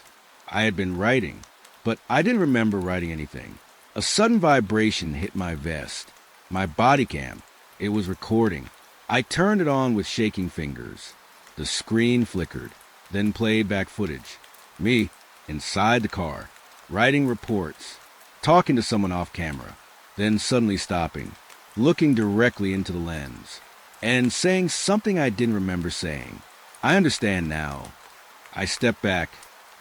I had been writing, but I didn't remember writing anything. A sudden vibration hit my vest. My body cam. It was recording. I turned it on with shaking fingers. The screen flickered, then played back footage. Me, inside the car, writing reports, talking to someone off camera, then suddenly stopping, looking directly into the lens, and saying something I didn't remember saying. I understand now. I stepped back.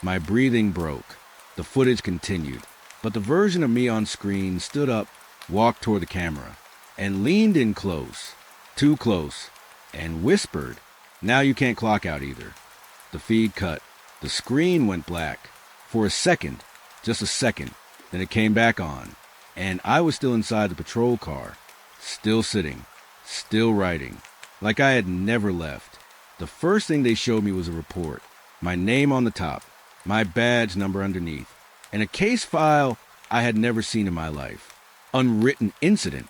My breathing broke. The footage continued, but the version of me on screen stood up, walked toward the camera, and leaned in close, too close, and whispered, "Now you can't clock out either." The feed cut. The screen went black. For a second, just a second, then it came back on, and I was still inside the patrol car, still sitting, still writing, like I had never left. The first thing they showed me was a report, my name on the top, my badge number underneath, and a case file I had never seen in my life. Unwritten incident.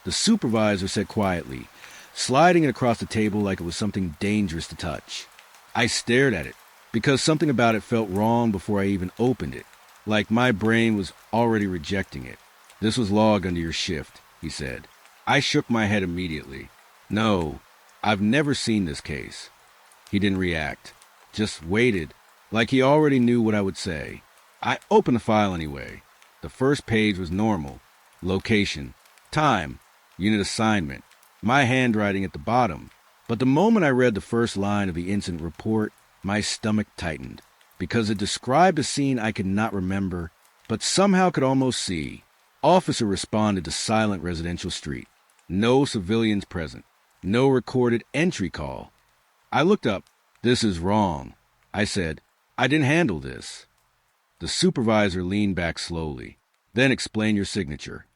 The supervisor said quietly, sliding it across the table like it was something dangerous to touch. I stared at it, because something about it felt wrong before I even opened it, like my brain was already rejecting it. This was logged under your shift, he said. I shook my head immediately. No, I've never seen this case. He didn't react, just waited, like he already knew what I would say. I opened the file anyway. The first page was normal. Location, time, unit assignment, my handwriting at the bottom. But the moment I read the first line of the incident report, my stomach tightened, because it described a scene I could not remember, but somehow could almost see. Officer responded to silent residential street. No civilians present. No recorded entry call. I looked up. This is wrong. I said, I didn't handle this. The supervisor leaned back slowly. Then explain your signature.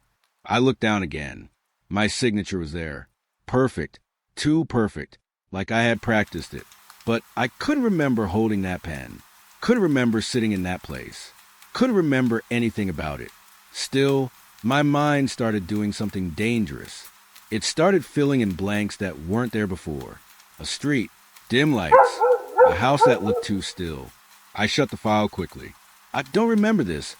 I looked down again. My signature was there. Perfect. Too perfect. Like I had practiced it. But I couldn't remember holding that pen. Couldn't remember sitting in that place. Couldn't remember anything about it. Still, my mind started doing something dangerous. It started filling in blanks that weren't there before. A street, dim lights, a house that looked too still. I shut the file quickly. I don't remember this.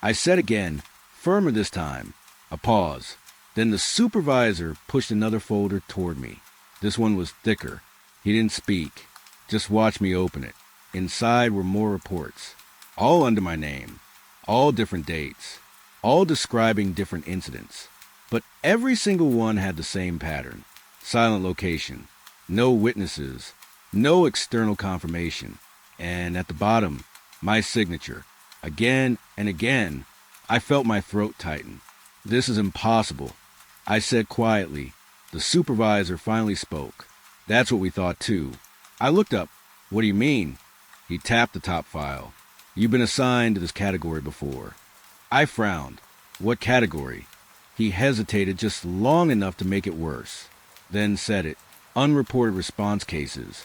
I said again, firmer this time. A pause. Then the supervisor pushed another folder toward me. This one was thicker. He didn't speak. Just watched me open it. Inside were more reports. All under my name. All different dates. All describing different incidents. But every single one had the same pattern. Silent location. No witnesses. No external confirmation. And at the bottom, my signature. Again and again, I felt my throat tighten. This is impossible, I said quietly. The supervisor finally spoke. That's what we thought too. I looked up. What do you mean? He tapped the top file. You've been assigned to this category before. I frowned. What category? He hesitated just long enough to make it worse. Then said it. Unreported response cases.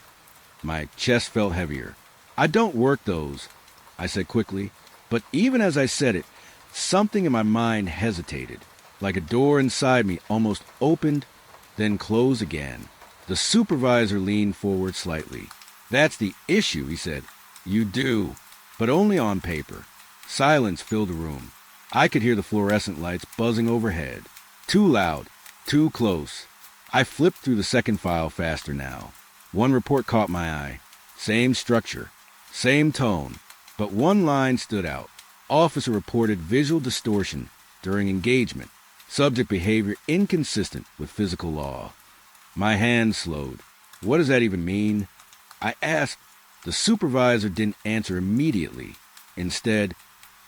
My chest felt heavier. I don't work those, I said quickly. But even as I said it, something in my mind hesitated, like a door inside me almost opened, then closed again. The supervisor leaned forward slightly. That's the issue, he said. You do, but only on paper. Silence filled the room. I could hear the fluorescent lights buzzing overhead. Too loud, too close. I flipped through the second file faster now. One report caught my eye. Same structure, same tone, but one line stood out. Officer reported visual distortion during engagement. Subject behavior inconsistent with physical law. My hand slowed. What does that even mean? I asked. The supervisor didn't answer immediately. Instead,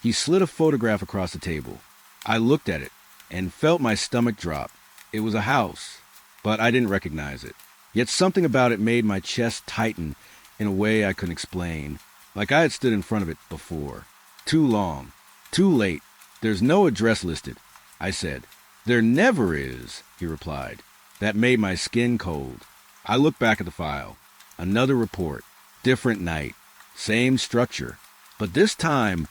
he slid a photograph across the table. I looked at it and felt my stomach drop. It was a house, but I didn't recognize it. Yet something about it made my chest tighten in a way I couldn't explain, like I had stood in front of it before. Too long. Too late. There's no address listed, I said. There never is, he replied. That made my skin cold. I looked back at the file. Another report. Different night. Same structure. But this time,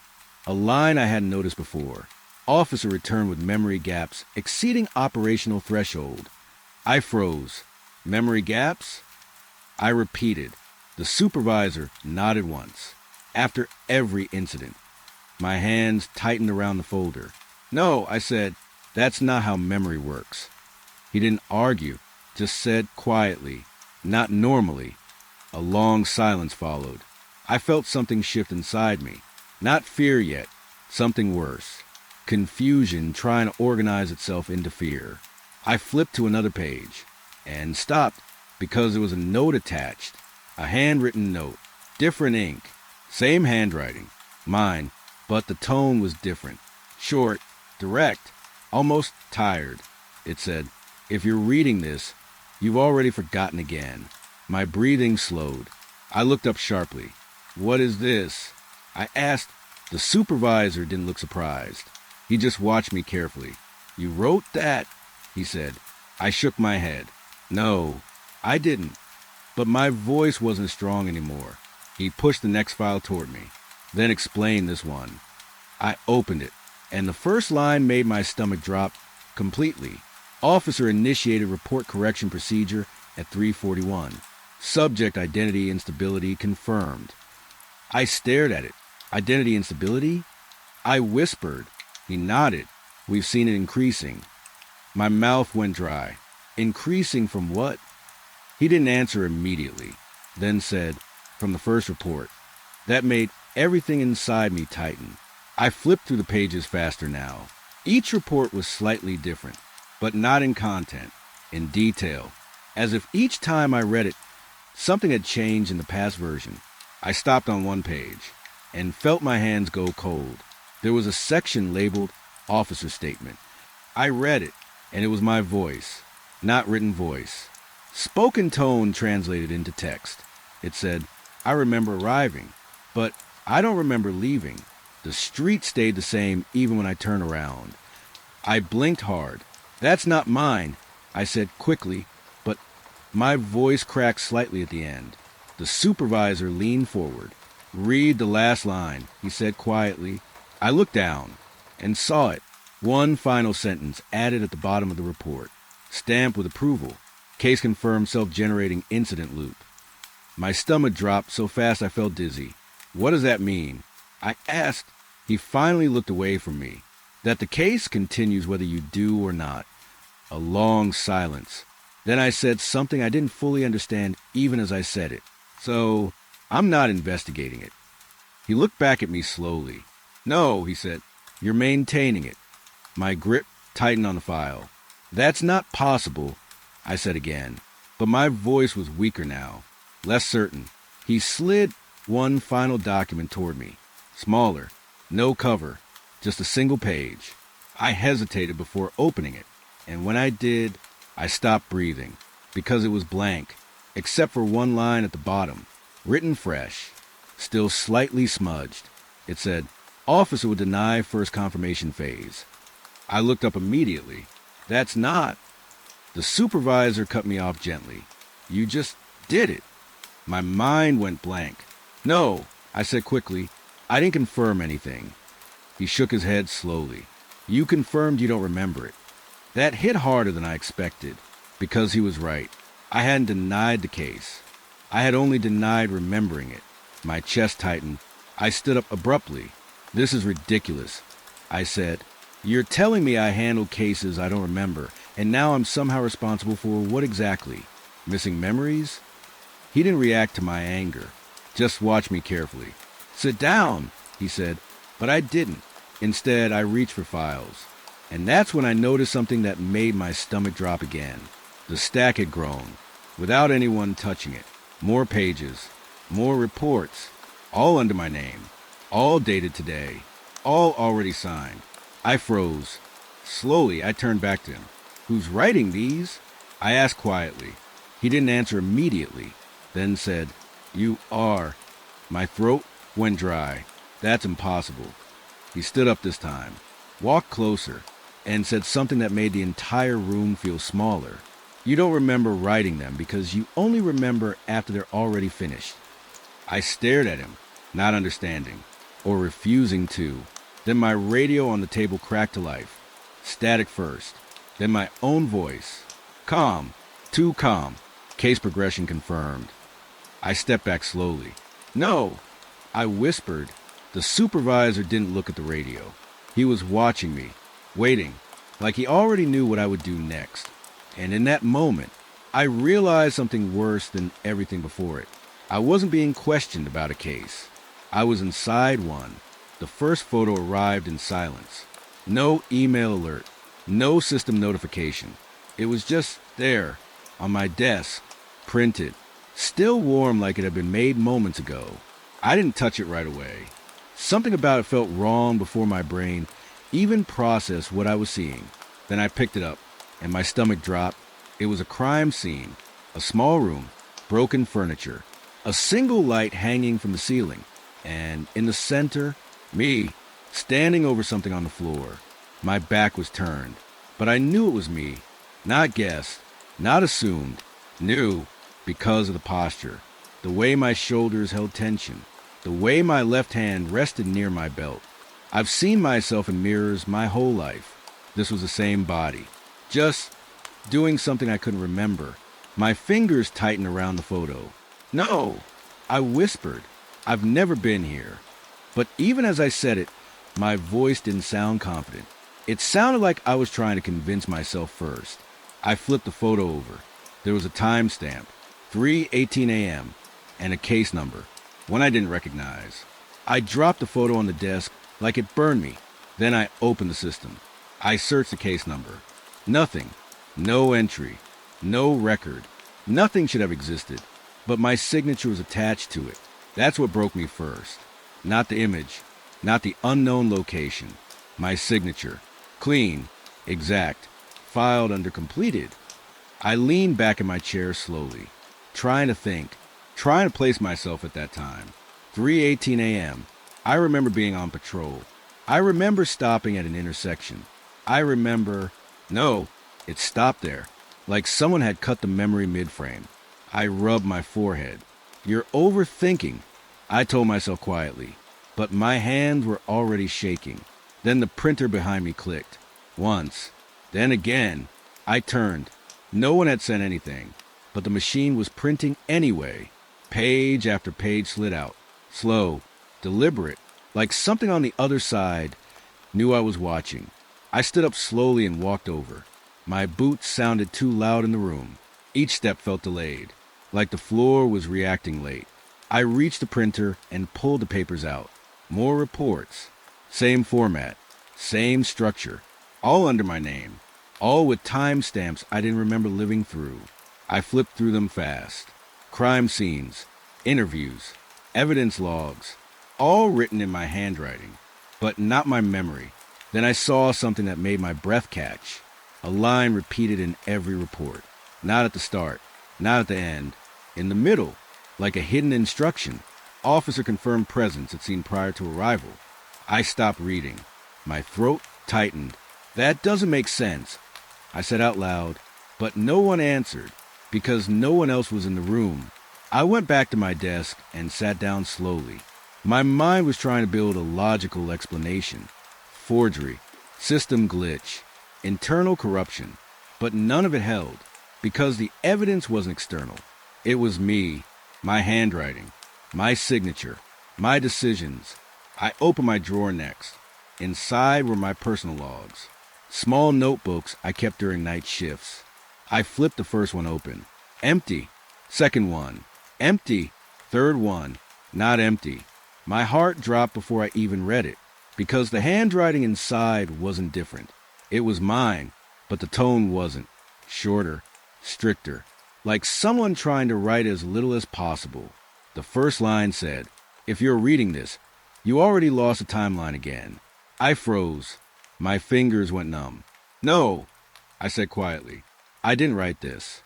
a line I hadn't noticed before. Officer returned with memory gaps exceeding operational threshold. I froze. Memory gaps? I repeated. The supervisor nodded once. After every incident. My hands tightened around the folder. No, I said, that's not how memory works. He didn't argue, just said quietly, not normally. A long silence followed. I felt something shift inside me. Not fear yet, something worse. Confusion trying to organize itself into fear. I flipped to another page and stopped because there was a note attached. A handwritten note, different ink, same handwriting, mine, but the tone was different. Short, direct, almost tired. It said, if you're reading this, you've already forgotten again. My breathing slowed. I looked up sharply. What is this? I asked. The supervisor didn't look surprised. He just watched me carefully. You wrote that? He said. I shook my head. No, I didn't. But my voice wasn't strong anymore. He pushed the next file toward me, then explained this one. I opened it, and the first line made my stomach drop completely. Officer initiated report correction procedure at 3:41. Subject identity instability confirmed. I stared at it. Identity instability? I whispered. He nodded. We've seen it increasing. My mouth went dry. Increasing from what? He didn't answer immediately, then said, from the first report. That made everything inside me tighten. I flipped through the pages faster now. Each report was slightly different, but not in content, in detail, as if each time I read it, something had changed in the past version. I stopped on one page and felt my hands go cold. There was a section labeled Officer Statement. I read it, and it was my voice, not written voice. Spoken tone translated into text. It said, I remember arriving, but I don't remember leaving. The street stayed the same even when I turned around. I blinked hard. That's not mine, I said quickly, but my voice cracked slightly at the end. The supervisor leaned forward. Read the last line, he said quietly. I looked down and saw it. One final sentence added at the bottom of the report. Stamped with approval. Case confirmed self-generating incident loop. My stomach dropped so fast I felt dizzy. What does that mean? I asked. He finally looked away from me. That the case continues whether you do or not. A long silence. Then I said something I didn't fully understand even as I said it. So, I'm not investigating it. He looked back at me slowly. No, he said, you're maintaining it. My grip tightened on the file. That's not possible, I said again, but my voice was weaker now, less certain. He slid one final document toward me, smaller, no cover, just a single page. I hesitated before opening it, and when I did, I stopped breathing, because it was blank, except for one line at the bottom, written fresh, still slightly smudged. It said, Officer would deny first confirmation phase. I looked up immediately. That's not. The supervisor cut me off gently. You just did it. My mind went blank. No, I said quickly. I didn't confirm anything. He shook his head slowly. You confirmed you don't remember it. That hit harder than I expected, because he was right. I hadn't denied the case. I had only denied remembering it. My chest tightened. I stood up abruptly. This is ridiculous, I said. You're telling me I handled cases I don't remember, and now I'm somehow responsible for what exactly? Missing memories? He didn't react to my anger. Just watch me carefully. Sit down, he said, but I didn't. Instead, I reached for files. And that's when I noticed something that made my stomach drop again. The stack had grown, without anyone touching it. More pages, more reports, all under my name, all dated today, all already signed. I froze. Slowly, I turned back to him. Who's writing these? I asked quietly. He didn't answer immediately, then said, You are. My throat went dry. That's impossible. He stood up this time, walked closer, and said something that made the entire room feel smaller. You don't remember writing them because you only remember after they're already finished. I stared at him, not understanding, or refusing to. Then my radio on the table cracked to life. Static first, then my own voice. Calm, too calm. Case progression confirmed. I stepped back slowly. No, I whispered. The supervisor didn't look at the radio. He was watching me, waiting, like he already knew what I would do next. And in that moment, I realized something worse than everything before it. I wasn't being questioned about a case. I was inside one. The first photo arrived in silence. No email alert, no system notification. It was just there, on my desk, printed, still warm like it had been made moments ago. I didn't touch it right away. Something about it felt wrong before my brain even processed what I was seeing. Then I picked it up, and my stomach dropped. It was a crime scene, a small room, broken furniture, a single light hanging from the ceiling, and in the center, me, standing over something on the floor. My back was turned, but I knew it was me, not guessed, not assumed, knew because of the posture. the way my shoulders held tension, the way my left hand rested near my belt. I've seen myself in mirrors my whole life. This was the same body, just doing something I couldn't remember. My fingers tightened around the photo. No, I whispered. I've never been here. But even as I said it, my voice didn't sound confident. It sounded like I was trying to convince myself first. I flipped the photo over. There was a timestamp, 3:18 a.m., and a case number, one I didn't recognize. I dropped the photo on the desk like it burned me. Then I opened the system. I searched the case number. Nothing. No entry. No record. Nothing should have existed. But my signature was attached to it. That's what broke me first. Not the image. Not the unknown location. My signature. Clean. Exact. Filed under completed. I leaned back in my chair slowly, trying to think, trying to place myself at that time. 3:18 a.m. I remember being on patrol. I remember stopping at an intersection. No, it stopped there, like someone had cut the memory mid-frame. I rubbed my forehead. You're overthinking, I told myself quietly, but my hands were already shaking. Then the printer behind me clicked. Once, then again. I turned. No one had said anything, but the machine was printing anyway. Page after page slid out, slow, deliberate, like something on the other side knew I was watching. I stood up slowly and walked over. My boots sounded too loud in the room. Each step felt delayed, like the floor was reacting late. I reached the printer and pulled the papers out. More reports. Same format, same structure, all under my name, all with timestamps I didn't remember living through. I flipped through them fast. Crime scenes, interviews, evidence logs, all written in my handwriting, but not my memory. Then I saw something that made my breath catch. A line repeated in every report. Not at the start, not at the end. In the middle, like a hidden instruction. Officer confirmed presence it seemed prior to arrival. I stopped reading. My throat tightened. That doesn't make sense, I said out loud, but no one answered because no one else was in the room. I went back to my desk and sat down slowly. My mind was trying to build a logical explanation. Forgery, system glitch, internal corruption, but none of it held because the evidence wasn't external. It was me, my handwriting, my signature, my decisions. I opened my drawer next. Inside were my personal logs, small notebooks I kept during night shifts. I flipped the first one open. Empty. Second one. Empty. Third one. Not empty. My heart dropped before I even read it, because the handwriting inside wasn't different. It was mine, but the tone wasn't. Shorter, stricter, like someone trying to write as little as possible. The first line said, "If you're reading this, you already lost the timeline again." I froze. My fingers went numb. "No," I said quietly. "I didn't write this."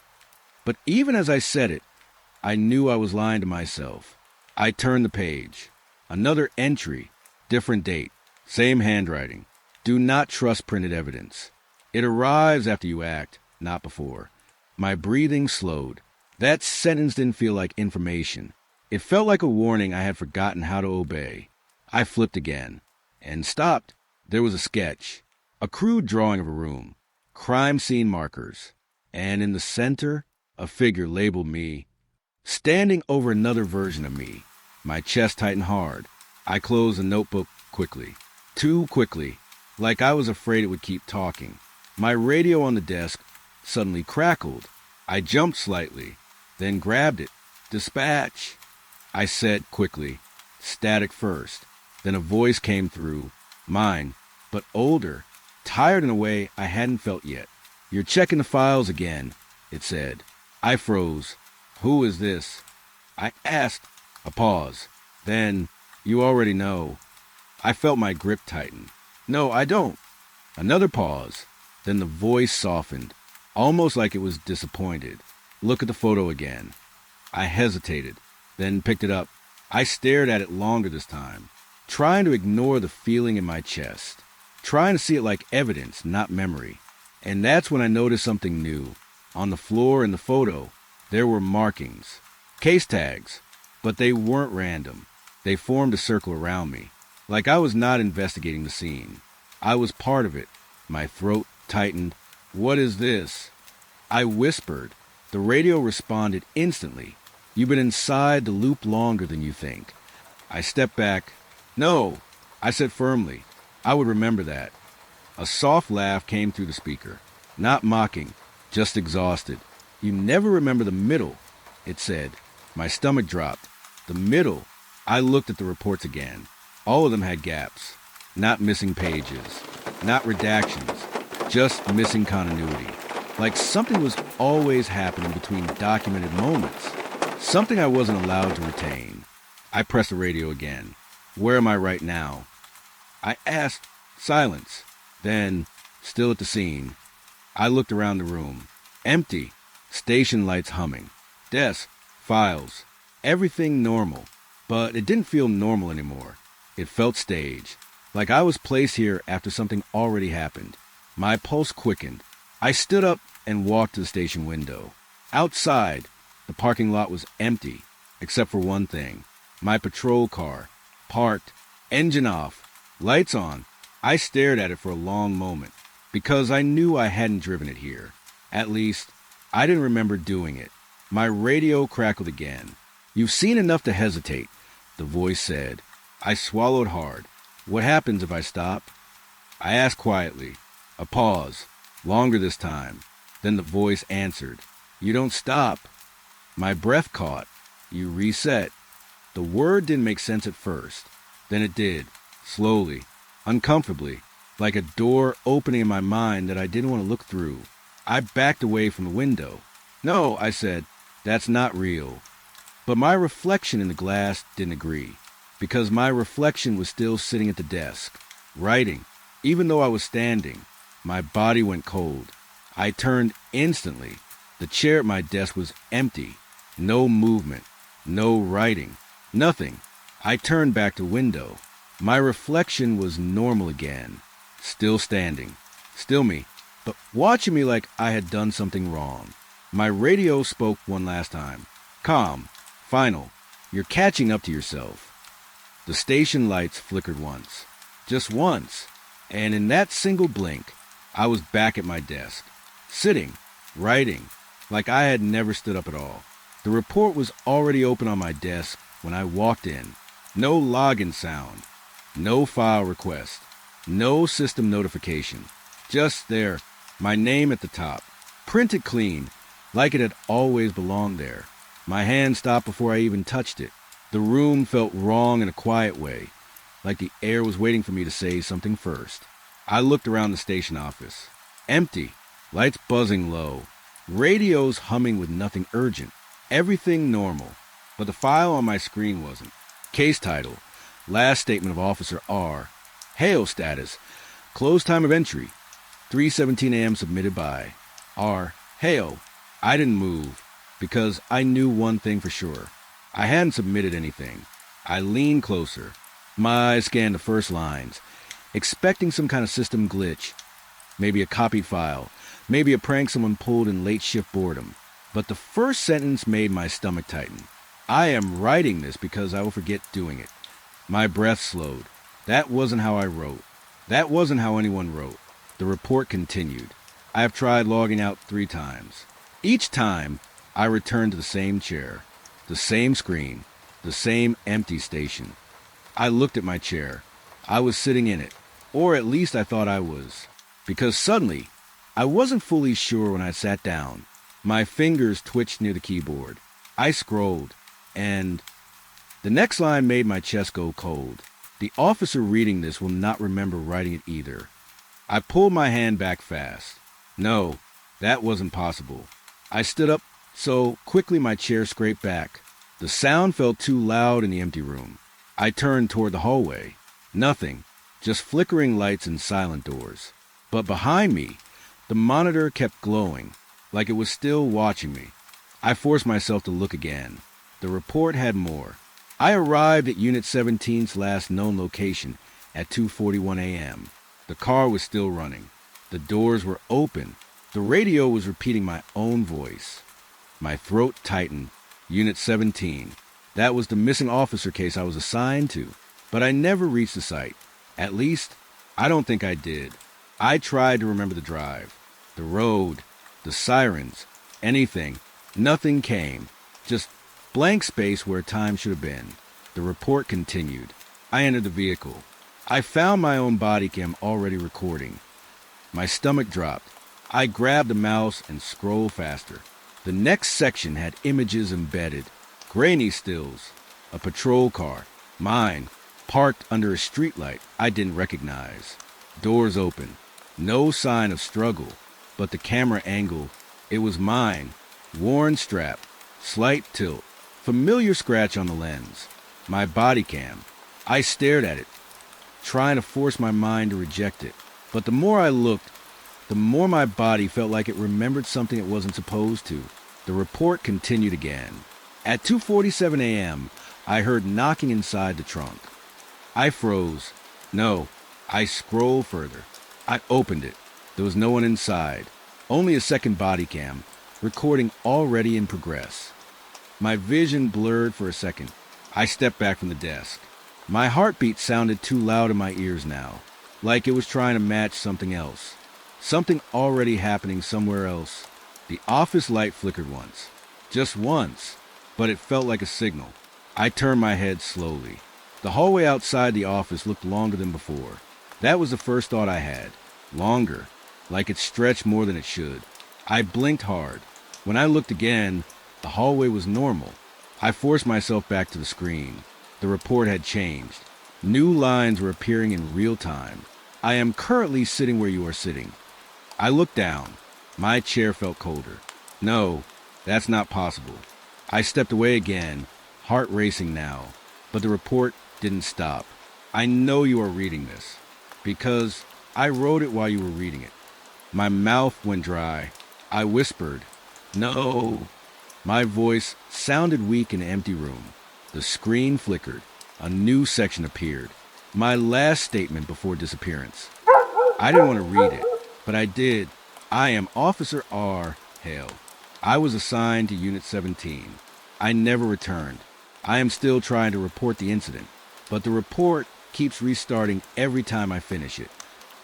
But even as I said it, I knew I was lying to myself. I turned the page. Another entry, different date, same handwriting. Do not trust printed evidence. It arrives after you act, not before. My breathing slowed. That sentence didn't feel like information. It felt like a warning I had forgotten how to obey. I flipped again and stopped. There was a sketch, a crude drawing of a room, crime scene markers, and in the center, a figure labeled me, standing over another version of me. My chest tightened hard. I closed the notebook quickly, too quickly, like I was afraid it would keep talking. My radio on the desk suddenly crackled. I jumped slightly, then grabbed it. "Dispatch," I said quickly, static first. Then a voice came through, mine, but older, tired in a way I hadn't felt yet. "You're checking the files again," it said. I froze. "Who is this?" I asked. A pause. Then, "You already know." I felt my grip tighten. "No, I don't." Another pause. Then the voice softened, almost like it was disappointed. "Look at the photo again." I hesitated, then picked it up. I stared at it longer this time, trying to ignore the feeling in my chest, trying to see it like evidence, not memory. And that's when I noticed something new. On the floor in the photo, there were markings, case tags, But they weren't random. They formed a circle around me, like I was not investigating the scene. I was part of it. My throat tightened. "What is this?" I whispered. The radio responded instantly. "You've been inside the loop longer than you think." I stepped back. "No," I said firmly. I would remember that. A soft laugh came through the speaker. Not mocking, just exhausted. "You never remember the middle," it said. My stomach dropped. The middle. I looked at the reports again. All of them had gaps. Not missing pages. Not redactions. Just missing continuity. Like something was always happening between documented moments. Something I wasn't allowed to retain. I pressed the radio again. "Where am I right now?" I asked. Silence. Then, still at the scene, I looked around the room. Empty. Station lights humming. Desk. Files. Everything normal. But it didn't feel normal anymore. It felt staged. Like I was placed here after something already happened. My pulse quickened. I stood up and walked to the station window. Outside, the parking lot was empty, except for one thing. My patrol car. Parked. Engine off. Lights on. I stared at it for a long moment, because I knew I hadn't driven it here. At least, I didn't remember doing it. My radio crackled again. "You've seen enough to hesitate," the voice said. I swallowed hard. "What happens if I stop?" I asked quietly. A pause. Longer this time. Then the voice answered. "You don't stop." My breath caught. "You reset." The word didn't make sense at first. Then it did. Slowly. Uncomfortably. Like a door opening in my mind that I didn't want to look through. I backed away from the window. "No," I said. "That's not real." But my reflection in the glass didn't agree. Because my reflection was still sitting at the desk. Writing. Even though I was standing. My body went cold. I turned instantly. The chair at my desk was empty. No movement. No writing. Nothing. I turned back to window. My reflection was normal again. Still standing. Still me. But watching me like I had done something wrong. My radio spoke one last time. Calm. Final. You're catching up to yourself. The station lights flickered once. Just once. And in that single blink, I was back at my desk. Sitting. Writing. Like I had never stood up at all. The report was already open on my desk when I walked in. No login sound. No file request. No system notification. Just there. My name at the top. Printed clean. Like it had always belonged there. My hand stopped before I even touched it. The room felt wrong in a quiet way. Like the air was waiting for me to say something first. I looked around the station office. Empty. Lights buzzing low. Radios humming with nothing urgent. Everything normal. But the file on my screen wasn't. Case title. Last statement of Officer R. Hail status. Close time of entry. 3:17 a.m. submitted by R. Hail. I didn't move because I knew one thing for sure. I hadn't submitted anything. I leaned closer. My eyes scanned the first lines, expecting some kind of system glitch. Maybe a copied file. Maybe a prank someone pulled in late shift boredom. But the first sentence made my stomach tighten. I am writing this because I will forget doing it. My breath slowed. That wasn't how I wrote. That wasn't how anyone wrote. The report continued. I have tried logging out 3 times. Each time, I returned to the same chair, the same screen, the same empty station. I looked at my chair. I was sitting in it, or at least I thought I was. Because suddenly, I wasn't fully sure when I sat down. My fingers twitched near the keyboard. I scrolled, and the next line made my chest go cold. The officer reading this will not remember writing it either. I pulled my hand back fast. No, that wasn't possible. I stood up so quickly my chair scraped back. The sound felt too loud in the empty room. I turned toward the hallway. Nothing, just flickering lights and silent doors. But behind me, the monitor kept glowing, like it was still watching me. I forced myself to look again. The report had more. I arrived at Unit 17's last known location at 2:41 a.m. The car was still running. The doors were open. The radio was repeating my own voice. My throat tightened. Unit 17. That was the missing officer case I was assigned to. But I never reached the site. At least, I don't think I did. I tried to remember the drive, the road, the sirens, anything. Nothing came. Just blank space where time should have been. The report continued. I entered the vehicle. I found my own body cam already recording. My stomach dropped. I grabbed the mouse and scrolled faster. The next section had images embedded. Grainy stills. A patrol car. Mine. Parked under a streetlight I didn't recognize. Doors open. No sign of struggle. But the camera angle. It was mine. Worn strap. Slight tilt. Familiar scratch on the lens. My body cam. I stared at it, trying to force my mind to reject it. But the more I looked, the more my body felt like it remembered something it wasn't supposed to. The report continued again. At 2:47 a.m., I heard knocking inside the trunk. I froze. No, I scrolled further. I opened it. There was no one inside. Only a second body cam, recording already in progress. My vision blurred for a second. I stepped back from the desk. My heartbeat sounded too loud in my ears now, like it was trying to match something else. Something already happening somewhere else. The office light flickered once. Just once, but it felt like a signal. I turned my head slowly. The hallway outside the office looked longer than before. That was the first thought I had. Longer, like it stretched more than it should. I blinked hard. When I looked again, the hallway was normal. I forced myself back to the screen. The report had changed. New lines were appearing in real time. I am currently sitting where you are sitting. I looked down. My chair felt colder. No, that's not possible. I stepped away again, heart racing now. But the report didn't stop. I know you are reading this, because I wrote it while you were reading it. My mouth went dry. I whispered, "No." My voice sounded weak in an empty room. The screen flickered. A new section appeared. My last statement before disappearance. I didn't want to read it, but I did. I am Officer R. Hale. I was assigned to Unit 17. I never returned. I am still trying to report the incident, but the report keeps restarting every time I finish it.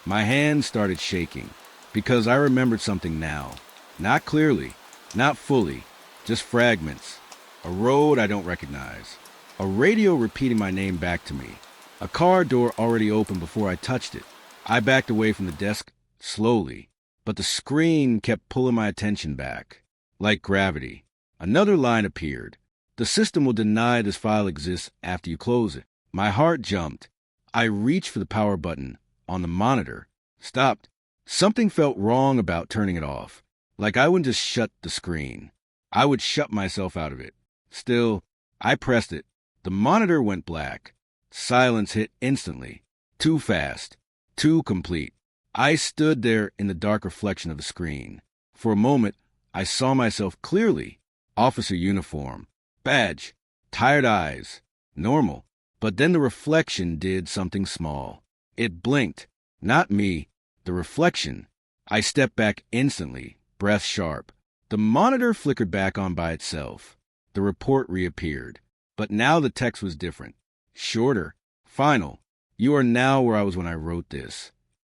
My hands started shaking because I remembered something now. Not clearly, not fully, just fragments. A road I don't recognize. A radio repeating my name back to me. A car door already open before I touched it. I backed away from the desk slowly, but the screen kept pulling my attention back. Like gravity. Another line appeared. The system will deny this file exists after you close it. My heart jumped. I reached for the power button on the monitor. Stopped. Something felt wrong about turning it off. Like I wouldn't just shut the screen. I would shut myself out of it. Still, I pressed it. The monitor went black. Silence hit instantly. Too fast. Too complete. I stood there in the dark reflection of the screen. For a moment, I saw myself clearly. Officer uniform. Badge. Tired eyes. Normal. But then the reflection did something small. It blinked. Not me. The reflection. I stepped back instantly, breath sharp. The monitor flickered back on by itself. The report reappeared. But now the text was different. Shorter. Final. You are now where I was when I wrote this.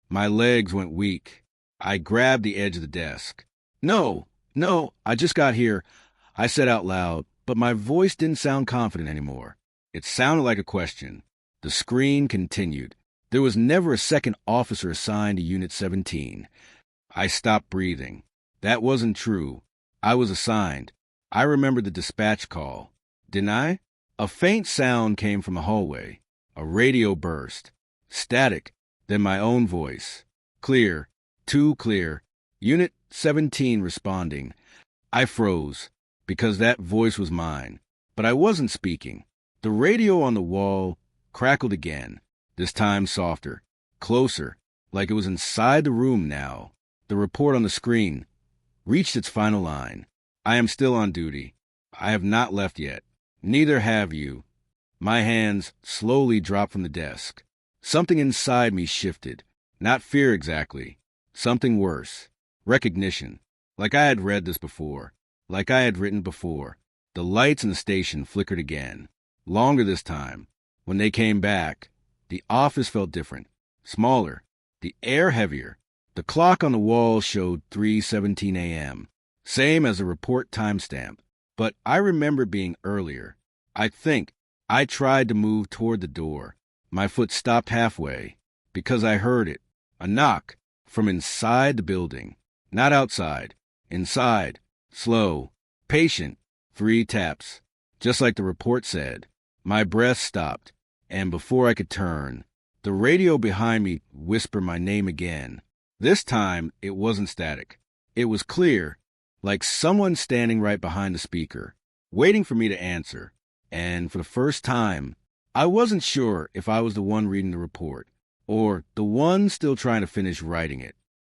My legs went weak. I grabbed the edge of the desk. No, I just got here, I said out loud, but my voice didn't sound confident anymore. It sounded like a question. The screen continued. There was never a second officer assigned to Unit 17. I stopped breathing. That wasn't true. I was assigned. I remembered the dispatch call. Didn't I? A faint sound came from the hallway. A radio burst. Static. Then my own voice. Clear. Too clear. Unit 17 responding. I froze, because that voice was mine. But I wasn't speaking. The radio on the wall crackled again, this time softer, closer, like it was inside the room now. The report on the screen reached its final line. I am still on duty. I have not left yet. Neither have you. My hands slowly dropped from the desk. Something inside me shifted. Not fear exactly. Something worse. Recognition. Like I had read this before. Like I had written before. The lights in the station flickered again. Longer this time. When they came back, the office felt different. Smaller. The air heavier. The clock on the wall showed 3:17 a.m. Same as the report timestamp. But I remember being earlier. I think I tried to move toward the door. My foot stopped halfway because I heard it. A knock from inside the building. Not outside. Inside. Slow. Patient. 3 taps. Just like the report said. My breath stopped, and before I could turn, the radio behind me whispered my name again. This time, it wasn't static. It was clear, like someone standing right behind the speaker, waiting for me to answer. And for the first time, I wasn't sure if I was the one reading the report, or the one still trying to finish writing it.